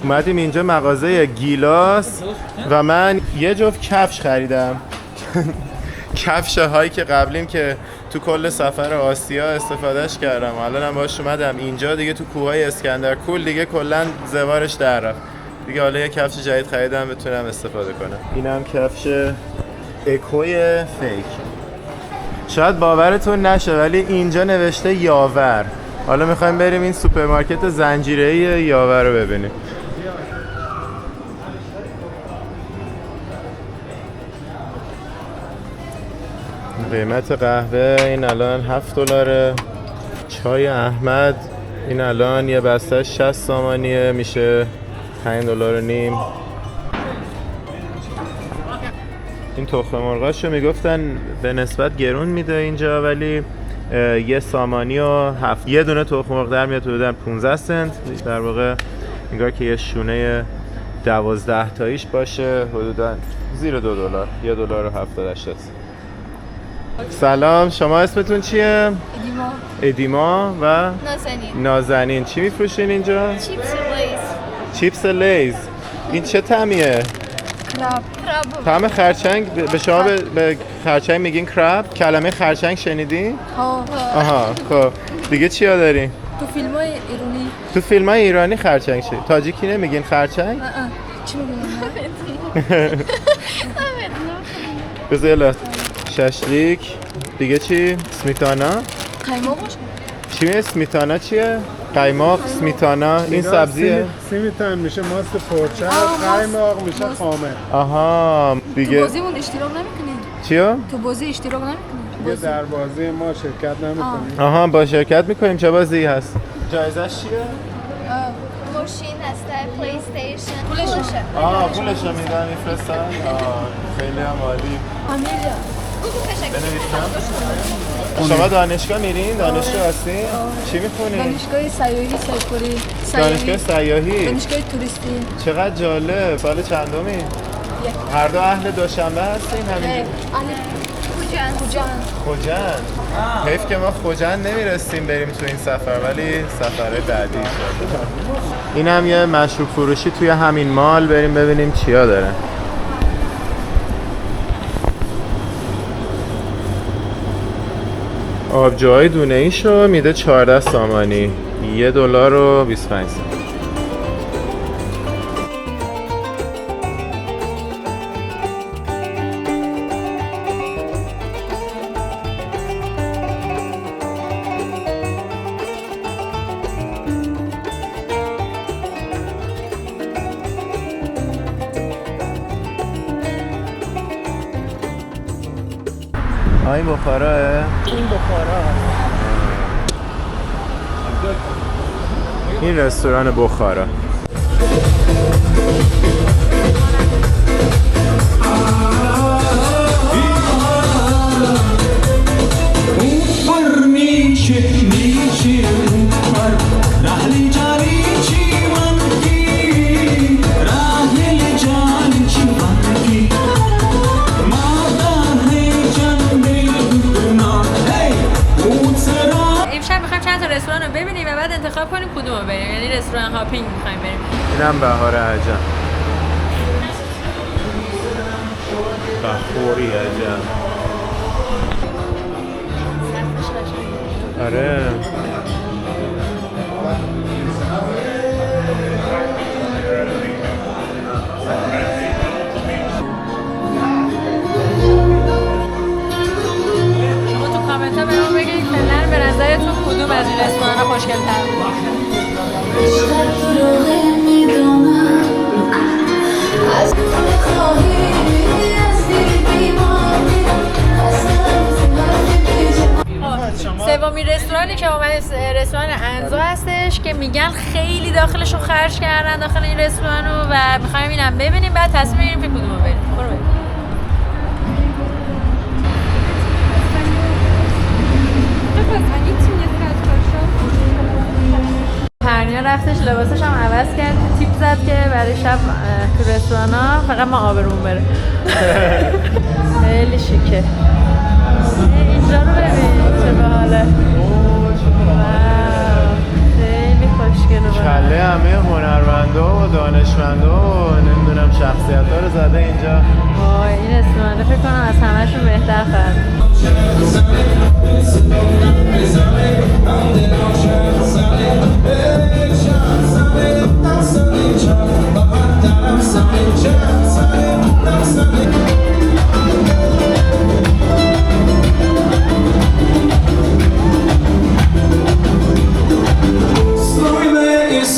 اومدیم اینجا مغازه گیلاس و من یه جفت کفش خریدم. کفش هایی که قبلیم که تو کل سفر آسیا استفادهش کردم، الانم باش اومدم اینجا دیگه تو کوههای اسکندرکول دیگه کلا زوارش در رفت دیگه. حالا یه کفش جدید خریدم بتونم استفاده کنم. اینم کفش اکوی فیک. شاید باورتون نشه ولی اینجا نوشته یاور. حالا میخوایم بریم این سوپرمارکت زنجیره‌ای یاور رو ببینیم. قیمت قهوه این الان $7. چای احمد این الان یه بسته 60 سامانیه، میشه $5.5. این تخم مرغاشو میگفتن به نسبت گرون میده اینجا، ولی یه سامانی و یه دونه تخم مرغ در میاد حدوداً 15 سنت. در واقع انگار که یه شونه 12 تاییش باشه حدوداً زیر $2، $1.70. سلام، شما اسمتون چیه؟ ادیما و نازنین. چی میفروشین اینجا؟ چیپس لیز. این چه طعمیه؟ کراب. طعم خرچنگ. به شما به خرچنگ میگین کراب؟ کلمه خرچنگ شنیدی؟ آها. خب دیگه چیا دارین؟ تو فیلم‌های ایرانی. تو فیلم‌های ایرانی خرچنگ چی؟ تاجیکی نمیگین خرچنگ؟ چی میگین؟ بذار ششلیک. دیگه چی؟ سمیتانا؟ قایماق. چی میگه سمیتانا چیه؟ قایماق، سمیتانا این سبزیه؟ سمیتان میشه ماست پرچه، قایماق میشه خامه. آها دیگه. تو بازیمون اشتراک نمیکنید؟ چیو؟ تو بازی اشتراک نمیکنید؟ دیگه در بازی ما شرکت نمیکنیم. آها با شرکت میکنیم. چه بازی هست؟ جایزش چیه؟ ماشین هست، پلی استیشن. پولشو میدن میفرستن. خیلی هم عالی. آمیلیا. بنویسم. شما دانشگاه میرین؟ دانشگاه هستین؟ چی میخونین؟ دانشگاه سیاحی سیپوری. دانشگاه سیاحی؟ دانشگاه توریستی. چقدر جالب. سال چندمی؟ هر دو اهل دوشنبه هستین همین؟ خوجند. حیف که ما خوجند نمیرسیم بریم تو این سفر، ولی سفره بعدی این هم یه مشروب فروشی توی همین مال، بریم ببینیم چیا داره. آبجوهای دونه ایشو میده 14 سامانی، $1.25. این بخاراه؟ این بخارا. این رستوران بخارا. رستوران رو ببینیم و بعد انتخاب کنیم کدوم رو بریم. یعنی رستوران هاپینگ می‌خوایم بریم. اینم بهار عجم. بخوری عجم. آره. شما تو کامنت ها به ما بگید فعلا به نظرتون کدوم از این رستوران ها خوشگل‌تر بود؟ سومین رستورانی که اومد رستوران انزو هستش که میگن خیلی داخلش رو خرج کردن داخل این رستوران رو و میخوایم اینم ببینیم بعد تصمیم بگیریم که کدوم رو بریم. برو بریم. اینا رفتش لباسش هم عوض کرد، تیپ زد که برای شب تو رستورانا فقط ما آبروم بره. خیلی شیکه. اینجا رو ببین چه باحاله. خیلی خوشگله. کله همه هنرمندا و دانشمندا و نمیدونم شخصیت‌ها رو زده اینجا. وای این رستوران فکر کنم از همه‌شون بهتر خرید.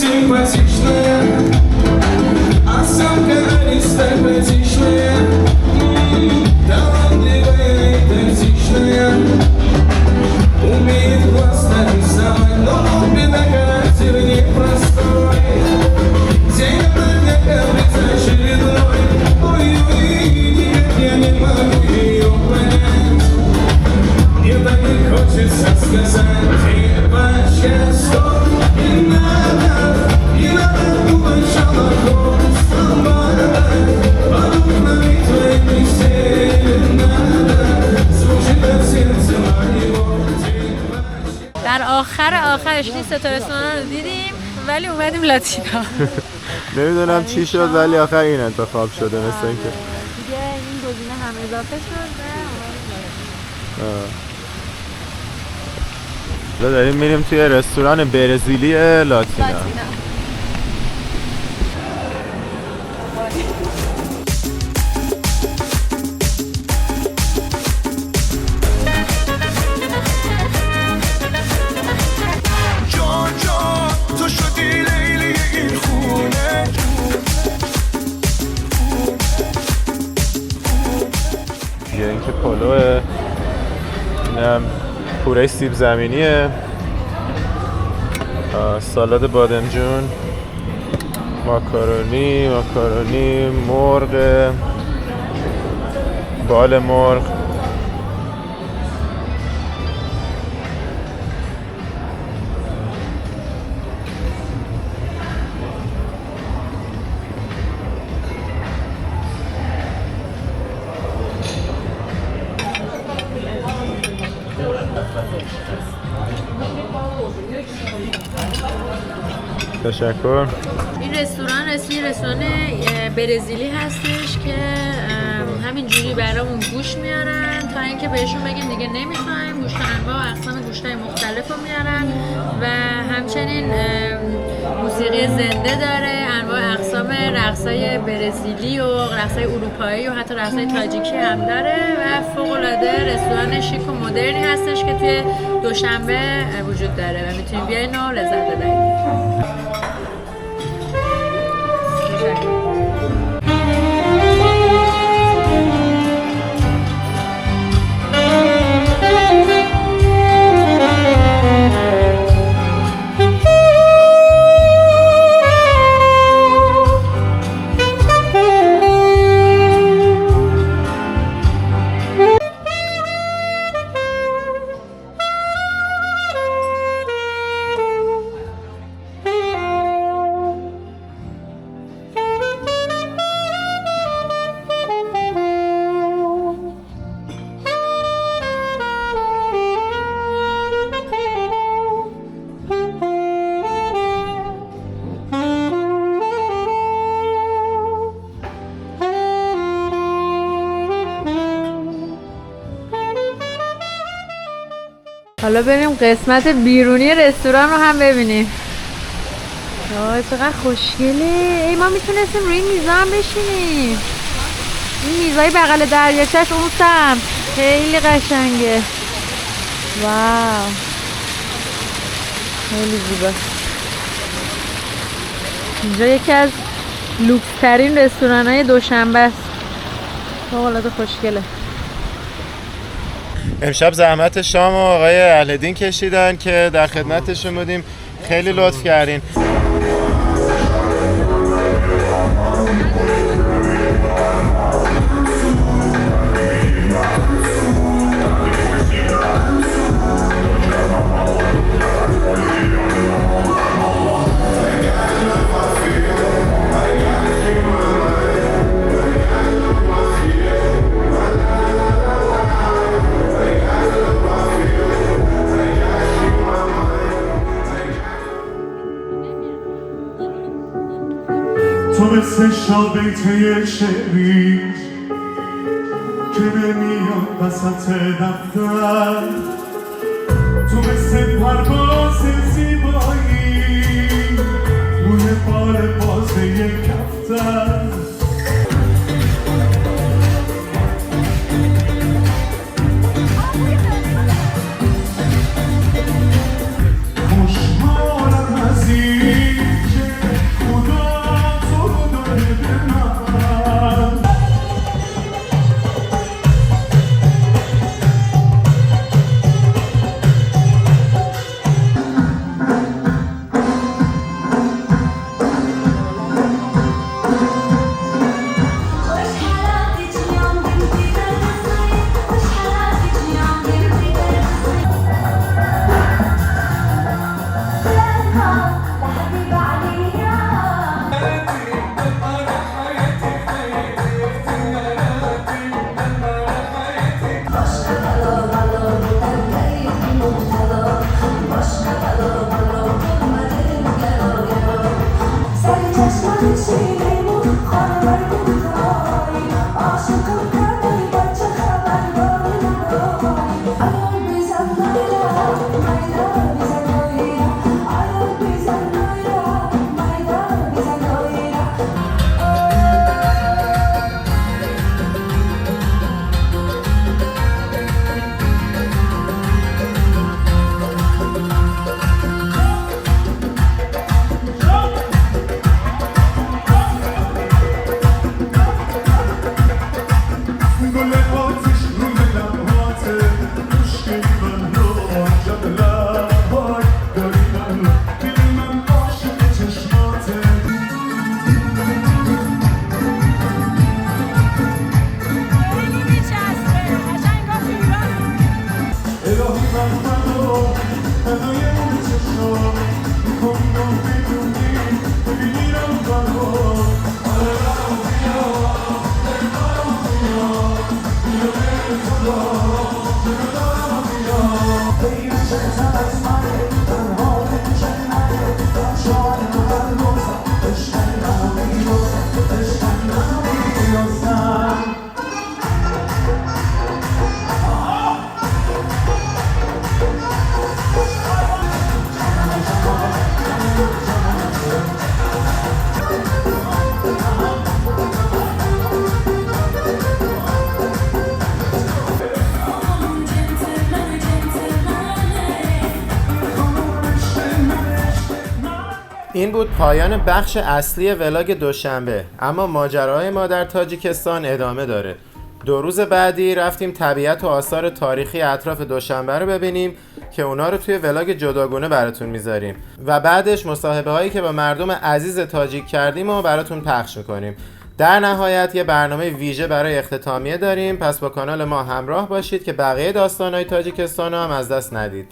Симпатичная, осанка аристократичная, талантливая и тактичная, умеет классно рисовать, но глубина характера непростой. День ото дня каприз очередной, ой-ой, никак я не могу ее понять. Мне так и хочется сказать, типа счастье. در آخرش این سه تا رستوران رو دیدیم ولی اومدیم لاتینا. نمیدونم چی شد ولی آخر این انتخاب شده مثل اینکه دیگه این گزینه هم اضافه شد و داریم میریم توی رستوران برزیلی لاتینا. یه اینکه پلوه، اینم پوره سیب زمینیه، سالاد بادمجون، ماکارونی، مرغ، بال مرغ، تشکر. این رستوران برزیلی هستش که همینجوری برامون گوشت میارن تا اینکه بهشون بگیم دیگه نمیخوایم. گوشت انواع و اقسام گوشتای مختلف رو میارن و همچنین موسیقی زنده داره، انواع اقسام رقصای برزیلی و رقصای اروپایی و حتی رقصای تاجیکی هم داره و فوق‌العاده رستوران شیک و مدرنی هستش که توی دوشنبه وجود داره و میتونید بیاین و لذت ببرید. حالا بریم قسمت بیرونی رستوران رو هم ببینیم. وای چقدر خوشگله. ای ما میتونستیم روی این میزا هم بشینیم. این میزای بغل دریاچه‌اش اون سمت خیلی قشنگه. واو خیلی زیباست. اینجا یکی از لوکس ترین رستوران‌های دوشنبه است. فوق‌العاده خوشگله. امشب زحمت شام آقای اهل‌دین کشیدن که در خدمتشون بودیم. خیلی لطف کردین. تو مثل شابیته شعری که نمیاد وسط دفتر، تو مثل پرواز زیبایی روی بال بازه کفتر. خوشحالم از این که خدا تو داره به من. این بود پایان بخش اصلی ولاگ دوشنبه، اما ماجراهای ما در تاجیکستان ادامه داره. 2 روز بعدی رفتیم طبیعت و آثار تاریخی اطراف دوشنبه رو ببینیم که اونا رو توی ولاگ جداگونه براتون میذاریم و بعدش مصاحبه هایی که با مردم عزیز تاجیک کردیم و براتون پخش میکنیم. در نهایت یه برنامه ویژه برای اختتامیه داریم، پس با کانال ما همراه باشید که بقیه داستانهای تاجیکستان رو هم از دست ندید.